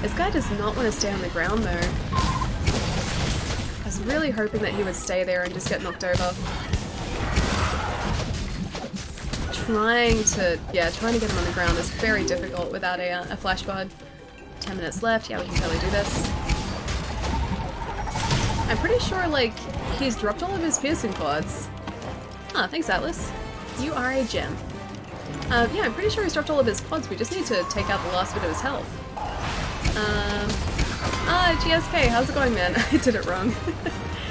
This guy does not want to stay on the ground though. I was really hoping that he would stay there and just get knocked over. Trying to get him on the ground is very difficult without a flash bod. 10 minutes left. Yeah, we can totally do this. I'm pretty sure, like, he's dropped all of his piercing pods. Ah, thanks, Atlas. You are a gem. Yeah, I'm pretty sure he's dropped all of his pods. We just need to take out the last bit of his health. GSK, how's it going, man? I did it wrong.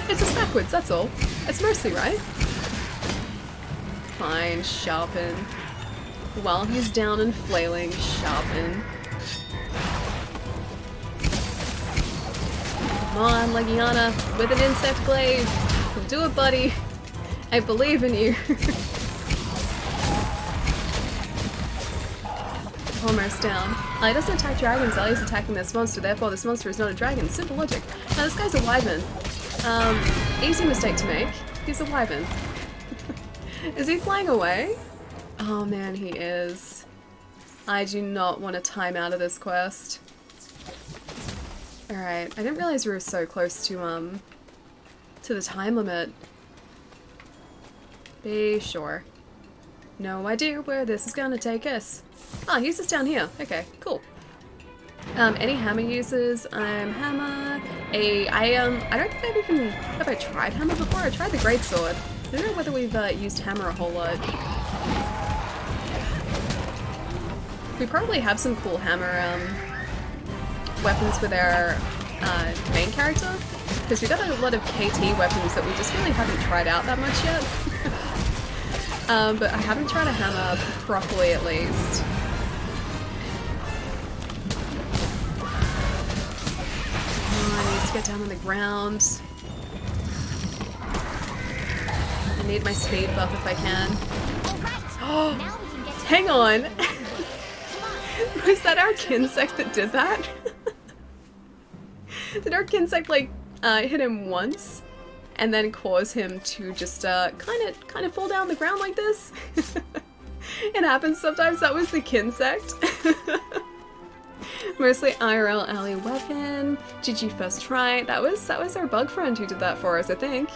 It's just backwards, that's all. It's mostly right. Fine, sharpen. While he's down and flailing, sharpen. Come on, Legiana, with an insect glaive. You'll do it, buddy. I believe in you. Almost down. He doesn't attack dragons, Ellie's attacking this monster, therefore this monster is not a dragon. Simple logic. Now this guy's a wyvern. Easy mistake to make. He's a wyvern. Is he flying away? Oh man, he is. I do not want to time out of this quest. Alright, I didn't realize we were so close to the time limit. Be sure. No idea where this is gonna take us. Ah, he's just down here. Okay, cool. Any hammer users, I'm hammer. I don't think have I tried hammer before? I tried the greatsword. I don't know whether we've used hammer a whole lot. We probably have some cool hammer weapons with our main character, because we got a lot of KT weapons that we just really haven't tried out that much yet. But I haven't tried a hammer properly at least. Oh, I need to get down on the ground. I need my speed buff if I can. Oh, Now we can get to hang on. Was that our Kinsect that did that? Did our Kinsect like hit him once and then cause him to just kind of fall down the ground like this? It happens sometimes. That was the Kinsect. Mostly IRL alley weapon. GG first try. That was our bug friend who did that for us, I think.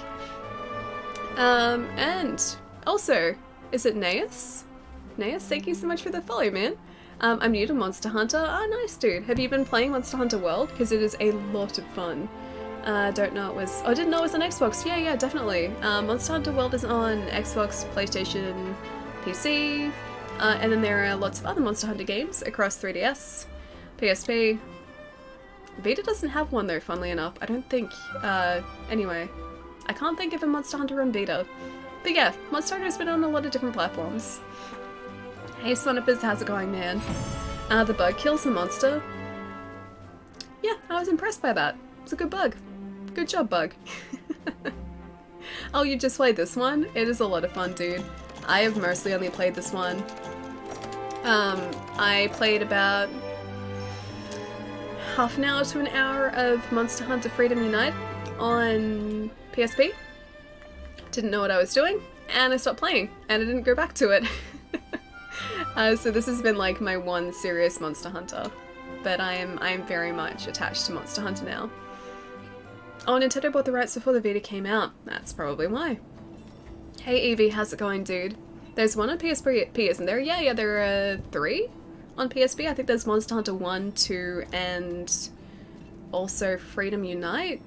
And also, is it Naeus? Naeus, thank you so much for the follow, man. I'm new to Monster Hunter. Oh, nice, dude. Have you been playing Monster Hunter World? Because it is a lot of fun. Don't know it was... Oh, I didn't know it was on Xbox. Yeah, yeah, definitely. Monster Hunter World is on Xbox, PlayStation, PC, and then there are lots of other Monster Hunter games across 3DS, PSP. Vita doesn't have one though, funnily enough. I don't think. Anyway. I can't think of a Monster Hunter on Vita. But yeah, Monster Hunter's been on a lot of different platforms. Hey Sonipers, how's it going, man? The bug kills the monster. Yeah, I was impressed by that. It's a good bug. Good job, bug. Oh, you just played this one? It is a lot of fun, dude. I have mostly only played this one. I played about half an hour to an hour of Monster Hunter Freedom Unite on PSP. Didn't know what I was doing, and I stopped playing, and I didn't go back to it. So this has been like my one serious Monster Hunter, but I am very much attached to Monster Hunter now. Oh, Nintendo bought the rights before the Vita came out. That's probably why. Hey Evie, how's it going, dude? There's one on PSP, isn't there? Yeah, there are 3 on PSP. I think there's Monster Hunter 1, 2, and also Freedom Unite?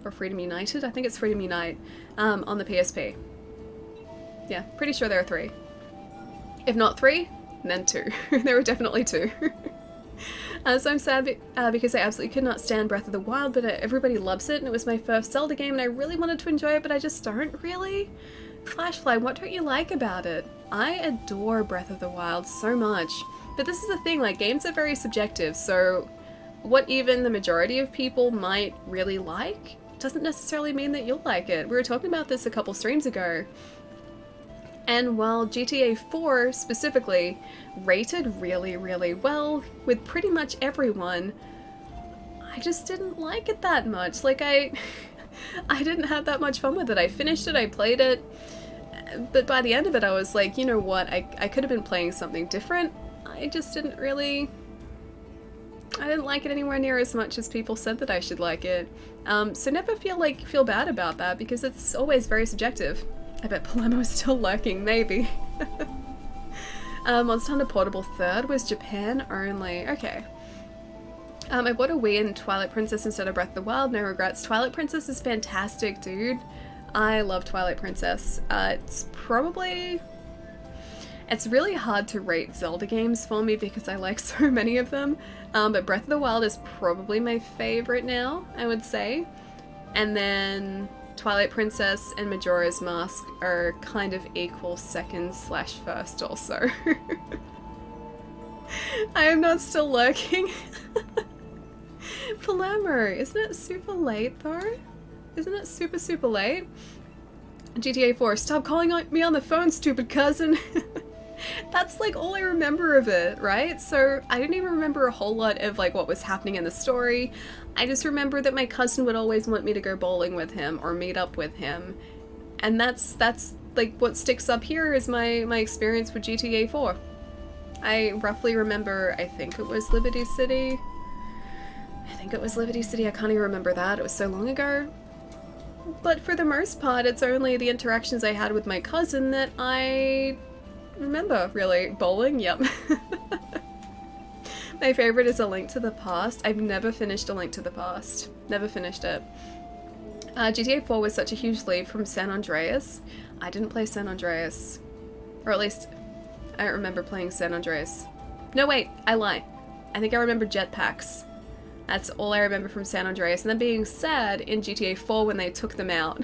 Or Freedom United? I think it's Freedom Unite on the PSP. Yeah, pretty sure there are 3. If not 3, then 2. There were definitely 2. So I'm sad because I absolutely could not stand Breath of the Wild, but everybody loves it, and it was my first Zelda game, and I really wanted to enjoy it, but I just don't really. Flashfly, what don't you like about it? I adore Breath of the Wild so much. But this is the thing, like, games are very subjective, so what even the majority of people might really like doesn't necessarily mean that you'll like it. We were talking about this a couple streams ago. And while GTA 4 specifically rated really, really well with pretty much everyone, I just didn't like it that much. Like, I didn't have that much fun with it. I finished it, I played it, but by the end of it I was like, you know what, I could have been playing something different. I just didn't really... I didn't like it anywhere near as much as people said that I should like it. So never feel bad about that, because it's always very subjective. I bet Palermo is still lurking, maybe. Monster Hunter Portable 3rd was Japan only. Okay. I bought a Wii and Twilight Princess instead of Breath of the Wild, no regrets. Twilight Princess is fantastic, dude. I love Twilight Princess. It's really hard to rate Zelda games for me because I like so many of them, but Breath of the Wild is probably my favorite now, I would say. And then Twilight Princess and Majora's Mask are kind of equal second/first also. I am not still lurking. Palermo, isn't it super late though? Isn't it super, super late? GTA 4, stop calling me on the phone, stupid cousin. That's like all I remember of it, right? So I didn't even remember a whole lot of like what was happening in the story. I just remember that my cousin would always want me to go bowling with him or meet up with him. And that's like what sticks up here is my experience with GTA 4. I roughly remember, I think it was Liberty City. I can't even remember that. It was so long ago. But for the most part, it's only the interactions I had with my cousin that I remember, really. Bowling? Yep. My favorite is A Link to the Past. I've never finished A Link to the Past. Never finished it. GTA 4 was such a huge leap from San Andreas. I didn't play San Andreas. Or at least, I don't remember playing San Andreas. No, wait, I lie. I think I remember jetpacks. That's all I remember from San Andreas. And then being sad in GTA 4 when they took them out.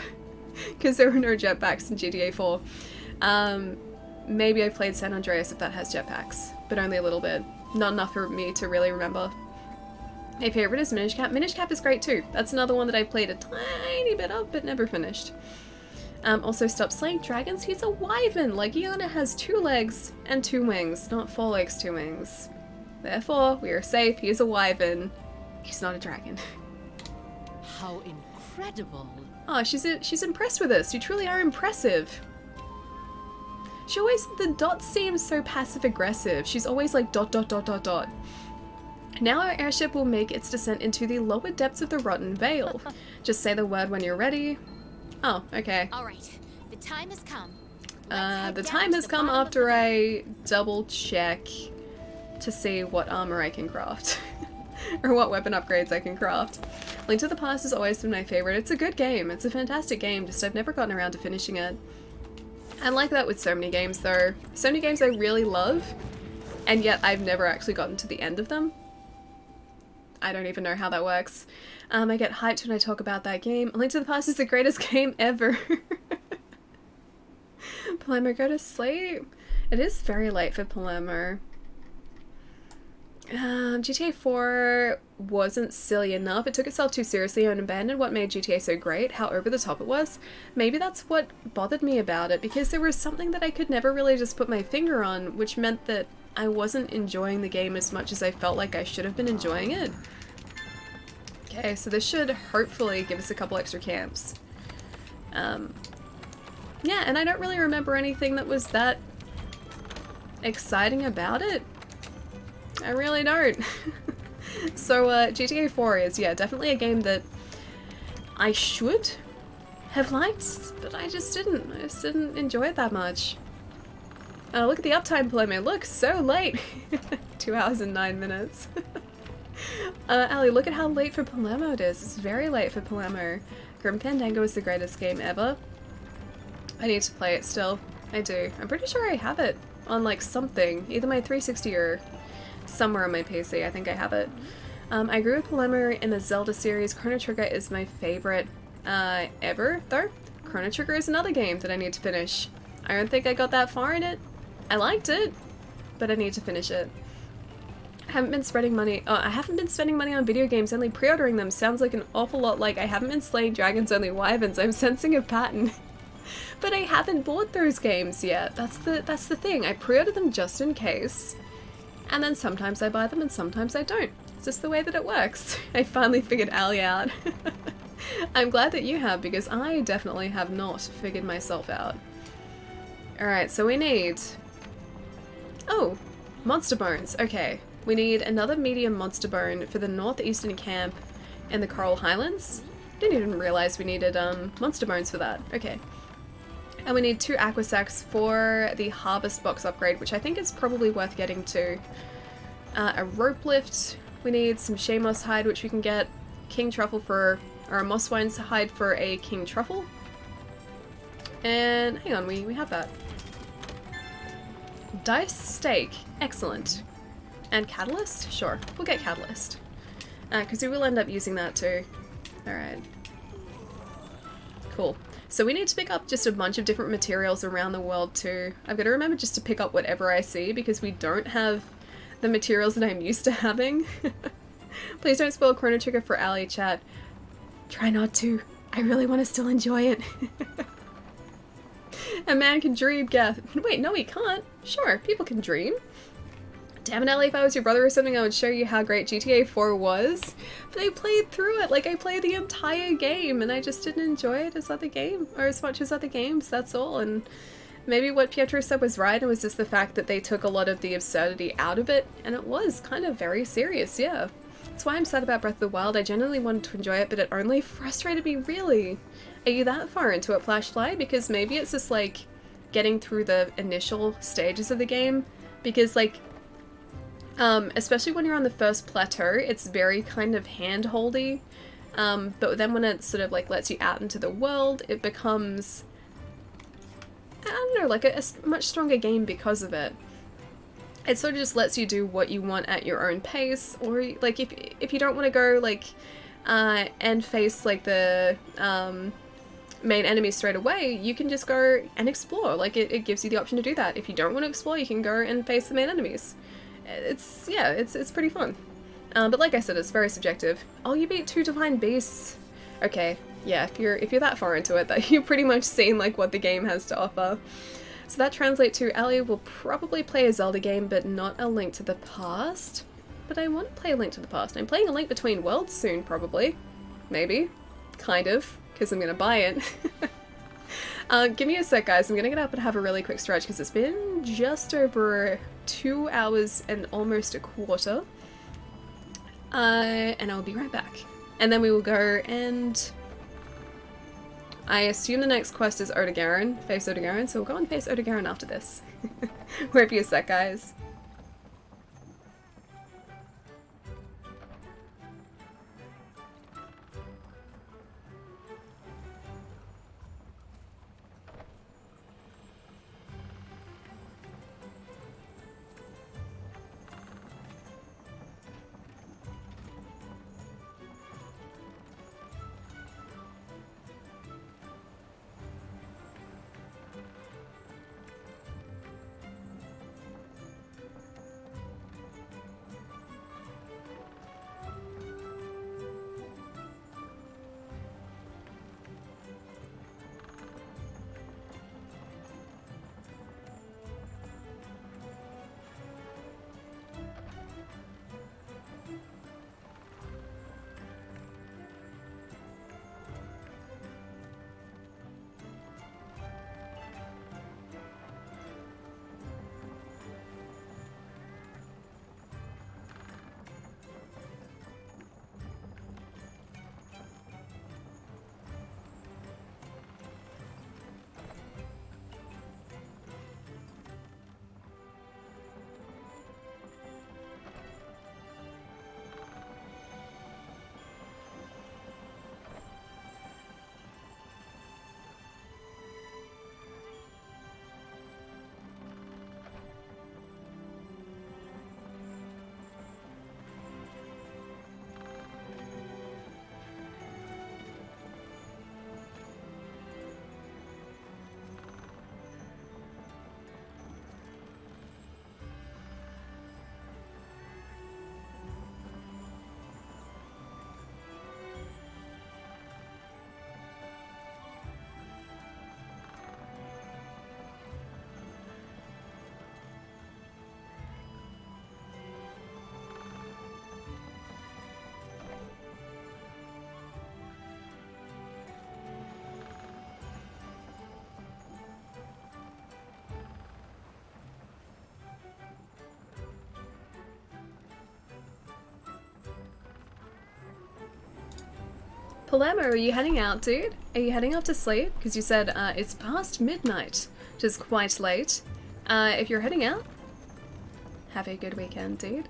Because there were no jetpacks in GTA 4. Maybe I played San Andreas if that has jetpacks. But only a little bit. Not enough for me to really remember. My favorite is Minish Cap. Minish Cap is great too. That's another one that I played a tiny bit of, but never finished. Also, stop slaying dragons. He's a wyvern. Legiana has 2 legs and 2 wings, not 4 legs, 2 wings. Therefore, we are safe. He is a wyvern. He's not a dragon. How incredible. Oh, she's impressed with us. You truly are impressive. The dot seems so passive-aggressive. She's always like ... Now our airship will make its descent into the lower depths of the Rotten Vale. Just say the word when you're ready. Oh, okay. All right, the time has come. The time has come after I double check to see what armor I can craft. Or what weapon upgrades I can craft. Link to the Past has always been my favorite. It's a good game. It's a fantastic game, just I've never gotten around to finishing it. I like that with so many games though. So many games I really love, and yet I've never actually gotten to the end of them. I don't even know how that works. I get hyped when I talk about that game. A Link to the Past is the greatest game ever. Palermo, go to sleep. It is very late for Palermo. GTA 4 wasn't silly enough. It took itself too seriously and abandoned what made GTA so great, how over the top it was. Maybe that's what bothered me about it, because there was something that I could never really just put my finger on, which meant that I wasn't enjoying the game as much as I felt like I should have been enjoying it. Okay, so this should hopefully give us a couple extra camps. Yeah, and I don't really remember anything that was that exciting about it. I really don't. So GTA 4 is, yeah, definitely a game that I should have liked, but I just didn't. I just didn't enjoy it that much. Look at the uptime, Palermo. Look, so late. 2 hours and 9 minutes. Ali, look at how late for Palermo it is. It's very late for Palermo. Grim Fandango is the greatest game ever. I need to play it still. I do. I'm pretty sure I have it on like something. Either my 360 or somewhere on my PC. I think I have it. I agree with Palermo in the Zelda series. Chrono Trigger is my favorite ever, though. Chrono Trigger is another game that I need to finish. I don't think I got that far in it. I liked it, but I need to finish it. I haven't been spending money on video games, only pre-ordering them. Sounds like an awful lot like I haven't been slaying dragons, only wyverns. I'm sensing a pattern. But I haven't bought those games yet. That's the thing. I pre-order them just in case, and then sometimes I buy them and sometimes I don't. It's just the way that it works. I finally figured Ali out. I'm glad that you have, because I definitely have not figured myself out. Alright, so we need... Oh, monster bones. Okay, we need another medium monster bone for the northeastern camp in the Coral Highlands. Didn't even realize we needed monster bones for that. Okay. And we need 2 aqua sacks for the harvest box upgrade, which I think is probably worth getting to. A rope lift. We need some Shamos hide, which we can get. King truffle for... or a mosswine's hide for a king truffle. And hang on, we have that. Dice steak. Excellent. And catalyst? Sure, we'll get catalyst. Because we will end up using that too. Alright. Cool. So we need to pick up just a bunch of different materials around the world too. I've got to remember just to pick up whatever I see, because we don't have the materials that I'm used to having. Please don't spoil Chrono Trigger for Ali, chat. Try not to. I really want to still enjoy it. A man can dream, Gath. Wait, no he can't. Sure, people can dream. Damn it, Ellie, if I was your brother or something, I would show you how great GTA 4 was. But I played through it, like I played the entire game, and I just didn't enjoy it as other game, or as much as other games, that's all. And maybe what Pietro said was right, it was just the fact that they took a lot of the absurdity out of it, and it was kind of very serious, yeah. That's why I'm sad about Breath of the Wild. I genuinely wanted to enjoy it, but it only frustrated me, really. Are you that far into it, Flashfly? Because maybe it's just like getting through the initial stages of the game, because like Especially when you're on the first plateau, it's very kind of hand-holdy. But then when it sort of like lets you out into the world, it becomes, I don't know, like a much stronger game because of it. It sort of just lets you do what you want at your own pace, or like if you don't want to go like and face like the main enemies straight away, you can just go and explore. Like it gives you the option to do that. If you don't want to explore, you can go and face the main enemies. It's pretty fun. But like I said, it's very subjective. Oh, you beat 2 Divine Beasts. Okay, yeah, if you're that far into it, that you've pretty much seen like what the game has to offer. So that translates to Ellie will probably play a Zelda game, but not a Link to the Past. But I want to play a Link to the Past. I'm playing a Link Between Worlds soon, probably. Maybe. Kind of, because I'm gonna buy it. Give me a sec, guys. I'm gonna get up and have a really quick stretch, because it's been just over 2 hours and almost a quarter. And I'll be right back. And then we will go and... I assume the next quest is Odogaron, face Odogaron, so we'll go and face Odogaron after this. Wait for a sec, guys. Palermo, are you heading out, dude? Are you heading off to sleep? Because you said it's past midnight, which is quite late. If you're heading out, have a good weekend, dude.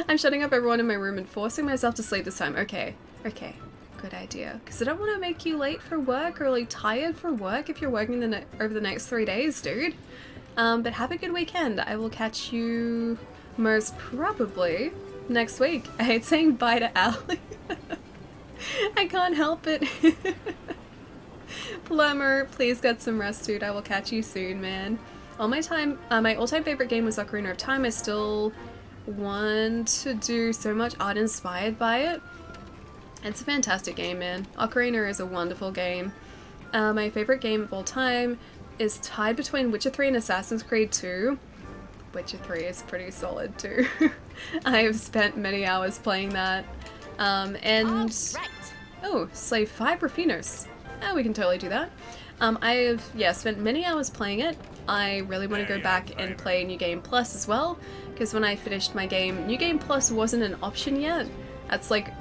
I'm shutting up everyone in my room and forcing myself to sleep this time. Okay, okay, good idea. Because I don't want to make you late for work or like tired for work if you're working over the next 3 days, dude. But have a good weekend. I will catch you most probably next week. I hate saying bye to Allie. I can't help it. Plumber, please get some rest, dude. I will catch you soon, man. My all-time favorite game was Ocarina of Time. I still want to do so much art inspired by it. It's a fantastic game, man. Ocarina is a wonderful game. My favorite game of all time is tied between Witcher 3 and Assassin's Creed 2. Witcher 3 is pretty solid too. I have spent many hours playing that. Oh, slay 5 Raffinos. Oh, we can totally do that. I have, spent many hours playing it. I really want to go back and play New Game Plus as well, because when I finished my game, New Game Plus wasn't an option yet. That's like,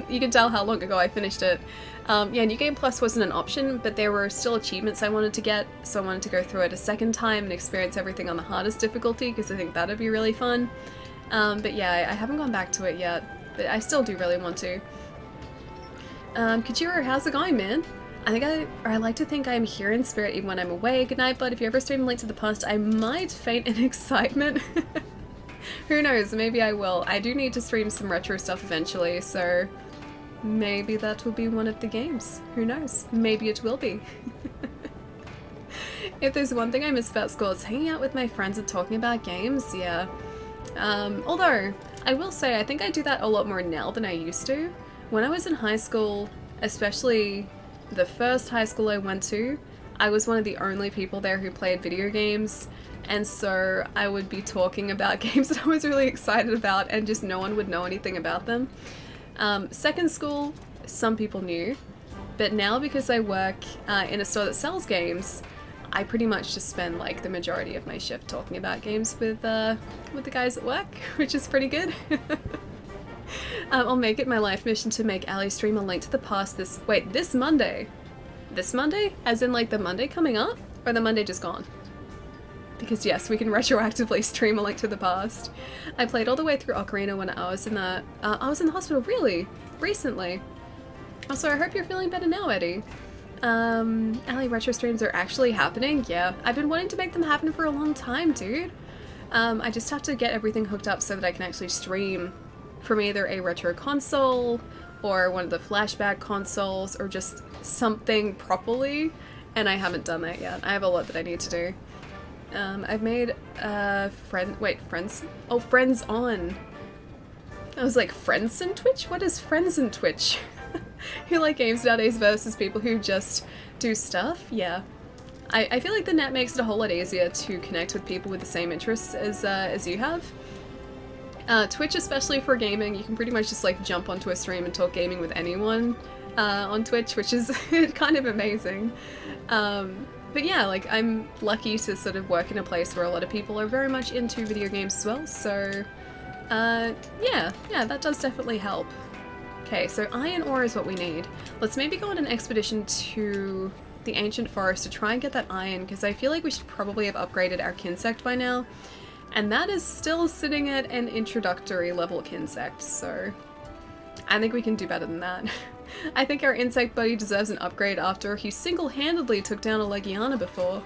you can tell how long ago I finished it. Yeah, New Game Plus wasn't an option, but there were still achievements I wanted to get, so I wanted to go through it a second time and experience everything on the hardest difficulty, because I think that'd be really fun. But yeah, I haven't gone back to it yet, but I still do really want to. Kajiro, how's it going, man? I like to think I'm here in spirit even when I'm away. Good night, bud. If you ever stream Link to the Past, I might faint in excitement. Who knows, maybe I will. I do need to stream some retro stuff eventually, so maybe that will be one of the games. Who knows? Maybe it will be. If there's one thing I miss about school, it's hanging out with my friends and talking about games, yeah. Although, I will say, I think I do that a lot more now than I used to. When I was in high school, especially the first high school I went to, I was one of the only people there who played video games, and so I would be talking about games that I was really excited about and just no one would know anything about them. Second school, some people knew, but now because I work in a store that sells games, I pretty much just spend like the majority of my shift talking about games with the guys at work, which is pretty good. I'll make it my life mission to make Ali stream a Link to the Past this Monday. This Monday? As in like the Monday coming up? Or the Monday just gone? Because yes, we can retroactively stream a Link to the Past. I played all the way through Ocarina when I was in the hospital, really? Recently. Also, I hope you're feeling better now, Eddie. Ali retro streams are actually happening? Yeah. I've been wanting to make them happen for a long time, dude. I just have to get everything hooked up so that I can actually stream from either a retro console or one of the flashback consoles or just something properly, and I haven't done that yet. I have a lot that I need to do. I've made friends? Oh, friends on. I was like, friends in Twitch? What is friends in Twitch? Who like games nowadays versus people who just do stuff? Yeah. I feel like the net makes it a whole lot easier to connect with people with the same interests as you have. Twitch, especially for gaming, you can pretty much just like jump onto a stream and talk gaming with anyone on Twitch, which is kind of amazing. But yeah, like I'm lucky to sort of work in a place where a lot of people are very much into video games as well, so yeah, that does definitely help. Okay, so iron ore is what we need. Let's maybe go on an expedition to the ancient forest to try and get that iron, because I feel like we should probably have upgraded our Kinsect by now. And that is still sitting at an introductory level Kinsect, so I think we can do better than that. I think our insect buddy deserves an upgrade after he single-handedly took down a Legiana before.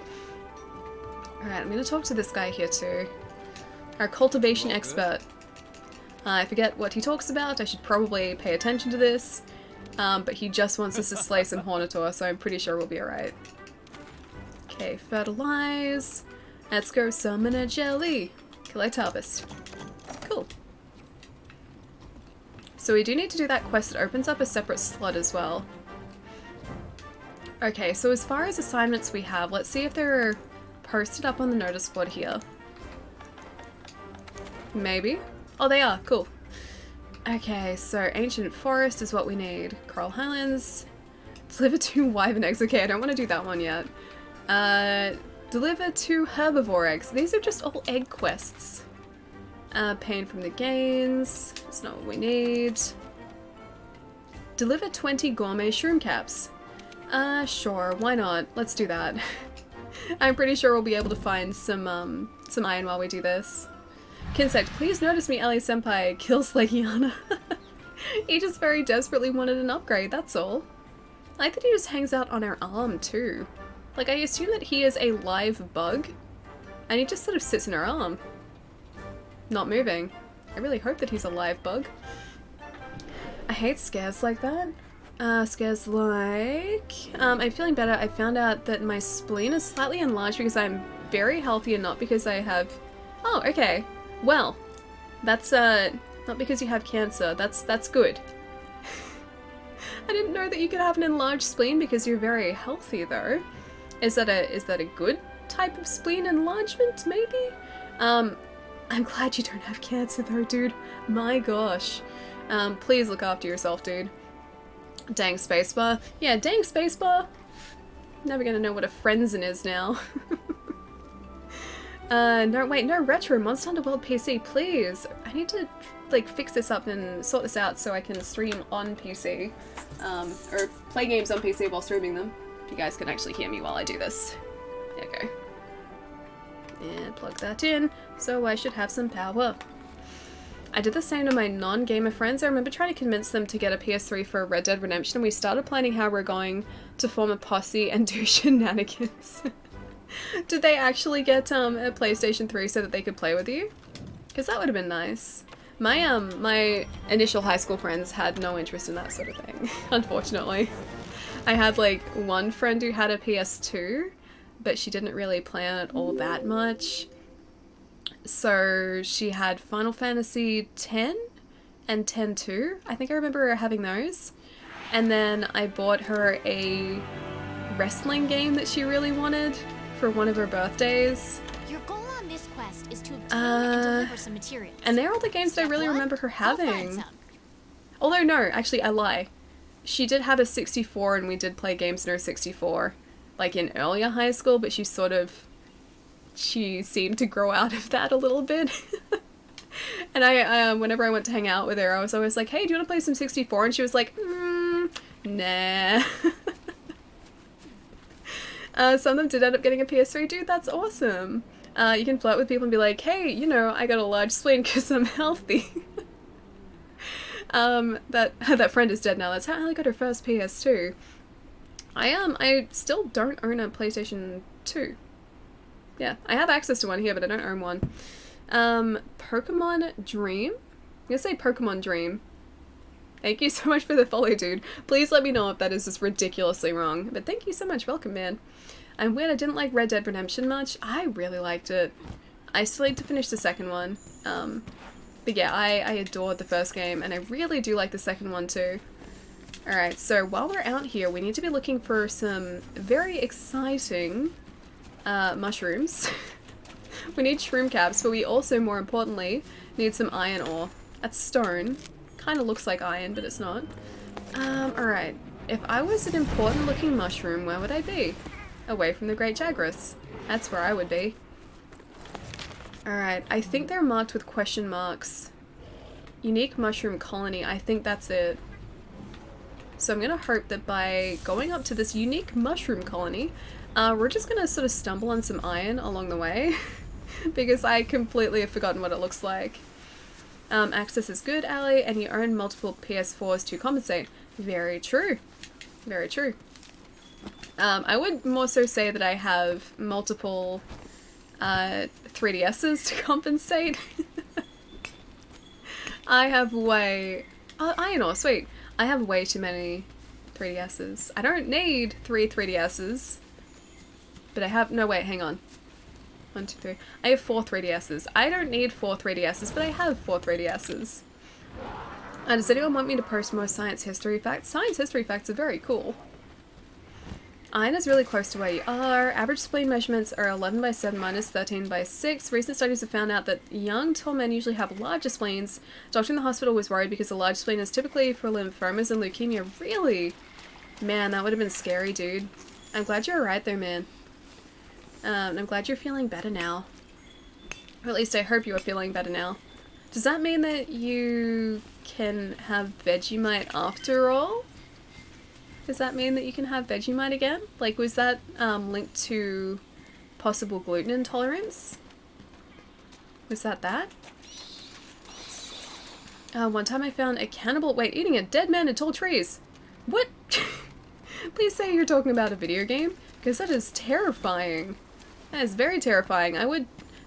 Alright, I'm gonna talk to this guy here too. Our cultivation expert. I forget what he talks about, I should probably pay attention to this. But he just wants us to slay some Hornitor, so I'm pretty sure we'll be alright. Okay, fertilize. Let's go summon a jelly. Collect harvest. Cool. So we do need to do that quest. It opens up a separate slot as well. Okay, so as far as assignments we have, let's see if they're posted up on the notice board here. Maybe? Oh, they are. Cool. Okay, so Ancient Forest is what we need. Coral Highlands. Deliver 2 Wyvern eggs. Okay, I don't want to do that one yet. Deliver 2 herbivore eggs. These are just all egg quests. Pain from the gains. That's not what we need. Deliver 20 gourmet shroom caps. Sure, why not? Let's do that. I'm pretty sure we'll be able to find some iron while we do this. Kinsect, please notice me, Ellie Senpai kills Legiana. He just very desperately wanted an upgrade, that's all. I like that he just hangs out on our arm, too. Like, I assume that he is a live bug, and he just sort of sits in our arm. Not moving. I really hope that he's a live bug. I hate scares like that. Scares like... I'm feeling better. I found out that my spleen is slightly enlarged because I'm very healthy and not because I have... Oh, okay. Well, that's, not because you have cancer. That's good. I didn't know that you could have an enlarged spleen because you're very healthy, though. Is that a good type of spleen enlargement, maybe? I'm glad you don't have cancer, though, dude. My gosh. Please look after yourself, dude. Dang spacebar. Yeah, dang spacebar. Never gonna know what a Frenzen is now. No, wait, no retro. Monster Hunter World PC, please. I need to, like, fix this up and sort this out so I can stream on PC. Or play games on PC while streaming them. You guys can actually hear me while I do this. There you go. And plug that in, so I should have some power. I did the same to my non-gamer friends. I remember trying to convince them to get a PS3 for Red Dead Redemption, and we started planning how we're going to form a posse and do shenanigans. Did they actually get a PlayStation 3 so that they could play with you? Because that would have been nice. My initial high school friends had no interest in that sort of thing, unfortunately. I had like one friend who had a PS2, but she didn't really play on it all that much. So she had Final Fantasy X and X-2. I think I remember her having those. And then I bought her a wrestling game that she really wanted for one of her birthdays. Your goal on this quest is to obtain and deliver some materials. And they're all the games that I really remember her having. Although no, actually I lie. She did have a 64 and we did play games in her 64. Like in earlier high school, but she seemed to grow out of that a little bit. And I whenever I went to hang out with her, I was always like, hey, do you want to play some 64? And she was like, nah. Some of them did end up getting a PS3. Dude, that's awesome. You can flirt with people and be like, hey, you know, I got a large spleen because I'm healthy. That friend is dead now. That's how Allie got her first PS2. I still don't own a PlayStation 2. Yeah, I have access to one here, but I don't own one. Pokemon Dream? I'm gonna say Pokemon Dream. Thank you so much for the follow, dude. Please let me know if that is just ridiculously wrong. But thank you so much. Welcome, man. I'm weird, I didn't like Red Dead Redemption much. I really liked it. I still need to finish the second one. But yeah, I adored the first game, and I really do like the second one too. Alright, so while we're out here, we need to be looking for some very exciting mushrooms. We need shroom caps, but we also, more importantly, need some iron ore. That's stone. Kind of looks like iron, but it's not. Alright. If I was an important looking mushroom, where would I be? Away from the Great Jagras. That's where I would be. Alright, I think they're marked with question marks. Unique mushroom colony, I think that's it. So I'm gonna hope that by going up to this unique mushroom colony, we're just gonna sort of stumble on some iron along the way. Because I completely have forgotten what it looks like. Access is good, Allie, and you own multiple PS4s to compensate. Very true. Very true. I would more so say that I have multiple 3DSs to compensate. I have way... iron ore, sweet. I have way too many 3DSs. I don't need 3 3DSs. But I have... No, wait, hang on. 1, 2, 3. I have 4 3DSs. I don't need 4 3DSs, but I have 4 3DSs. Does anyone want me to post more science history facts? Science history facts are very cool. Iron is really close to where you are. Average spleen measurements are 11 by 7 minus 13 by 6. Recent studies have found out that young, tall men usually have larger spleens. Doctor in the hospital was worried because a large spleen is typically for lymphomas and leukemia. Really? Man, that would have been scary, dude. I'm glad you're alright though, man. I'm glad you're feeling better now. Or at least I hope you are feeling better now. Does that mean that you can have Vegemite after all? Does that mean that you can have Vegemite again? Like, was that linked to possible gluten intolerance? Was that that? One time I found a cannibal- wait, eating a dead man in tall trees! What? Please say you're talking about a video game, because that is terrifying. That is very terrifying. I would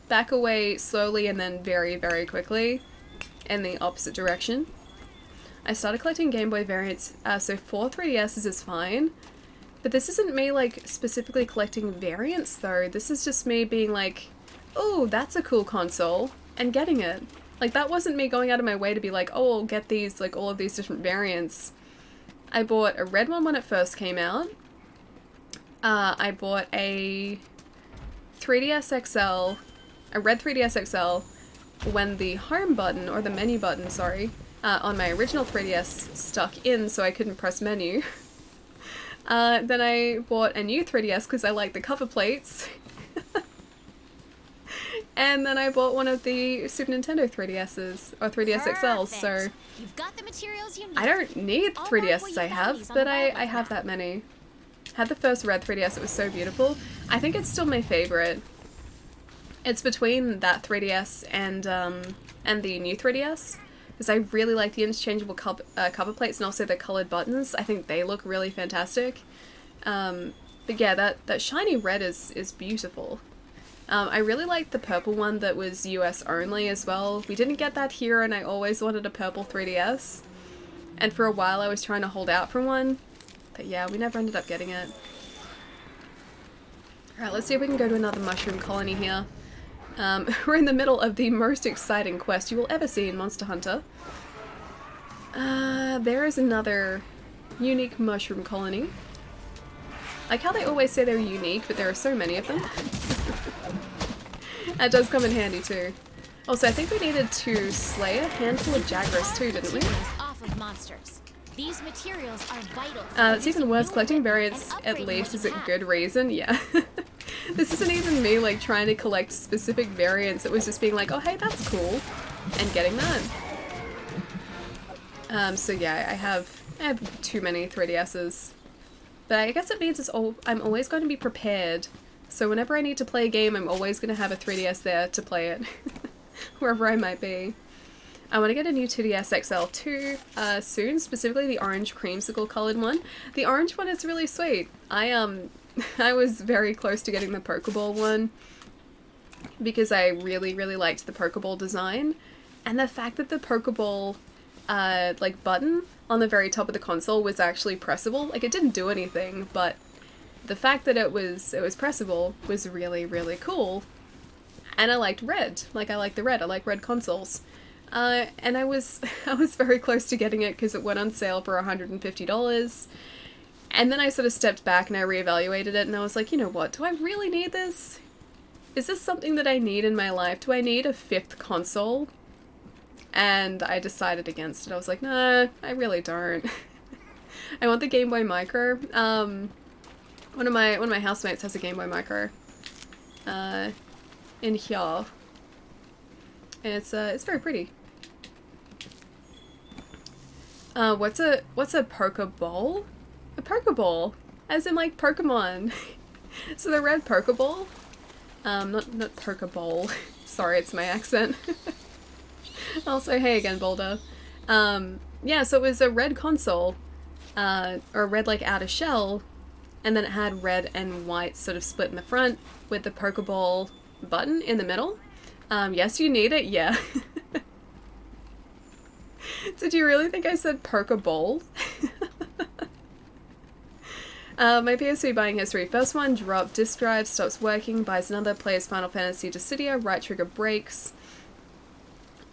back away slowly and then very, very quickly in the opposite direction. I started collecting Game Boy variants, so 4 3DSs is fine. But this isn't me, like, specifically collecting variants, though. This is just me being like, oh, that's a cool console, and getting it. Like, that wasn't me going out of my way to be like, oh, I'll get these, like, all of these different variants. I bought a red one when it first came out. I bought a 3DS XL, a red 3DS XL, when the home button, or the menu button, sorry, on my original 3DS stuck in so I couldn't press menu. Then I bought a new 3DS because I like the cover plates. And then I bought one of the Super Nintendo 3DSs, or 3DS XLs, so You've got the materials you need. I don't need 3DSs I have, but I have that many. Had the first red 3DS, it was so beautiful. I think it's still my favorite. It's between that 3DS and and the new 3DS, because I really like the interchangeable cover plates and also the colored buttons. I think they look really fantastic. But yeah, that shiny red is beautiful. I really like the purple one that was US only as well. We didn't get that here, and I always wanted a purple 3DS. And for a while I was trying to hold out for one, but yeah, we never ended up getting it. Alright, let's see if we can go to another mushroom colony here. We're in the middle of the most exciting quest you will ever see in Monster Hunter. There is another unique mushroom colony. Like how they always say they're unique, but there are so many of them. That does come in handy too. Also, I think we needed to slay a handful of Jagras too, didn't we? Off of monsters. These materials are vital. It's even worse. Collecting variants at least is a good reason. Yeah. This isn't even me like trying to collect specific variants. It was just being like, oh hey, that's cool, and getting that. So yeah, I have too many 3DSs, but I guess it means I'm always going to be prepared. So whenever I need to play a game, I'm always going to have a 3DS there to play it, wherever I might be. I want to get a new 2DS XL too soon, specifically the orange creamsicle colored one. The orange one is really sweet. I was very close to getting the Pokeball one because I really, really liked the Pokeball design, and the fact that the Pokeball like button on the very top of the console was actually pressable. Like, it didn't do anything, but the fact that it was pressable was really, really cool. And I liked red. Like, I like the red. I like red consoles. And I was very close to getting it because it went on sale for $150. And then I sort of stepped back and I reevaluated it, and I was like, you know what, do I really need this? Is this something that I need in my life? Do I need a 5th console? And I decided against it. I was like, nah, I really don't. I want the Game Boy Micro. One of my housemates has a Game Boy Micro. In here. And it's very pretty. What's a Pokeball? A Pokeball, as in like Pokemon. So the red Pokeball, not Pokeball. Sorry, it's my accent. Also, hey again, Boulder. Yeah, so it was a red console, or a red like outer shell, and then it had red and white sort of split in the front with the Pokeball button in the middle. Yes, you need it. Yeah. Did you really think I said Pokeball? My PSP buying history. First one, drop, disk drive, stops working, buys another, plays Final Fantasy Dissidia, right trigger breaks.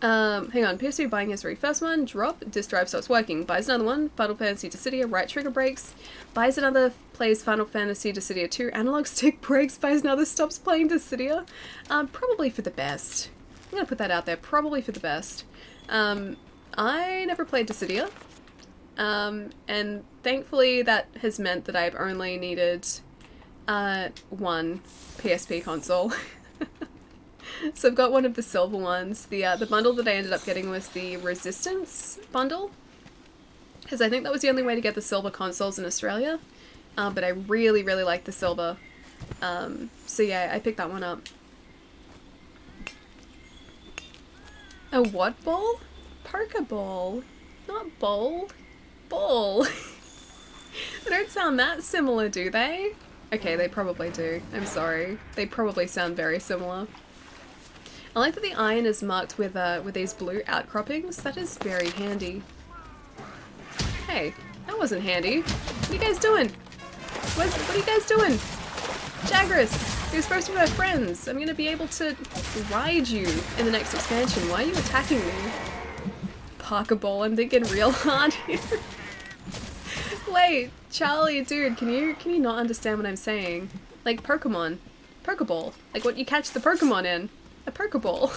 Hang on, PSP buying history. First one, drop, disk drive stops working, buys another one, Final Fantasy Dissidia, right trigger breaks, buys another, plays Final Fantasy Dissidia 2, analog stick breaks, buys another, stops playing Dissidia. Probably for the best. I'm gonna put that out there, probably for the best. I never played Dissidia. And thankfully that has meant that I've only needed one PSP console. So I've got one of the silver ones. The bundle that I ended up getting was the Resistance bundle, because I think that was the only way to get the silver consoles in Australia. But I really, really like the silver. So yeah, I picked that one up. A what ball? Pokeball. Not bowl. Ball. They don't sound that similar, do they? Okay, they probably do. I'm sorry. They probably sound very similar. I like that the iron is marked with these blue outcroppings. That is very handy. Hey, that wasn't handy. What are you guys doing? What are you guys doing? Jagras, you're supposed to be my friends. I'm gonna be able to ride you in the next expansion. Why are you attacking me? Pokeball, I'm thinking real hard here. Wait, Charlie, dude, can you not understand what I'm saying? Like Pokemon. Pokeball. Like what you catch the Pokemon in. A Pokeball.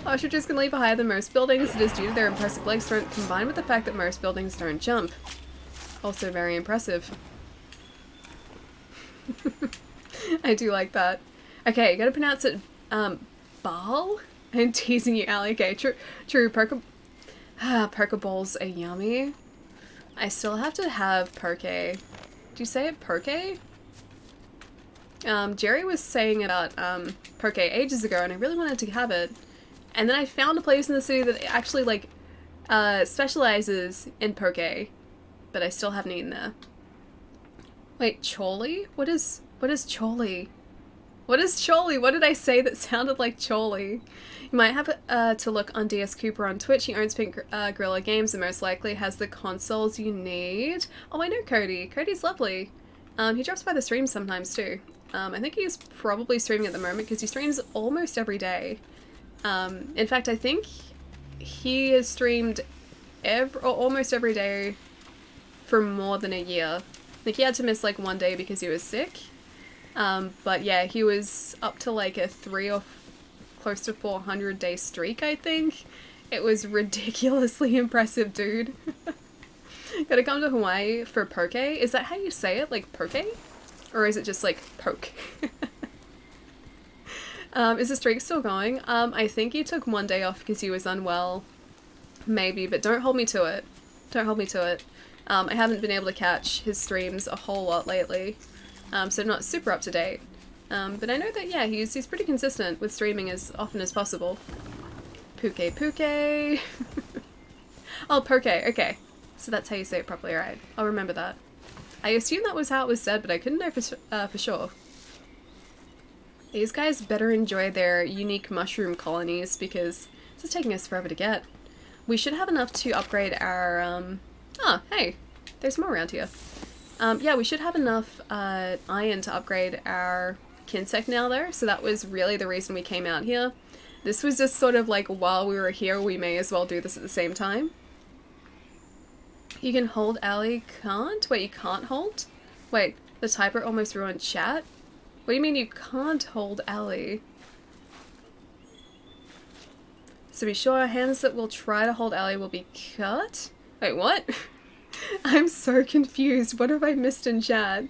Ostriches can leap higher than most buildings. It is due to their impressive leg strength combined with the fact that most buildings don't jump. Also very impressive. I do like that. Okay, you gotta pronounce it, Ball? I'm teasing you, Allie. Okay, true, Pokeballs are yummy. I still have to have Poke. Do you say it Poke? Jerry was saying about Poke ages ago, and I really wanted to have it. And then I found a place in the city that actually, like, specializes in poke, but I still haven't eaten there. Wait, Chorley? What is Chorley? What is Chorley? What did I say that sounded like Chorley? You might have to look on DS Cooper on Twitch. He owns Pink Gorilla Games and most likely has the consoles you need. Oh, I know Cody. Cody's lovely. He drops by the stream sometimes too. I think he's probably streaming at the moment because he streams almost every day. In fact, I think he has streamed almost every day for more than a year. I think he had to miss like one day because he was sick. But yeah, he was up to like a 3 or close to 400 day streak, I think. It was ridiculously impressive, dude. Gotta come to Hawaii for poke. Is that how you say it? Like poke? Or is it just like poke? Is the streak still going? I think he took one day off because he was unwell. Maybe, but don't hold me to it. Don't hold me to it. I haven't been able to catch his streams a whole lot lately. So I'm not super up to date. But I know that, yeah, he's pretty consistent with streaming as often as possible. Puke. Oh, poke, okay. So that's how you say it properly, alright. I'll remember that. I assume that was how it was said, but I couldn't know for sure. These guys better enjoy their unique mushroom colonies because this is taking us forever to get. We should have enough to upgrade our, oh, hey, there's more around here. Yeah, we should have enough iron to upgrade our Kinsect now though, so that was really the reason we came out here. This was just sort of like, while we were here, we may as well do this at the same time. You can hold Allie, can't? Wait, you can't hold? Wait, the typer almost ruined chat? What do you mean you can't hold Allie? So be sure hands that will try to hold Allie will be cut? Wait, what? I'm so confused. What have I missed in chat?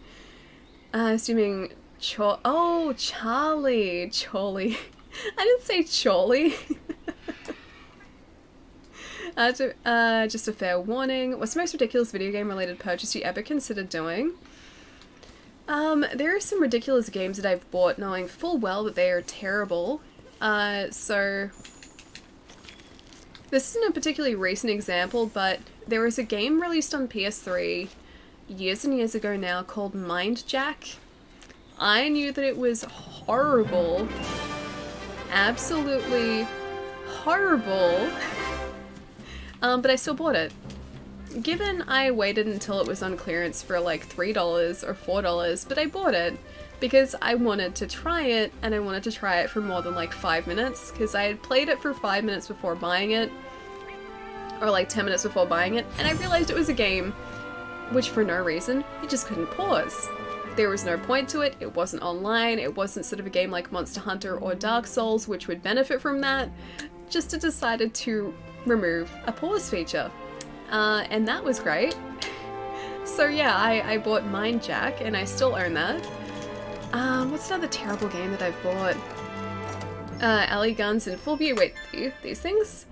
Assuming oh, Charlie. Chorley. I didn't say Chorley. Just a fair warning. What's the most ridiculous video game related purchase you ever considered doing? There are some ridiculous games that I've bought knowing full well that they are terrible. So this isn't a particularly recent example, but there was a game released on PS3 years and years ago now called Mindjack. I knew that it was horrible. Absolutely horrible. But I still bought it. Given I waited until it was on clearance for like $3 or $4, but I bought it because I wanted to try it, and I wanted to try it for more than like 5 minutes because I had played it for 5 minutes before buying it, or like 10 minutes before buying it, and I realized it was a game which for no reason you just couldn't pause. There was no point to it, it wasn't online, it wasn't sort of a game like Monster Hunter or Dark Souls which would benefit from that. Just decided to remove a pause feature. And that was great. So yeah, I bought Mindjack, and I still own that. What's another terrible game that I've bought? Allie Guns in Full View. Wait, these things?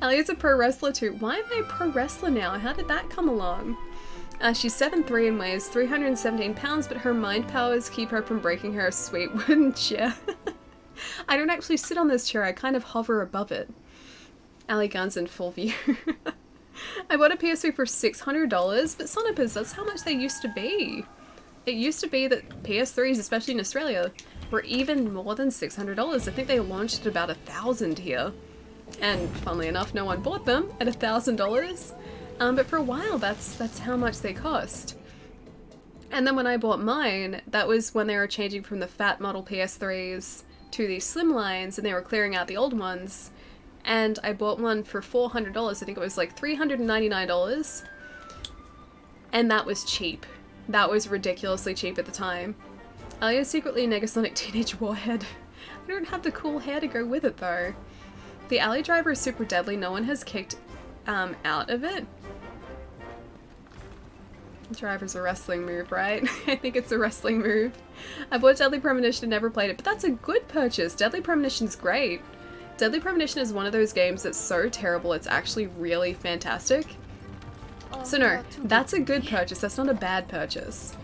Allie is a pro wrestler too. Why am I a pro wrestler now? How did that come along? She's 7'3" and weighs 317 pounds, but her mind powers keep her from breaking her sweet wooden chair. I don't actually sit on this chair, I kind of hover above it. Allie Guns in Full View. I bought a PS3 for $600, but Sonipers, that's how much they used to be. It used to be that PS3s, especially in Australia, were even more than $600. I think they launched at about $1,000 here. And funnily enough, no one bought them at $1,000. But for a while, that's how much they cost. And then when I bought mine, that was when they were changing from the fat model PS3s to these slim lines, and they were clearing out the old ones. And I bought one for $400. I think it was like $399. And that was cheap. That was ridiculously cheap at the time. I is secretly a Negasonic Teenage Warhead. I don't have the cool hair to go with it though. The Alley Driver is super deadly. No one has kicked out of it. Driver's a wrestling move, right? I think it's a wrestling move. I bought Deadly Premonition and never played it, but that's a good purchase. Deadly Premonition's great. Deadly Premonition is one of those games that's so terrible it's actually really fantastic. So no, that's a good purchase, that's not a bad purchase.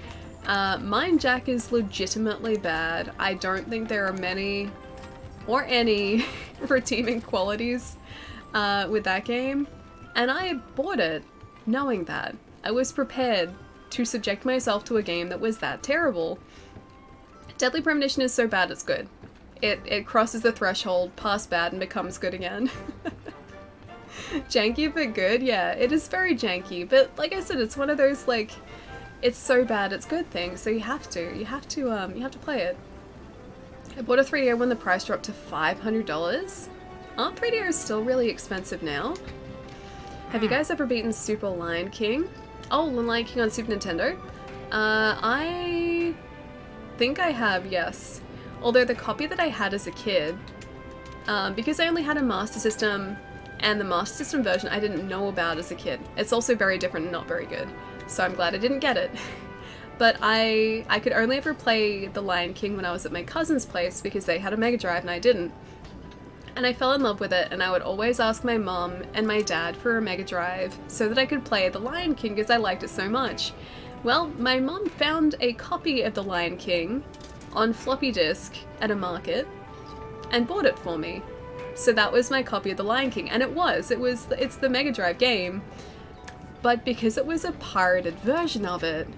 Mindjack is legitimately bad. I don't think there are many or any redeeming qualities with that game, and I bought it knowing that. I was prepared to subject myself to a game that was that terrible. Deadly Premonition is so bad it's good. It crosses the threshold past bad and becomes good again. Janky but good? Yeah, it is very janky, but like I said, it's one of those, like, it's so bad it's good things, so you have to play it. I bought a 3DO when the price dropped to $500. 3DO is still really expensive now. Have you guys ever beaten Super Lion King? Oh, The Lion King on Super Nintendo? I think I have, yes. Although the copy that I had as a kid, because I only had a Master System, and the Master System version I didn't know about as a kid. It's also very different and not very good, so I'm glad I didn't get it. But I could only ever play The Lion King when I was at my cousin's place because they had a Mega Drive and I didn't. And I fell in love with it, and I would always ask my mom and my dad for a Mega Drive so that I could play The Lion King because I liked it so much. Well, my mom found a copy of The Lion King on floppy disk at a market and bought it for me. So that was my copy of The Lion King, and it's the Mega Drive game, but because it was a pirated version of it,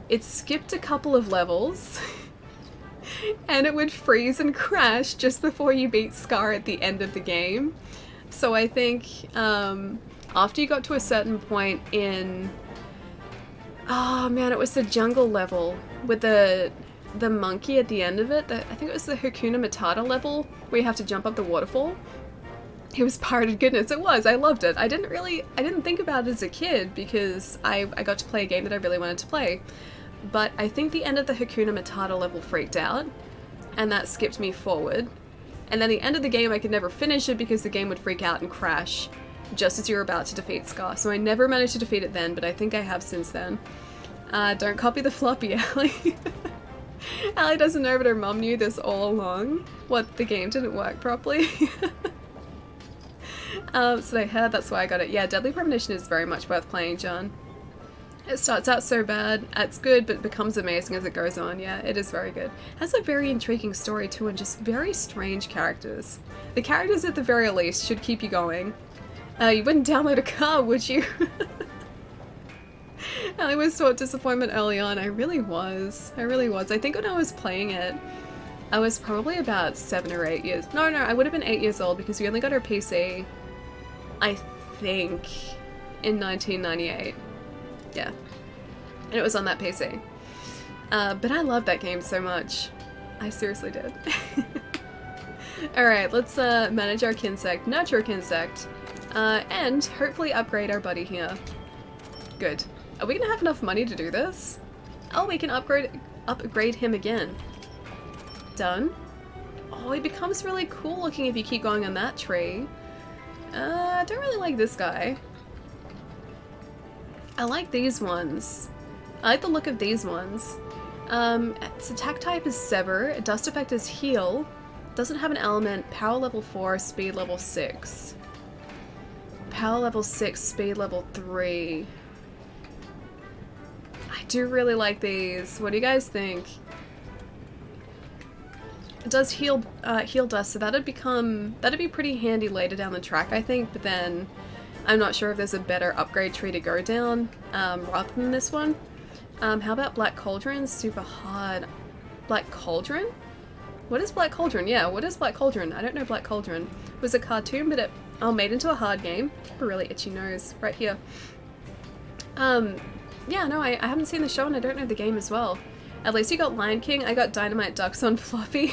it skipped a couple of levels and it would freeze and crash just before you beat Scar at the end of the game. So I think after you got to a certain point in, oh man, it was the jungle level with the monkey at the end of it. I think it was the Hakuna Matata level where you have to jump up the waterfall. It was pirated goodness. It was. I loved it. I didn't think about it as a kid because I got to play a game that I really wanted to play. But I think the end of the Hakuna Matata level freaked out, and that skipped me forward. And then the end of the game I could never finish it because the game would freak out and crash just as you were about to defeat Scar. So I never managed to defeat it then, but I think I have since then. Don't copy the floppy, Allie. Allie doesn't know, but her mum knew this all along. What, the game didn't work properly? So I heard that's why I got it. Yeah, Deadly Premonition is very much worth playing, John. It starts out so bad, it's good, but it becomes amazing as it goes on. Yeah, it is very good. It has a very intriguing story too, and just very strange characters. The characters at the very least should keep you going. You wouldn't download a car, would you? I was taught disappointment early on. I really was. I think when I was playing it, I was probably about 7 or 8 years. No, I would have been 8 years old because we only got our PC, I think, in 1998. Yeah. And it was on that PC. But I loved that game so much. I seriously did. Alright, let's manage our Kinsect, nurture our Kinsect, and hopefully upgrade our buddy here. Good. Are we gonna have enough money to do this? Oh, we can upgrade him again. Done. Oh, he becomes really cool looking if you keep going on that tree. I don't really like this guy. I like these ones. I like the look of these ones. Its attack type is Sever, dust effect is Heal, doesn't have an element, power level 4, speed level 6. Power level 6, speed level 3. I do really like these. What do you guys think? It does heal dust, so that'd be pretty handy later down the track, I think, but then I'm not sure if there's a better upgrade tree to go down rather than this one. How about Black Cauldron? Super hard. Black Cauldron? What is Black Cauldron? Yeah, what is Black Cauldron? I don't know Black Cauldron. It was a cartoon, but it made into a hard game. A really itchy nose right here. Yeah, no, I haven't seen the show and I don't know the game as well. At least you got Lion King, I got Dynamite Ducks on floppy.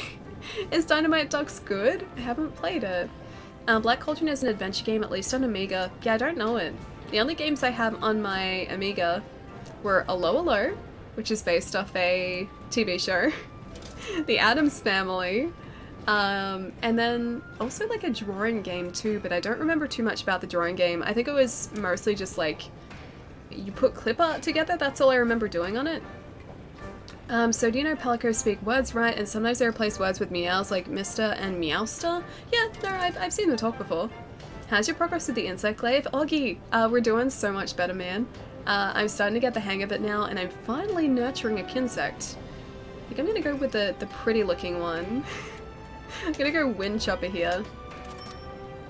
Is Dynamite Ducks good? I haven't played it. Black Cauldron is an adventure game, at least on Amiga. Yeah, I don't know it. The only games I have on my Amiga were Allo Allo, which is based off a TV show, The Addams Family, and then also like a drawing game too, but I don't remember too much about the drawing game. I think it was mostly just like, you put clip art together, that's all I remember doing on it. So do you know Pelicos speak words right, and sometimes they replace words with meows like Mr. and Meowster? Yeah, no, I've seen them talk before. How's your progress with the insect glaive? Oggy, we're doing so much better, man. I'm starting to get the hang of it now, and I'm finally nurturing a Kinsect. think I'm gonna go with the pretty looking one. I'm gonna go Wind Chopper here.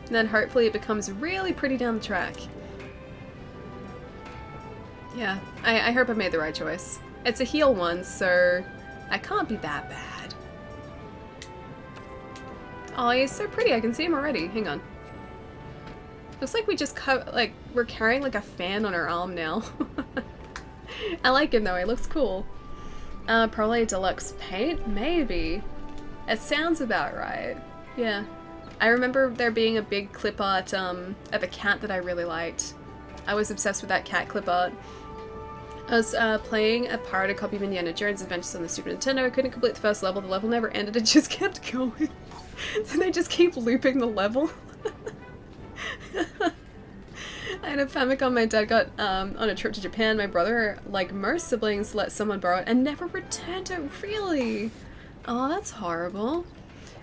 And then hopefully it becomes really pretty down the track. Yeah, I hope I made the right choice. It's a heal one, so I can't be that bad. Oh, he's so pretty. I can see him already. Hang on. Looks like we just we're carrying like a fan on our arm now. I like him though. He looks cool. Probably deluxe paint, maybe. It sounds about right. Yeah. I remember there being a big clip art of a cat that I really liked. I was obsessed with that cat clip art. I was playing a pirated copy of Indiana Jones Adventures on the Super Nintendo. I couldn't complete the first level. The level never ended. It just kept going. So they just keep looping the level. I had a Famicom my dad got on a trip to Japan. My brother, like most siblings, let someone borrow it and never returned it. Really? Oh, that's horrible.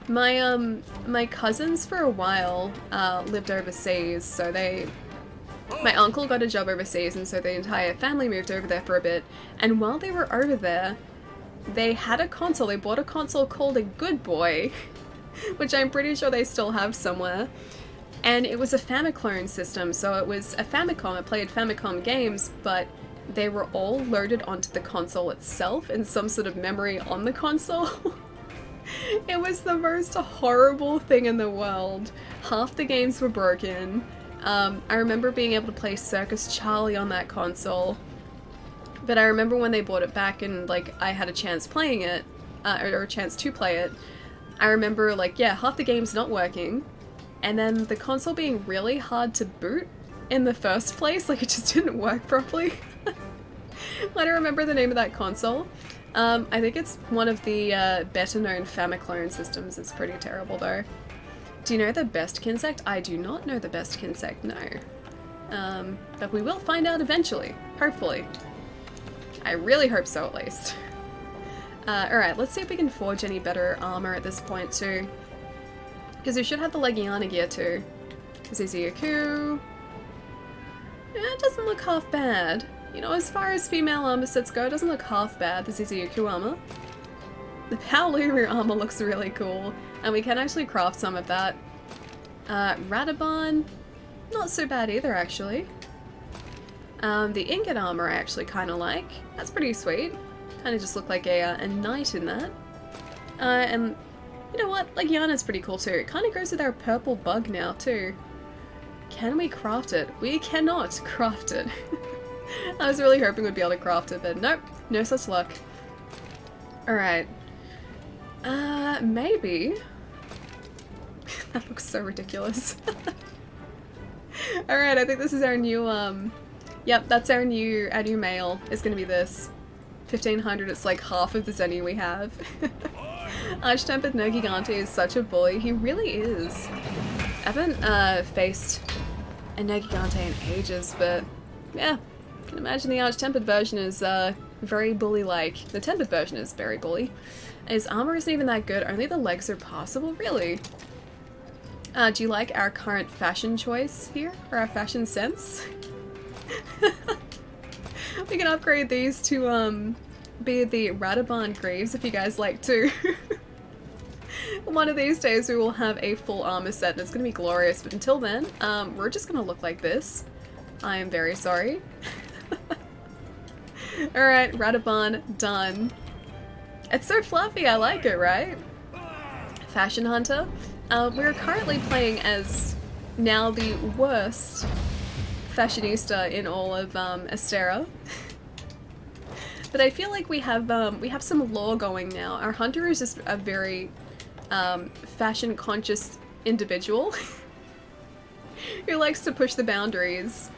My cousins for a while lived overseas, so my uncle got a job overseas, and so the entire family moved over there for a bit. And while they were over there, they had a console. They bought a console called a Good Boy, which I'm pretty sure they still have somewhere. And it was a Famiclone system, so it was a Famicom. It played Famicom games, but they were all loaded onto the console itself in some sort of memory on the console. It was the most horrible thing in the world. Half the games were broken. I remember being able to play Circus Charlie on that console, but I remember when they bought it back and like I had a chance playing it, or a chance to play it, I remember like, yeah, half the game's not working, and then the console being really hard to boot in the first place, like it just didn't work properly. I don't remember the name of that console. I think it's one of the better known Famiclone systems. It's pretty terrible though. Do you know the best Kinsect? I do not know the best Kinsect, no. But we will find out eventually, hopefully. I really hope so, at least. Alright, let's see if we can forge any better armor at this point too. Because we should have the Legiana gear too. Ziziaku. Yeah, it doesn't look half bad. You know, as far as female armor sets go, it doesn't look half bad, the Ziziaku armor. The Paolumu armor looks really cool, and we can actually craft some of that. Radabon, not so bad either, actually. The ingot armor I actually kind of like. That's pretty sweet. Kind of just look like a knight in that. And you know what? Legiana's pretty cool too. It kind of goes with our purple bug now too. Can we craft it? We cannot craft it. I was really hoping we'd be able to craft it, but nope, no such luck. Alright. Maybe. That looks so ridiculous. Alright, I think this is our new, yep, that's our new male. It's gonna be this. 1500, it's like half of the Zenny we have. Arch-Tempered Nergigante is such a bully. He really is. I haven't, faced a Nergigante in ages, but yeah. I can imagine the Arch-Tempered version is, very bully-like. The tempered version is very bully. His armor isn't even that good, only the legs are passable, really. Do you like our current fashion choice here? Or our fashion sense? We can upgrade these to, be the Radabon Greaves if you guys like to. One of these days we will have a full armor set and it's gonna be glorious, but until then, we're just gonna look like this. I am very sorry. Alright, Radabon, done. It's so fluffy, I like it, right? Fashion Hunter. We're currently playing as now the worst fashionista in all of Astera. But I feel like we have some lore going now. Our hunter is just a very fashion conscious individual who likes to push the boundaries.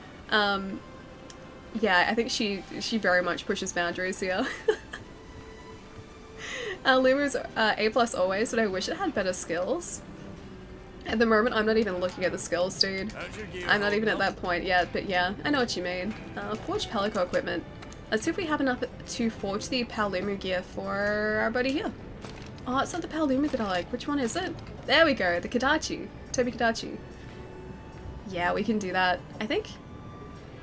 Yeah, I think she very much pushes boundaries here. Luma's A+ always, but I wish it had better skills. At the moment, I'm not even looking at the skills, dude. I'm not even at that point yet, but yeah, I know what you mean. Forge Palico equipment. Let's see if we have enough to forge the Paolumu gear for our buddy here. Oh, it's not the Paolumu that I like. Which one is it? There we go, the Kadachi. Toby Kadachi. Yeah, we can do that, I think.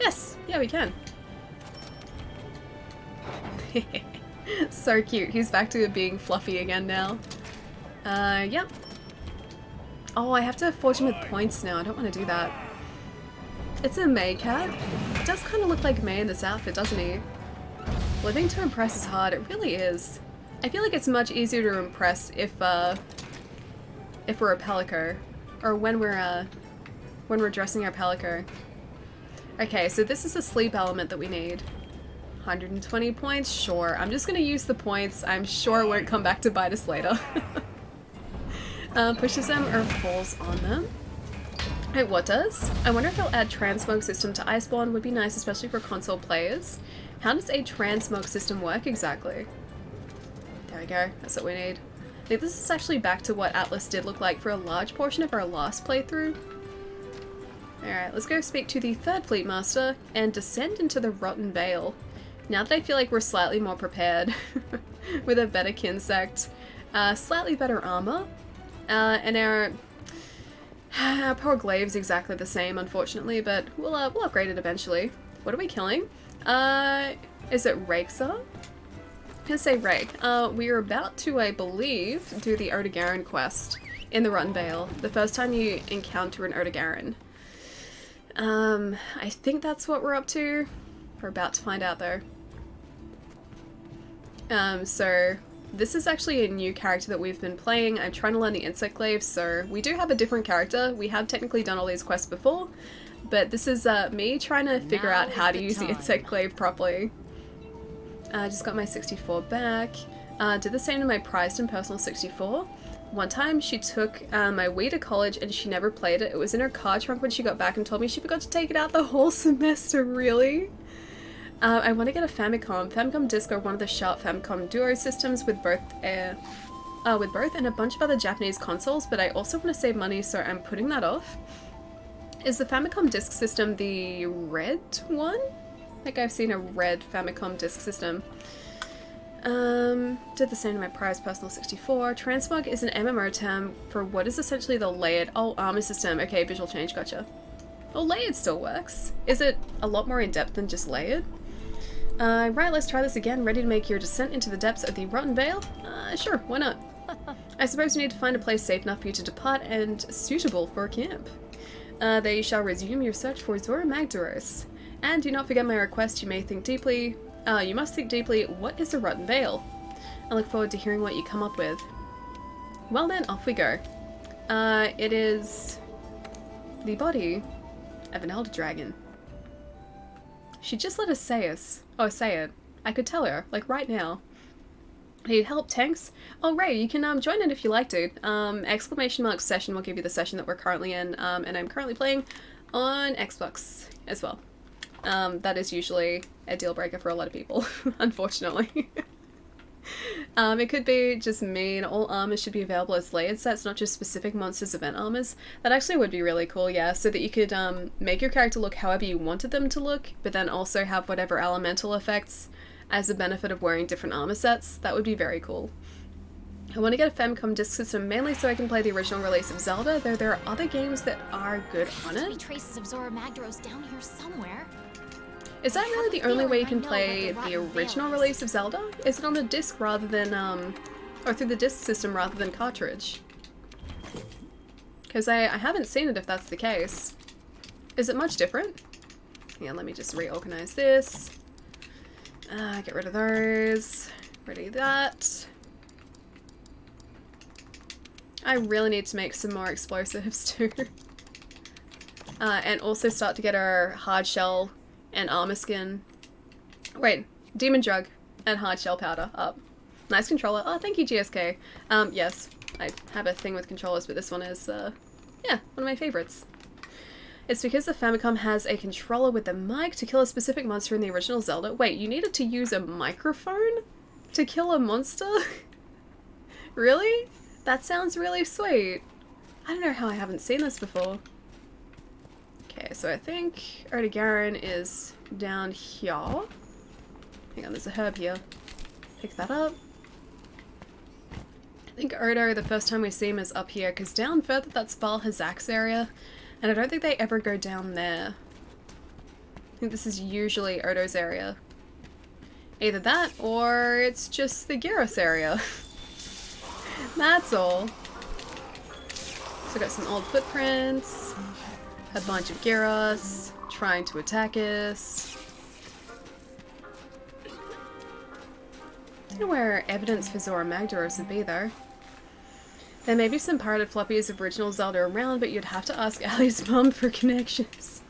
Yes, yeah, we can. So cute. He's back to being fluffy again now. Yep. Oh, I have to forge him with points now. I don't want to do that. It's a May cat. It does kind of look like May in this outfit, doesn't he? Living to impress is hard. It really is. I feel like it's much easier to impress if we're a Palico, or when we're dressing our Palico. Okay, so this is the sleep element that we need. 120 points? Sure. I'm just gonna use the points. I'm sure it won't come back to bite us later. Pushes them or falls on them. Wait, what does? I wonder if they'll add transmog system to Iceborne. Would be nice, especially for console players. How does a transmog system work exactly? There we go. That's what we need. I think this is actually back to what Atlas did look like for a large portion of our last playthrough. Alright, let's go speak to the third Fleet Master and descend into the Rotten Vale. Now that I feel like we're slightly more prepared with a better Kinsect, slightly better armor, and our poor Glaive's exactly the same, unfortunately, but we'll upgrade it eventually. What are we killing? Is it Rakesaw? I'm gonna say Rake. We are about to, I believe, do the Erdogaran quest in the Rotten Vale. The first time you encounter an Erdogaran. I think that's what we're up to. We're about to find out though. So this is actually a new character that we've been playing. I'm trying to learn the Insect Glaive, so we do have a different character. We have technically done all these quests before, but this is me trying to figure out how to use the Insect Glaive properly. I just got my 64 back. Did the same to my prized and personal 64. One time she took my Wii to college and she never played it. It was in her car trunk when she got back and told me she forgot to take it out the whole semester. Really? I want to get a Famicom. Famicom Disc are one of the Sharp Famicom Duo systems with both and a bunch of other Japanese consoles, but I also want to save money, so I'm putting that off. Is the Famicom Disc system the red one? I think I've seen a red Famicom Disc system. Did the same to my prized personal 64. Transmog is an MMO term for what is essentially the layered armor system. Okay, visual change, gotcha. Well, layered still works. Is it a lot more in depth than just layered? Right, let's try this again. Ready to make your descent into the depths of the Rotten Vale? Sure, why not? I suppose you need to find a place safe enough for you to depart and suitable for a camp. There you shall resume your search for Zorah Magdaros. And do not forget my request. You must think deeply, what is the Rotten Vale? I look forward to hearing what you come up with. Well then, off we go. It is the body of an elder dragon. She just let us say it. I could tell her, like right now. Need help, tanks? Oh, Ray, you can join in if you like, dude. ! Session will give you the session that we're currently in, and I'm currently playing on Xbox as well. That is usually a deal breaker for a lot of people, unfortunately. It could be just me, and all armors should be available as layered sets, not just specific monsters event armors. That actually would be really cool, yeah, so that you could make your character look however you wanted them to look, but then also have whatever elemental effects as a benefit of wearing different armor sets. That would be very cool. I want to get a Famicom Disc system mainly so I can play the original release of Zelda, though there are other games that are good on There should be it. traces of Zorah Magdaros down here somewhere. Is that really the only way you can play the original release of Zelda? Is it on a disc rather than, or through the disc system rather than cartridge? Because I haven't seen it if that's the case. Is it much different? Yeah, let me just reorganize this. Get rid of those. Ready that. I really need to make some more explosives too. And also start to get our hard shell and armor skin. Wait, demon drug and hard shell powder up. Nice controller. Oh, thank you, GSK. Yes, I have a thing with controllers, but this one is, yeah, one of my favorites. It's because the Famicom has a controller with a mic to kill a specific monster in the original Zelda. Wait, you needed to use a microphone to kill a monster? Really? That sounds really sweet. I don't know how I haven't seen this before. Okay, so I think Erdogaran is down here. Hang on, there's a herb here. Pick that up. I think Erdo, the first time we see him, is up here, because down further that's Vaal Hazak's area, and I don't think they ever go down there. I think this is usually Erdo's area. Either that, or it's just the Gyros area. That's all. So got some old footprints, a bunch of Gyros trying to attack us. Don't know where evidence for Zora Magdaros would be though. There may be some pirated floppies of original Zelda around, but you'd have to ask Ali's mum for connections.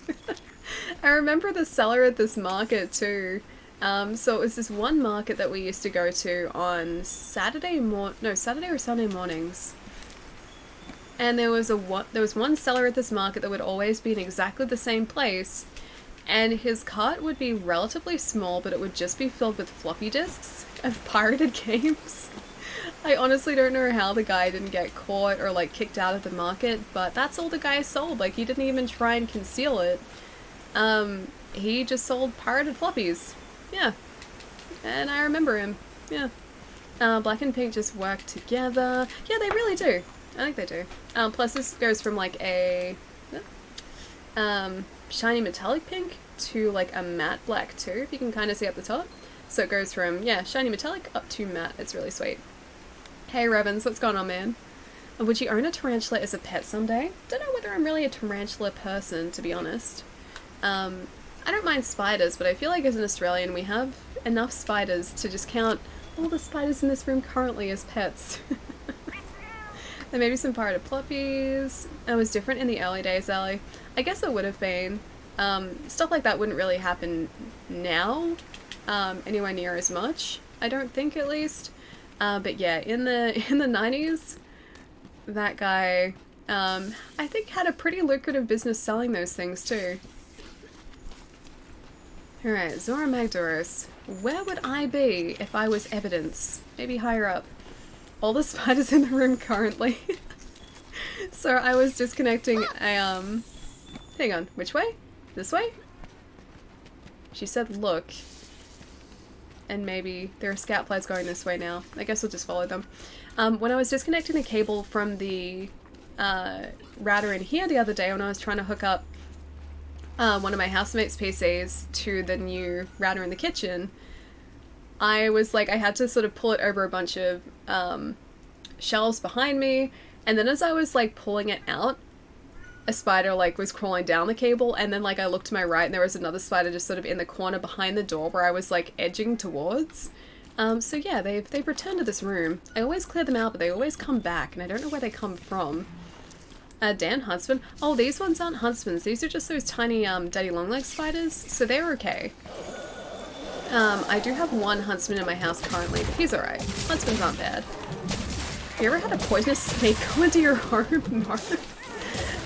I remember the seller at this market too. So it was this one market that we used to go to on Saturday or Sunday mornings. And there was one seller at this market that would always be in exactly the same place, and his cart would be relatively small, but it would just be filled with floppy disks of pirated games. I honestly don't know how the guy didn't get caught or like kicked out of the market, but that's all the guy sold. Like, he didn't even try and conceal it. He just sold pirated floppies. Yeah. And I remember him. Yeah. Black and pink just work together. Yeah, they really do. I think they do. Plus this goes from like a shiny metallic pink to like a matte black too, if you can kind of see up the top. So it goes from, yeah, shiny metallic up to matte. It's really sweet. Hey Revens, what's going on, man? Would you own a tarantula as a pet someday? Don't know whether I'm really a tarantula person, to be honest. I don't mind spiders, but I feel like as an Australian we have enough spiders to just count all the spiders in this room currently as pets. There may be some pirated ploppies. It was different in the early days, Ali. I guess it would have been. Stuff like that wouldn't really happen now, anywhere near as much. I don't think, at least. But yeah, in the 90s, that guy, I think had a pretty lucrative business selling those things too. Alright, Zora Magdaros. Where would I be if I was evidence? Maybe higher up. All the spiders in the room currently. So I was disconnecting a, hang on, which way? This way? She said look. And maybe there are scout flights going this way now. I guess we'll just follow them. When I was disconnecting the cable from the router in here the other day when I was trying to hook up one of my housemates' PCs to the new router in the kitchen, I was like, I had to sort of pull it over a bunch of shelves behind me, and then as I was like pulling it out, a spider like was crawling down the cable, and then like I looked to my right and there was another spider just sort of in the corner behind the door where I was like edging towards. So yeah, they've returned to this room. I always clear them out, but they always come back, and I don't know where they come from. Dan Huntsman. Oh, these ones aren't Huntsmans. These are just those tiny daddy longlegs spiders, so they're okay. I do have one Huntsman in my house currently, but he's alright. Huntsmans aren't bad. Have you ever had a poisonous snake go into your home? No.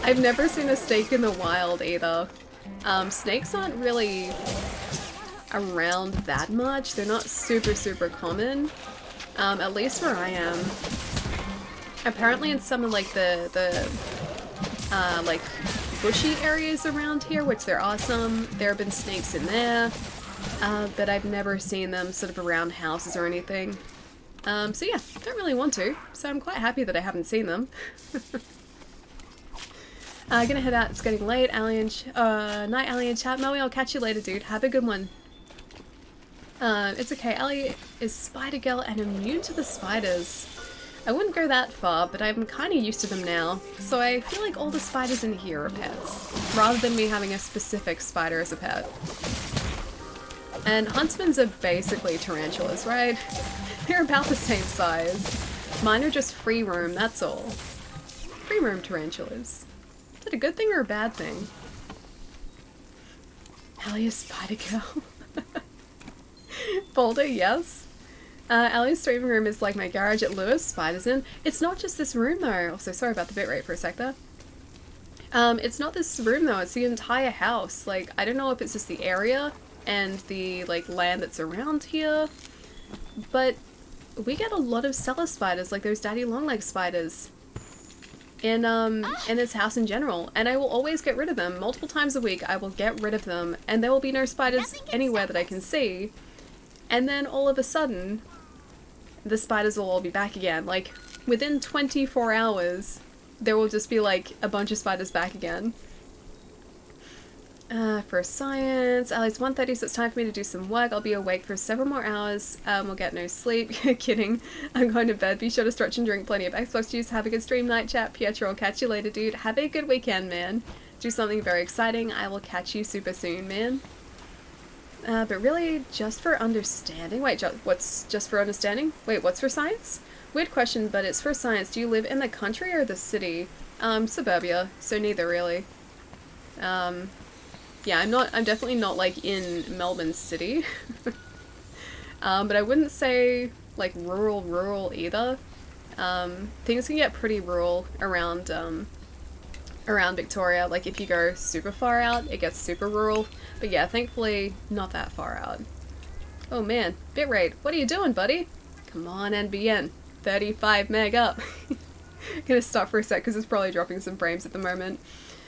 I've never seen a snake in the wild either. Snakes aren't really around that much. They're not super common. At least where I am. Apparently in some of like the like bushy areas around here, which there are some, there have been snakes in there. But I've never seen them sort of around houses or anything. So yeah, don't really want to. So I'm quite happy that I haven't seen them. Gonna head out, it's getting late. Night Alien chat. Moe, I'll catch you later, dude. Have a good one. It's okay. Ellie is Spider Girl and immune to the spiders. I wouldn't go that far, but I'm kind of used to them now. So I feel like all the spiders in here are pets, rather than me having a specific spider as a pet. And huntsmans are basically tarantulas, right? They're about the same size. Mine are just free roam, that's all. Free roam tarantulas. Is that a good thing or a bad thing? Ellie is Spider Girl. Boulder, yes. Ellie's streaming room is like my garage at Lewis, spiders in. It's not just this room though. Also, sorry about the bitrate for a sec there. It's not this room though, it's the entire house. Like, I don't know if it's just the area and the like land that's around here, but we get a lot of cellar spiders, like those daddy longleg spiders. In this house in general, and I will always get rid of them. Multiple times a week I will get rid of them, and there will be no spiders anywhere that I can see. And then all of a sudden, the spiders will all be back again. Like, within 24 hours, there will just be like a bunch of spiders back again. For science, at least 1:30, so it's time for me to do some work. I'll be awake for several more hours. We'll get no sleep. Kidding. I'm going to bed. Be sure to stretch and drink plenty of Xbox juice. Have a good stream night chat. Pietro, I'll catch you later, dude. Have a good weekend, man. Do something very exciting. I will catch you super soon, man. But really, just for understanding. Wait, what's just for understanding? Wait, what's for science? Weird question, but it's for science. Do you live in the country or the city? Suburbia, so neither really. Yeah, I'm definitely not, like, in Melbourne City. But I wouldn't say, like, rural either. Things can get pretty rural around, around Victoria. Like, if you go super far out, it gets super rural. But yeah, thankfully, not that far out. Oh man, bitrate, what are you doing, buddy? Come on, NBN. 35 meg up. Gonna stop for a sec, because it's probably dropping some frames at the moment.